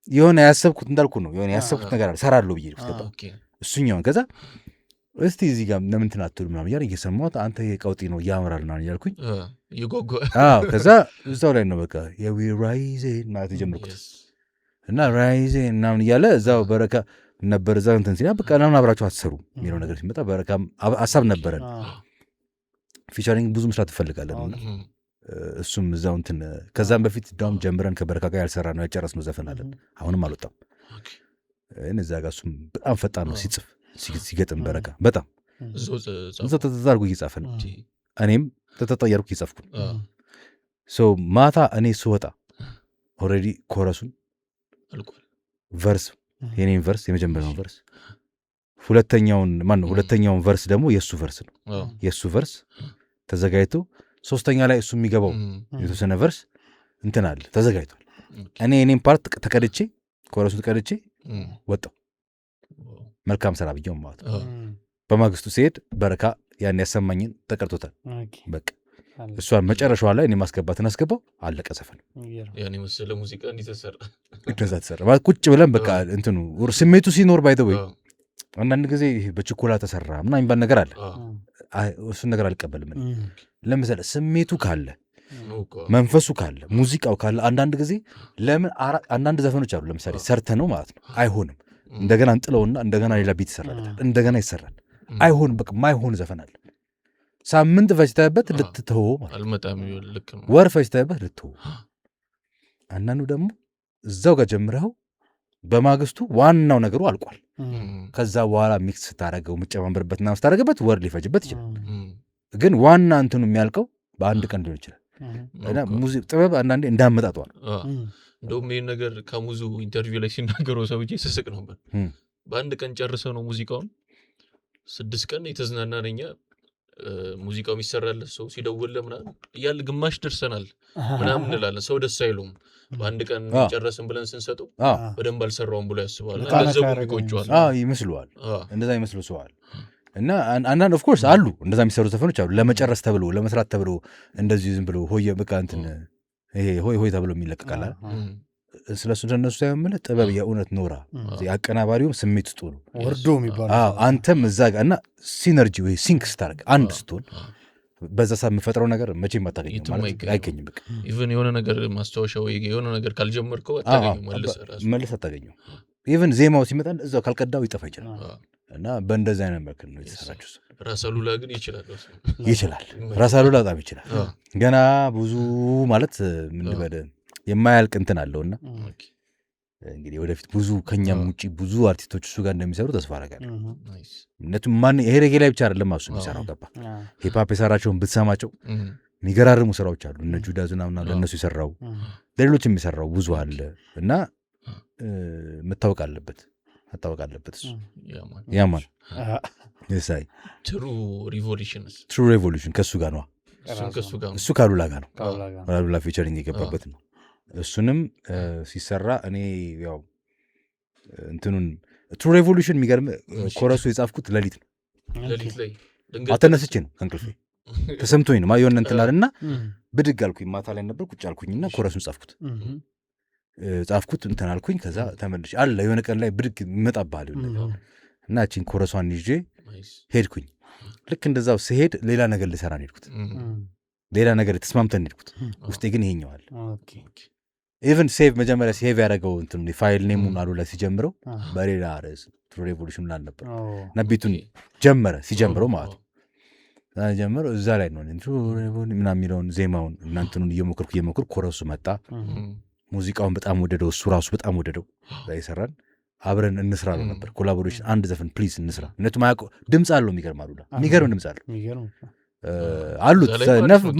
የሆነ ያሰብኩት እንዳልኩ ነው የሆነ ያሰብኩት ነገር አለ ሰራለሁ ብዬ ገባ እሱኛውን ከዛ እስቲ እዚህ ጋር ለምን ትናትሉ ምናምን እያለ እየሰማሁት አንተ የቀውጢ ነው እያመራል ምናምን እያልኩኝ ከዛ እዛው ላይ ነው በቃ የዊራይዜ ማለት የጀመርኩት እና ራይዜ ምናምን እያለ እዛው በረካ ነበር እዛ እንትን ሲና በቃ ለምን አብራችሁ አትሰሩ የሚለው ነገር ሲመጣ በረካ ሀሳብ ነበረን። ፊቸሪንግ ብዙ መስራት ትፈልጋለን። እሱም እዛው እንትን ከዛም በፊት ዳውም ጀምረን ከበረካ ጋር ያልሰራ ነው ያጨረስነው ዘፈን አለን። አሁንም አልወጣም። እዛ ጋር እሱም በጣም ፈጣን ነው ሲጽፍ ሲገጥም በረካ በጣም እዛው ተዛርጉ እየጻፈ ነው። እኔም ተጠያርኩ እየጻፍኩ ማታ እኔ ስወጣ ኦልሬዲ ኮረሱን ቨርስ የኔን ቨርስ የመጀመሪያውን ቨርስ ሁለተኛውን ቨርስ ደግሞ የእሱ ቨርስ ነው። የእሱ ቨርስ ተዘጋጅቶ ሶስተኛ ላይ እሱ የሚገባው የተወሰነ ቨርስ እንትን አለ ተዘጋጅቷል። እኔ የኔን ፓርት ተቀድቼ ኮረሱን ተቀድቼ ወጣው መልካም ስራ ብዬው ማለት ነው። በማግስቱ ሲሄድ በረካ ያን ያሰማኝን ተቀርቶታል። በቃ እሷን መጨረሻዋ ላይ እኔ ማስገባትን አስገባው አለቀ ዘፈን። ያኔ መሰለ ሙዚቃ እንዲተሰራ እንደዛ ተሰራ ቁጭ ብለን በቃ እንትኑ ስሜቱ ሲኖር ባይተወይ አንዳንድ ጊዜ በችኮላ ተሰራ ምናምን የሚባል ነገር አለ። እሱን ነገር አልቀበልም። ለምሳሌ ስሜቱ ካለ መንፈሱ ካለ ሙዚቃው ካለ አንዳንድ ጊዜ ለምን አንዳንድ ዘፈኖች አሉ ለምሳሌ ሰርተ ነው ማለት ነው አይሆንም፣ እንደገና እንጥለውና እንደገና ሌላ ቤት ይሰራል፣ እንደገና ይሰራል፣ አይሆንም። በቃ ማይሆን ዘፈን አለ ሳምንት ፈጅተህበት ልትተወው ማለት ነው፣ ወር ፈጅተህበት ልትተወው። አንዳንዱ ደግሞ እዛው ጋር ጀምረኸው በማግስቱ ዋናው ነገሩ አልቋል። ከዛ በኋላ ሚክስ ስታደረገው የምጨማምርበትና ስታደረግበት ወር ሊፈጅበት ይችላል። ግን ዋና እንትኑ የሚያልቀው በአንድ ቀን ሊሆን ይችላል። ጥበብ አንዳንዴ እንዳመጣጧል። እንደውም ይህን ነገር ከሙዙ ኢንተርቪው ላይ ሲናገረው ሰውዬ ስስቅ ነበር። በአንድ ቀን ጨርሰው ነው ሙዚቃውን 6 ቀን የተዝናና ነኛ ሙዚቃው የሚሰራለት ሰው ሲደውል ምናምን እያለ ግማሽ ደርሰናል ምናምን እንላለን። ሰው ደስ አይለውም በአንድ ቀን ጨረስን ብለን ስንሰጠው በደንብ አልሰራውም ብሎ ያስባል። ገንዘቡ ይቆጨዋል ይመስለዋል። እንደዛ ይመስሉ ሰዋል። እና አንዳንድ ኦፍኮርስ አሉ እንደዛ የሚሰሩ ዘፈኖች አሉ ለመጨረስ ተብሎ ለመስራት ተብሎ እንደዚህ ዝም ብሎ ሆየ በቃ እንትን ይሄ ሆይ ተብሎ የሚለቀቃል። ስለሱ እንደነሱ ሳይሆን ማለት ጥበብ የእውነት ኖራ አቀናባሪውም ስሜት ውስጡ ነው ወርዶ የሚባል አንተም እዛ ጋር እና ሲነርጂ ወይ ሲንክ ስታደርግ አንድ ስትሆን በዛ ሰዓት የምፈጥረው ነገር መቼም አታገኝም ማለት አይገኝም። በቃ ኢቭን የሆነ ነገር ማስታወሻ ወይ የሆነ ነገር ካልጀመርከው አታገኝም፣ መልስ አታገኝም። ኢቭን ዜማው ሲመጣ እዛው ካልቀዳው ይጠፋ ይችላል። እና በእንደዚህ አይነት መልክ ነው የተሰራችው። ራስ አሉላ ግን ይችላል ራስ አሉላ በጣም ይችላል። ገና ብዙ ማለት ምን ልበል የማያልቅ እንትን አለውና እንግዲህ ወደፊት ብዙ ከኛም ውጪ ብዙ አርቲስቶች እሱ ጋር እንደሚሰሩ ተስፋ አደርጋለሁ። እነቱም ይሄ ሬጌ ላይ ብቻ አይደለም እሱ የሚሰራው ገባ ሂፕሆፕ የሰራቸውን ብትሰማቸው የሚገራርሙ ስራዎች አሉ። እነ ጁዳዝ ምናምን ለእነሱ የሰራው ለሌሎች የሚሰራው ብዙ አለ እና መታወቅ አለበት እሱ ያማን የሳይ ትሩ ሪቮሉሽን ከእሱ ጋር ነው። እሱ ካሉላ ጋር ነው። ካሉላ ፊቸሪንግ የገባበት ነው። እሱንም ሲሰራ እኔ ያው እንትኑን ትሩ ሬቮሉሽን የሚገርም ኮረሱ የጻፍኩት ሌሊት ነው። አተነስቼ ነው ከእንቅልፌ ተሰምቶኝ ነው የሆነ እንትን አለና ብድግ አልኩኝ። ማታ ላይ ነበር ቁጭ አልኩኝና ኮረሱን ጻፍኩት እንትን አልኩኝ። ከዛ ተመልሼ አለ የሆነ ቀን ላይ ብድግ ይመጣብሃል እና እቺን ኮረሷን ይዤ ሄድኩኝ። ልክ እንደዛው ስሄድ ሌላ ነገር ልሰራ ነው ሄድኩት። ሌላ ነገር ተስማምተን ሄድኩት። ውስጤ ግን ይሄኛዋል ኢቨን ሴቭ መጀመሪያ ሴቭ ያደረገው እንትን ፋይል ኔሙን አሉ ላይ ሲጀምረው በሌላ ርዕስ ትሩ ሬቮሉሽን ምናምን ነበር እና ቤቱን ሲጀምረው ማለት ነው ጀመረው እዛ ላይ ነው ትሩ ሬቮሉሽን ምናምን የሚለውን ዜማውን እናንተኑን እየሞከርኩ ኮረሱ መጣ። ሙዚቃውን በጣም ወደደው፣ እሱ ራሱ በጣም ወደደው። ይሰራን አብረን እንስራ ነው ነበር ኮላቦሬሽን። አንድ ዘፈን ፕሊዝ እንስራ። እነቱ ማያውቁ ድምፅ አለው የሚገርም አሉላ የሚገርም ድምፅ አሉት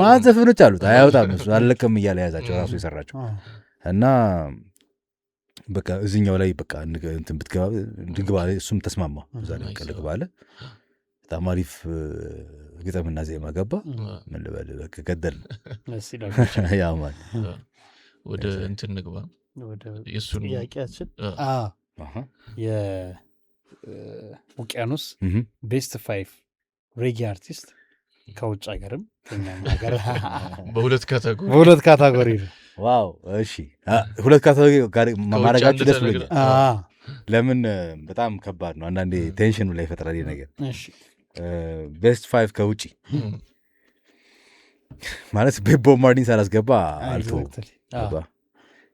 ማለት ዘፈኖች አሉት አያወጣም እሱ አለቀም እያለ ያዛቸው ራሱ የሰራቸው እና በቃ እዚህኛው ላይ በቃ እንትን ብትገባ እሱም ተስማማ። እዛ ላይ ቀልቅ ባለ በጣም አሪፍ ግጥምና ዜማ ገባ። ምን ልበል በቃ ገደል ያማል። ወደ እንትን ንግባ የእሱን ጥያቄያችን የውቅያኖስ ቤስት 5 ሬጌ አርቲስት ከውጭ ሀገርም ከኛም ሀገር በሁለት ካታጎሪ ነው። ዋው እሺ፣ ሁለት ካታጎሪ ማድረጋችሁ ደስ ብሎኛል። ለምን በጣም ከባድ ነው አንዳንዴ ቴንሽኑ ላይ ይፈጥራል ነገር። ቤስት 5 ከውጭ ማለት ቦብ ማርሊን ሳላስገባ አልተውም።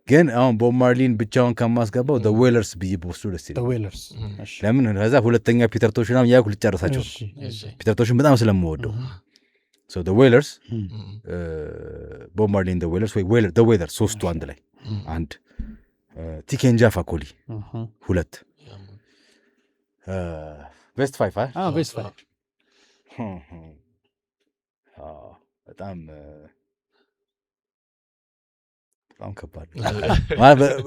ግን አሁን ቦብ ማርሊን ብቻውን ከማስገባው ዘ ዌለርስ ብዬ በወስዱ ደስ ይላል። ለምን ከዛ ሁለተኛ ፒተር ቶሽ ምናምን ያልኩ ልጨርሳቸው ፒተር ቶሽን በጣም ስለምወደው ሶ ዘ ዌለርስ ቦብ ማርሊን ዘ ዌለርስ ወይ ዌለር ዘ ዌለር ሶስቱ አንድ ላይ አንድ ቲኬንጃ ፋኮሊ 2 ቤስት 5 ቤስት 5 በጣም በጣም ከባድ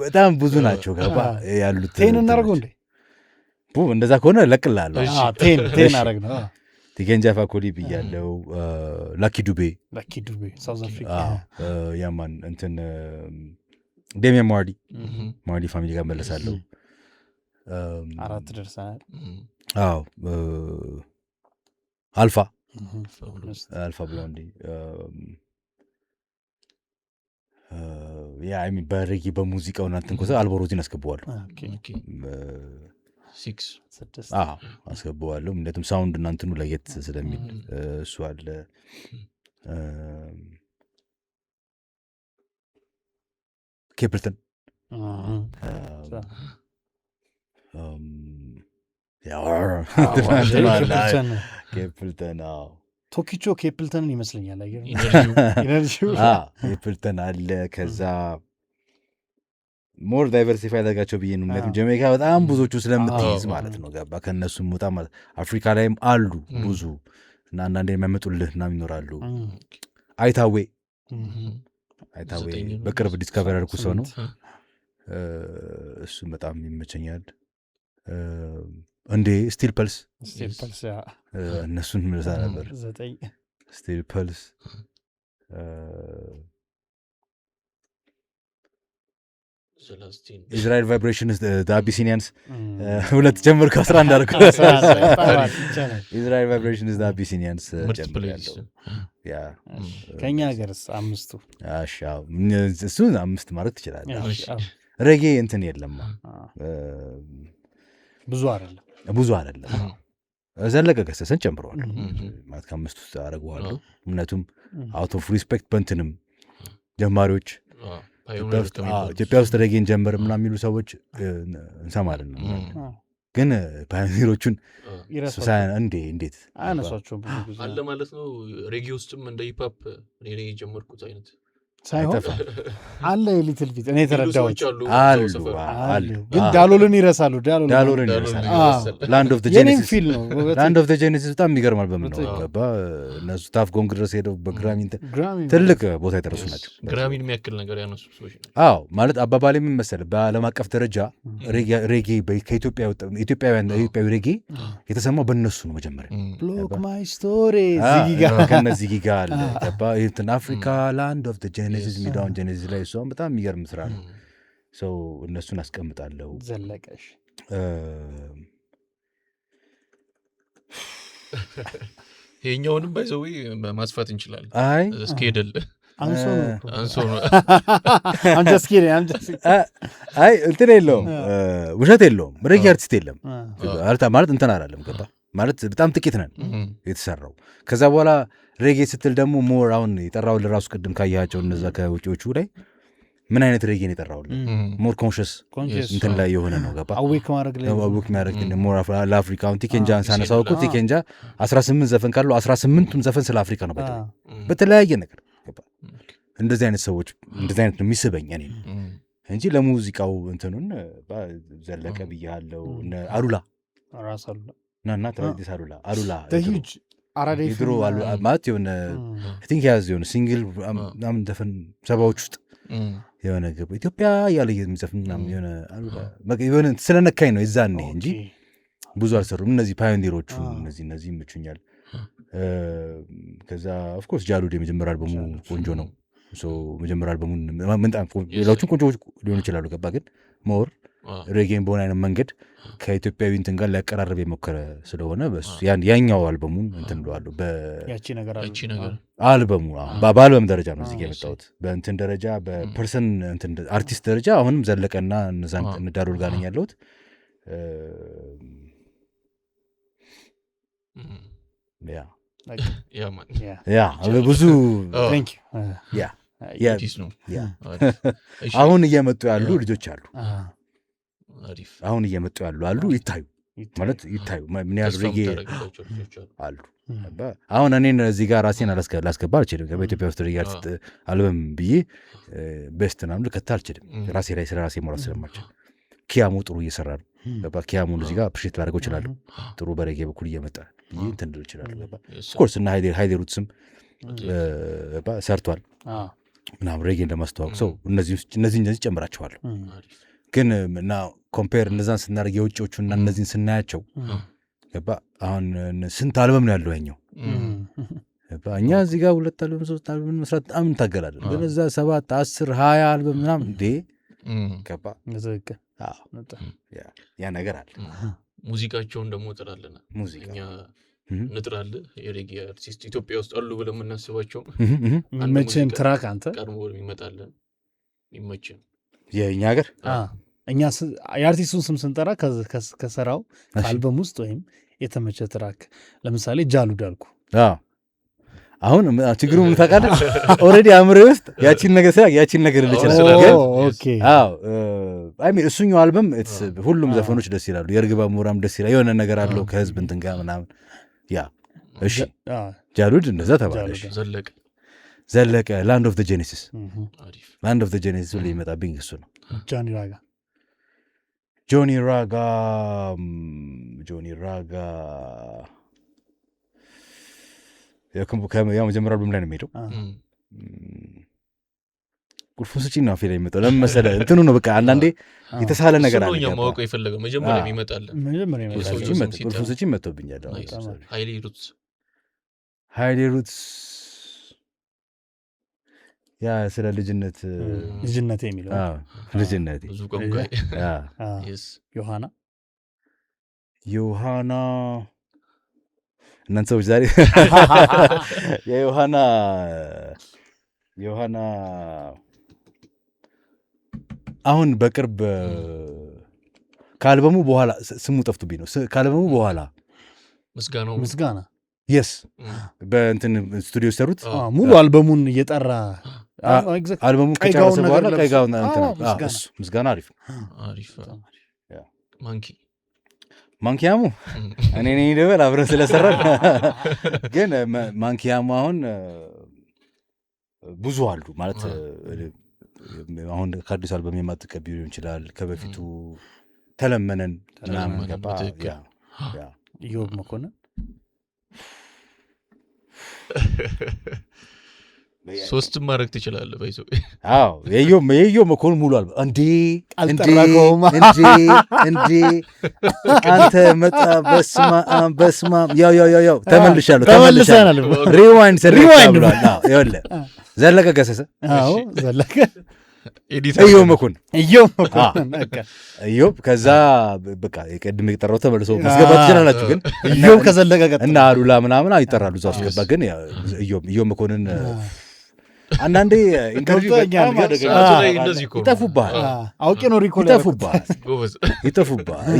በጣም ብዙ ናቸው ገባ ያሉት ቴን እናደርገው እንዴ እንደዛ ከሆነ ለቅላለሁ ቴን አረግ ነው ቲኬንጃ ፋኮሊ ብያለው ላኪ ዱቤ ሳውዝ አፍሪካ ያማን እንትን ዴሚያን ማርዲ ፋሚሊ ጋር መለሳለሁ 4 ደርሰናል አዎ አልፋ ብሎንዲ ያ አይ ሚን በሬጌ በሙዚቃው እናንተን ኮሰ አልቦሮዚን አስገባዋለሁ አስገባዋለሁ ምክንያቱም ሳውንድ እናንተኑ ለየት ስለሚል እሱ አለ ኬፕልተን ኬፕልተን ቶኪቾ ኬፕልተንን ይመስለኛል ኬፕልተን አለ ከዛ ሞር ዳይቨርሲፋይ አደረጋቸው ብዬ ነው ምክንያቱም ጀሜይካ በጣም ብዙዎቹ ስለምትይዝ ማለት ነው ገባ ከእነሱም በጣም አፍሪካ ላይም አሉ ብዙ እና አንዳንዴ የሚያመጡልህ እና ይኖራሉ አይታዌ በቅርብ ዲስከቨር ያደርኩ ሰው ነው እሱም በጣም ይመቸኛል እንዴ ስቲል ፐልስ እነሱን ምልሳ ነበር ስቲል ፐልስ ኢዝራኤል ቫይብሬሽንስ አቢሲኒያንስ ሁለት ጀምር ከ11 አርኩ ኢዝራኤል ቫይብሬሽንስ አቢሲኒያንስ ጀምራለሁ ከኛ ሀገርስ አምስቱ እሱን 5 ማለት ትችላለህ ሬጌ እንትን የለማ ብዙ አይደለም ዘለቀ ገሰሰን ጨምረዋል ማለት ከ5 ውስጥ አደርገዋለሁ እምነቱም አውት ኦፍ ሪስፔክት በእንትንም ጀማሪዎች ኢትዮጵያ ውስጥ ሬጌን ጀምር ምናምን የሚሉ ሰዎች እንሰማለን ግን ፓዮኒሮቹን እንዴት አያነሷቸውም አለ ማለት ነው ሬጌ ውስጥም እንደ ሂፕሆፕ እኔ የጀመርኩት አይነት ሳይሆን አለ ሊትል ቢት እኔ ተረዳሁት አሉ ግን ዳሎልን ይረሳሉ ላንድ ኦፍ ዘ ጄኔሲስ በጣም ይገርማል በምን ነው ገባ እነሱ ታፍ ጎንግ ድረስ ሄደው በግራሚ ትልቅ ቦታ የደረሱ ናቸው ግራሚን የሚያክል ነገር ያነሱ ሰዎች አዎ ማለት አባባሌ ምን መሰለህ በዓለም አቀፍ ደረጃ ሬጌ ኢትዮጵያዊ ሬጌ የተሰማው በእነሱ ነው መጀመሪያ ብሎክ ማይ ስቶሪ ከነዚህ ጊጋ አለ ገባ እንትን አፍሪካ ላንድ ኦፍ ዘ ጄኔሲስ ሚዳውን ጄኔሲስ ላይ እሷም በጣም የሚገርም ስራ ነው ሰው እነሱን አስቀምጣለሁ ዘለቀሽ ይሄኛውንም ባይዘው ማስፋት እንችላለን እስኪ ሄደል አንሶ ነው አይ እንትን የለውም ውሸት የለውም ሬጌ አርቲስት የለም ማለት እንትን አላለም ገባ ማለት በጣም ጥቂት ነን የተሰራው ከዛ በኋላ ሬጌ ስትል ደግሞ ሞር አሁን የጠራው ለራሱ ቅድም ካያቸው እነዛ ከውጪዎቹ ላይ ምን አይነት ሬጌ ነው የጠራው ሞር ኮንሽስ እንትን ላይ የሆነ ነው ገባ አዌክ ማድረግ ሞር ለአፍሪካ አሁን ቲኬንጃን ሳነሳው እኮ ቲኬንጃ 18 ዘፈን ካለው 18ቱም ዘፈን ስለ አፍሪካ ነው በተለያየ ነገር ገባ እንደዚህ አይነት ሰዎች እንደዚህ አይነት ነው የሚስበኝ እኔ እንጂ ለሙዚቃው እንትኑን ዘለቀ ብያለው አሉላ ናና ተወዲስ አሉላ ድሮ ማለት የሆነ ቲንክ ያዝ የሆነ ሲንግል ምናምን ዘፈን ሰባዎች ውስጥ የሆነ ገባ ኢትዮጵያ እያለ የሚዘፍን ምናምን የሆነ ስለነካኝ ነው የዛኔ እንጂ ብዙ አልሰሩም እነዚህ ፓዮኒሮቹ እነዚህ ይመቹኛል ከዛ ኦፍኮርስ ጃሉድ የመጀመሪያ አልበሙ ቆንጆ ነው መጀመሪያ አልበሙን ሌሎቹም ቆንጆ ሊሆኑ ይችላሉ ገባ ግን ሞር ሬጌን በሆነ አይነት መንገድ ከኢትዮጵያዊ እንትን ጋር ሊያቀራርብ የሞከረ ስለሆነ ያኛው አልበሙን እንትን ብለዋለሁ አልበሙ በአልበም ደረጃ ነው እዚህ የመጣሁት በእንትን ደረጃ በፐርሰን አርቲስት ደረጃ አሁንም ዘለቀና ዳሎል ጋር ነኝ ያለሁት ብዙ አሁን እየመጡ ያሉ ልጆች አሉ አሁን እየመጡ ያሉ ይታዩ ማለት ይታዩ ምን ያህል ሬጌ አሉ አሁን እኔን እዚህ ጋር ራሴን ላስገባ አልችልም በኢትዮጵያ ውስጥ ሬጌ አልበም ብዬ ቤስት ናም ልከታ አልችልም ራሴ ላይ ስለ ራሴ ሞራት ስለማልችል ኪያሙ ጥሩ እየሰራ ነው ኪያሙን እዚህ ጋር አፕሪሼት ላደርገው እችላለሁ ጥሩ በሬጌ በኩል እየመጣ ብዬ እንትን ልል እችላለሁ ኦፍኮርስ እና ሃይዴሩትስም ሰርቷል ምናምን ሬጌን ለማስተዋወቅ ሰው እነዚህ ጨምራቸዋለሁ። ግን እና ኮምፔር እነዛን ስናደርግ የውጭዎቹና እነዚህን ስናያቸው ገባ አሁን ስንት አልበም ነው ያለው ያኛው እኛ እዚህ ጋር 2 አልበም 3 አልበም መስራት በጣም እንታገላለን። ግን እዛ 7 10 20 አልበም ምናምን እንዴ ገባ ያ ነገር አለ። ሙዚቃቸውን ደግሞ ጥራለና ሙዚቃ ንጥራለ የሬጌ አርቲስት ኢትዮጵያ ውስጥ አሉ ብለን የምናስባቸው መቼም ትራክ አንተ ቀድሞ የሚመጣለን ይመችም የኛ ሀገር እኛ የአርቲስቱን ስም ስንጠራ ከሰራው አልበም ውስጥ ወይም የተመቸ ትራክ ለምሳሌ ጃሉድ አልኩ። አሁን ችግሩ ምን ታውቃለህ? ኦልሬዲ አምሬ ውስጥ ያቺን ነገር ሳይሆን ያቺን ነገር ልችላል። ኦኬ አዎ አይ ሚን እሱኛው አልበም ሁሉም ዘፈኖች ደስ ይላሉ። የርግባ ሞራም ደስ ይላል። የሆነ ነገር አለው ከህዝብ እንትን ጋር ምናምን ያ እሺ ጃሉድ እንደዛ ተባለሽ። ዘለቀ ላንድ ኦፍ ዘ ጄኔሲስ ላንድ ኦፍ ዘ ጄኔሲስ ሁሉ ይመጣብኝ እሱ ነው። ጆኒ ራጋ ያው መጀመሪያ አልበም ላይ ነው የሚሄደው። ቁልፉን ስጪኝ ነው አፌ ላይ የሚመጣው። ለምን መሰለህ እንትኑ ነው በቃ አንዳንዴ የተሳለ ነገር አለ። ነው ማወቅ የፈለገው መጀመሪያ የሚመጣል ቁልፉን ስጪኝ መጥቶብኛል። ሃይሌ ሩትስ ያ ስለ ልጅነት የሚለው ልጅነት ብዙ ቋንቋ ዮሐና እናንተ ሰዎች ዛሬ የዮሐና አሁን በቅርብ ከአልበሙ በኋላ ስሙ ጠፍቶብኝ ነው። ከአልበሙ በኋላ ምስጋና የስ በእንትን ስቱዲዮ ሰሩት ሙሉ አልበሙን እየጠራ አልበሙን ከጨረሰ በኋላ ቀይጋውን እሱ ምስጋና አሪፍ ማንኪያሙ እኔ ነኝ ደበል አብረን ስለሰራን ግን ማንኪያሙ አሁን ብዙ አሉ ማለት አሁን ከአዲስ አልበም የማትቀቢው ሊሆን ይችላል። ከበፊቱ ተለመነን ምናምን ገባ ኢዮብ መኮንን 3 ማድረግ ትችላለህ። ባይዞ የኢዮብ መኮንን ሙሉ አልበም እንዴ አንተ መጣ በስማ ያው ተመልሻለሁ ሪዋይንድ ብሏል። ይኸውልህ ዘለቀ ገሰሰ ዘለቀ ኢዮብ መኮንን ኢዮብ ከዛ በቃ የቀድሜ የጠራው ተመልሶ መስገባት ትችላላችሁ። ግን ኢዮብ ከዘለቀ እና አሉላ ምናምን ይጠራሉ እዛ ውስጥ ገባ። ግን ኢዮብ መኮንን አንዳንዴ ኢንተርቪው ይጠፉብሃል። አውቄ ነው ሪኮል ይጠፉብሃል።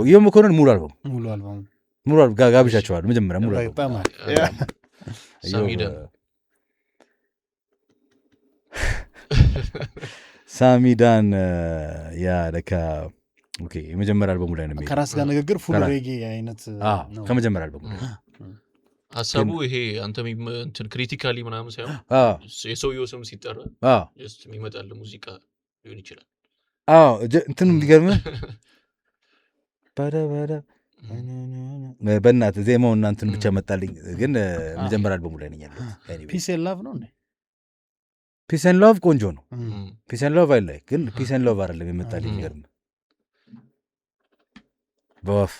ኢዮብ መኮንን ሙሉ አልበም ጋብዣቸዋል። መጀመሪያ ሙሉ አልበም ሳሚዳን ያ ለካ ኦኬ የመጀመሪያ አልበሙ ላይ ነው የሚሄደው። ከራስ ጋር ንግግር ፉል ሬጌ አይነት ነው ከመጀመሪያ አልበሙ ሀሳቡ ይሄ አንተ እንትን ክሪቲካሊ ምናምን ሳይሆን የሰውየው ስም ሲጠራ ጀስት የሚመጣል ሙዚቃ ሊሆን ይችላል። እንትን የሚገርምህ በእናትህ ዜማው እና እንትን ብቻ መጣልኝ። ግን መጀመሪያ አልበሙ ላይ ነኝ ያለው። ፒስ ኤንድ ላቭ ነው እንዴ? ፒስ ኤንድ ላቭ ቆንጆ ነው። ፒስ ኤንድ ላቭ አይላይ ግን ፒስ ኤንድ ላቭ አይደለም የመጣልኝ። የሚገርምህ በወፍ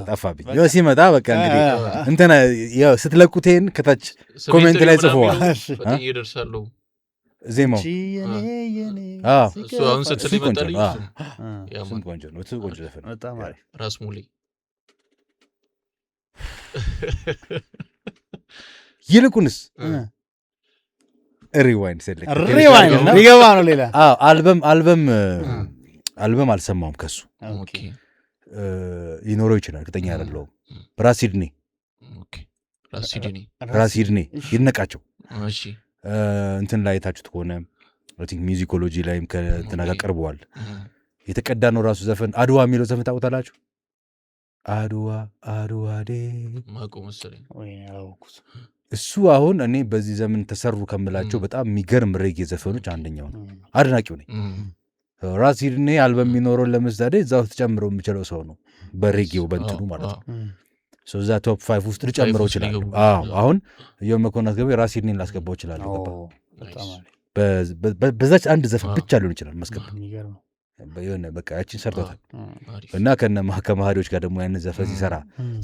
ጠፋብኝ። ያው ሲመጣ በቃ እንግዲህ እንትና ያው ስትለቁቴን ከታች ኮሜንት ላይ ጽፈዋል። ይደርሳሉ ዜማው እሱ አሁን ስትል ይመጣልኝ። ቆንጆ ነው። እሱ ቆንጆ ዘፈን በጣም አሪፍ ራስ ሙሌ ይልቁንስ ሪዋይንድ ሊገባ ነው ሌላ አልበም አልሰማውም ከሱ ሊኖረው ይችላል፣ እርግጠኛ አይደለሁም። ራስ ሂድኔ ይድነቃቸው እንትን ላይ የታችሁት ከሆነ ሚዚኮሎጂ ላይም ከእንትና ጋር ቀርበዋል። የተቀዳ ነው ራሱ ዘፈን አድዋ የሚለው ዘፈን ታውቁታላችሁ? አድዋ ዴ ማቆ መሰለኝ እሱ አሁን እኔ በዚህ ዘመን ተሰሩ ከምላቸው በጣም የሚገርም ሬጌ ዘፈኖች አንደኛው ነው። አድናቂው ነኝ። ራስ ሂድኔ አልበም የሚኖረውን ለምሳሌ እዛ ውስጥ ጨምረው የሚችለው ሰው ነው፣ በሬጌው በእንትኑ ማለት ነው። እዛ ቶፕ 5 ውስጥ ልጨምረው ይችላሉ። አሁን ኢዮብ መኮንን ገበ ራስ ሂድኔን ላስገባው ይችላሉ። በዛች አንድ ዘፈን ብቻ ሊሆን ይችላል ማስገባ የሆነ በቃ ያችን ሰርቶታል እና ከመሃሪዎች ጋር ደግሞ ያንን ዘፈን ሲሰራ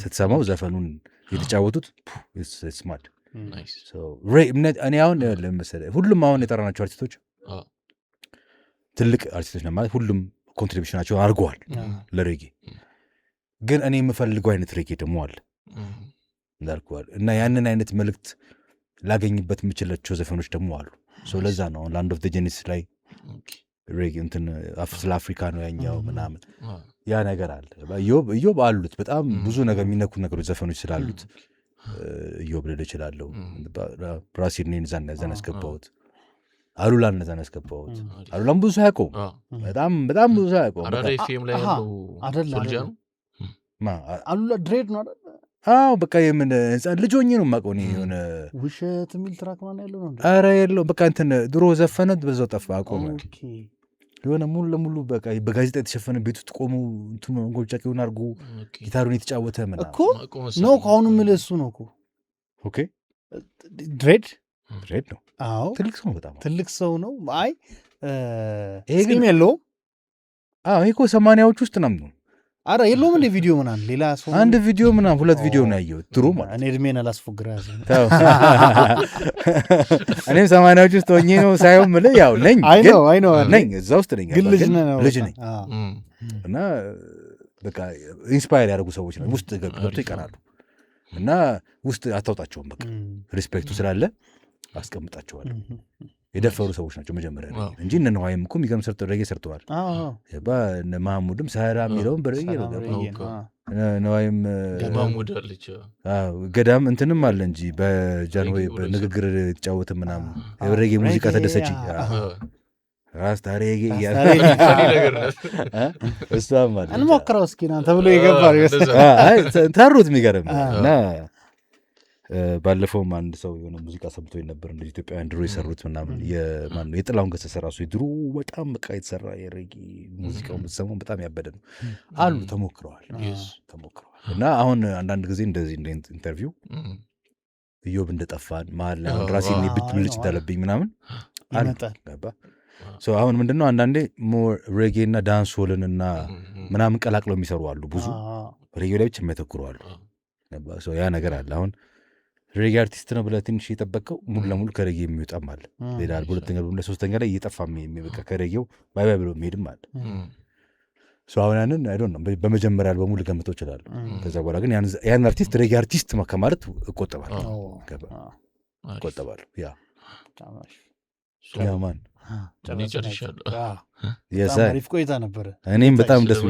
ስትሰማው ዘፈኑን የተጫወቱት ስማድ እኔ አሁን ለምሳሌ ሁሉም አሁን የጠራናቸው አርቲስቶች ትልቅ አርቲስቶች ነው ማለት ሁሉም ኮንትሪቢሽናቸውን አድርገዋል ለሬጌ ግን እኔ የምፈልገው አይነት ሬጌ ደግሞ አለ እንዳልኩዋል እና ያንን አይነት መልእክት ላገኝበት የምችላቸው ዘፈኖች ደግሞ አሉ ለዛ ነው ላንድ ኦፍ ዘ ጄኒስ ላይ ሬጌ እንትን ስለ አፍሪካ ነው ያኛው ምናምን ያ ነገር አለ ኢዮብ አሉት በጣም ብዙ ነገር የሚነኩ ነገሮች ዘፈኖች ስላሉት ኢዮብ ልል እችላለሁ ብራሲድኔን ዛን ያስገባሁት አሉላን እነዛን ያስገባሁት አሉላን ብዙ ሰው ያውቀውም በጣም ብዙ ሰው ያውቀውም አራዳ ኤፍኤም ላይ ያለው ሶልጃ ነው አሉላ ድሬድ ነው አዎ በቃ የምን ህፃን ልጅ ሆኜ ነው የማውቀው እኔ የሆነ ውሸት የሚል ትራክ ማን ያለው ነው ኧረ የለውም በቃ እንትን ድሮ ዘፈነ በዛው ጠፋ አቆመ የሆነ ሙሉ ለሙሉ በቃ በጋዜጣ የተሸፈነ ቤት ውስጥ ቆሙ እንትን ጎብጫቂውን አድርጎ ጊታሩን የተጫወተ ምናምን እኮ ነው ከአሁኑ የምልህ እሱ ነው እኮ ኦኬ ድሬድ ነው አዎ ትልቅ ሰው በጣም ትልቅ ሰው ነው አይ ጺም የለውም አዎ ይሄ እኮ 80ዎች ውስጥ ነው አረ የለውም እንደ ቪዲዮ ምናምን ሌላ ሰው አንድ ቪዲዮ ምናምን ሁለት ቪዲዮ ነው ያየሁት ድሮ ማለት እኔ እድሜን አላስፎግራ እኔም 80ዎች ውስጥ ሆኜ ነው ሳይሆን የምልህ ያው ነኝ እዛ ውስጥ ነኝ ግን ልጅ ነኝ እና በቃ ኢንስፓየር ያደረጉ ሰዎች ነው ውስጥ ገብቶ ይቀራሉ እና ውስጥ አታውጣቸውም በቃ ሪስፔክቱ ስላለ አስቀምጣቸዋለሁ የደፈሩ ሰዎች ናቸው መጀመሪያ እንጂ እነ ነዋይም እኮ የሚገርም ሬጌ ሰርተዋል እነ መሐሙድም ሳህራ የሚለውን በሬጌ ነው ነዋይም ገዳም እንትንም አለ እንጂ በጃንሆይ በንግግር የተጫወተ ምናምን ሬጌ ሙዚቃ ተደሰች ራስታ ሬጌ እሷም አለ እንሞክረው እስኪ ና ተብሎ የገባር ታሩት የሚገርም እና ባለፈውም አንድ ሰው የሆነ ሙዚቃ ሰምቶኝ ነበር እንደ ኢትዮጵያውያን ድሮ የሰሩት ምናምን የማነው የጥላሁን ገሰሰ ራሱ ድሮ በጣም በቃ የተሰራ የሬጌ ሙዚቃው የምትሰማው በጣም ያበደ ነው አሉ ተሞክረዋል እና አሁን አንዳንድ ጊዜ እንደዚህ እንደ ኢንተርቪው ኢዮብ እንደጠፋን መሀል ላይ ራሴን ብልጭ እንዳለብኝ ምናምን አልገባ አሁን ምንድነው አንዳንዴ ሞር ሬጌ እና ዳንስ ሆልን እና ምናምን ቀላቅለው የሚሰሩ አሉ ብዙ ሬጌ ላይ ብቻ የሚያተኩሩ አሉ ያ ነገር አለ አሁን ሬጌ አርቲስት ነው ብለህ ትንሽ የጠበቀው ሙሉ ለሙሉ ከሬጌ የሚወጣም አለ ሌላ በሁለተኛ ለሶስተኛ ላይ እየጠፋም የሚበቃ ከሬጌው ባይ ብሎ የሚሄድም አለ አሁን ያንን አይ ዶንት ኖ በመጀመሪያ አልበሙ ልገምተው እችላለሁ ከዛ በኋላ ግን ያን አርቲስት ሬጌ አርቲስት ከማለት እቆጠባለሁ ማን አሪፍ ቆይታ ነበረ እኔም በጣም ደስ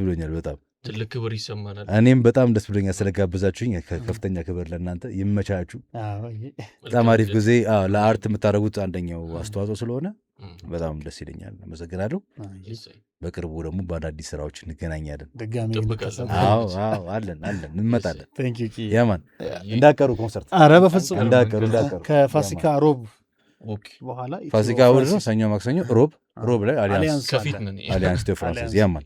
ብሎኛል በጣም ትልቅ ክብር ይሰማናል እኔም በጣም ደስ ብሎኛል ስለጋበዛችሁኝ ከፍተኛ ክብር ለእናንተ ይመቻችሁ በጣም አሪፍ ጊዜ ለአርት የምታደርጉት አንደኛው አስተዋጽኦ ስለሆነ በጣም ደስ ይለኛል አመሰግናለሁ በቅርቡ ደግሞ በአዳዲስ ስራዎች እንገናኛለን አለን እንመጣለን ያማን እንዳቀሩ ኮንሰርት ኧረ በፍጹም እንዳቀሩ ከፋሲካ ሮብ በኋላ ፋሲካ እሑድ ነው ሰኞ ማክሰኞ ሮብ ላይ አሊያንስ ቴዎፍራንሲስ ያማን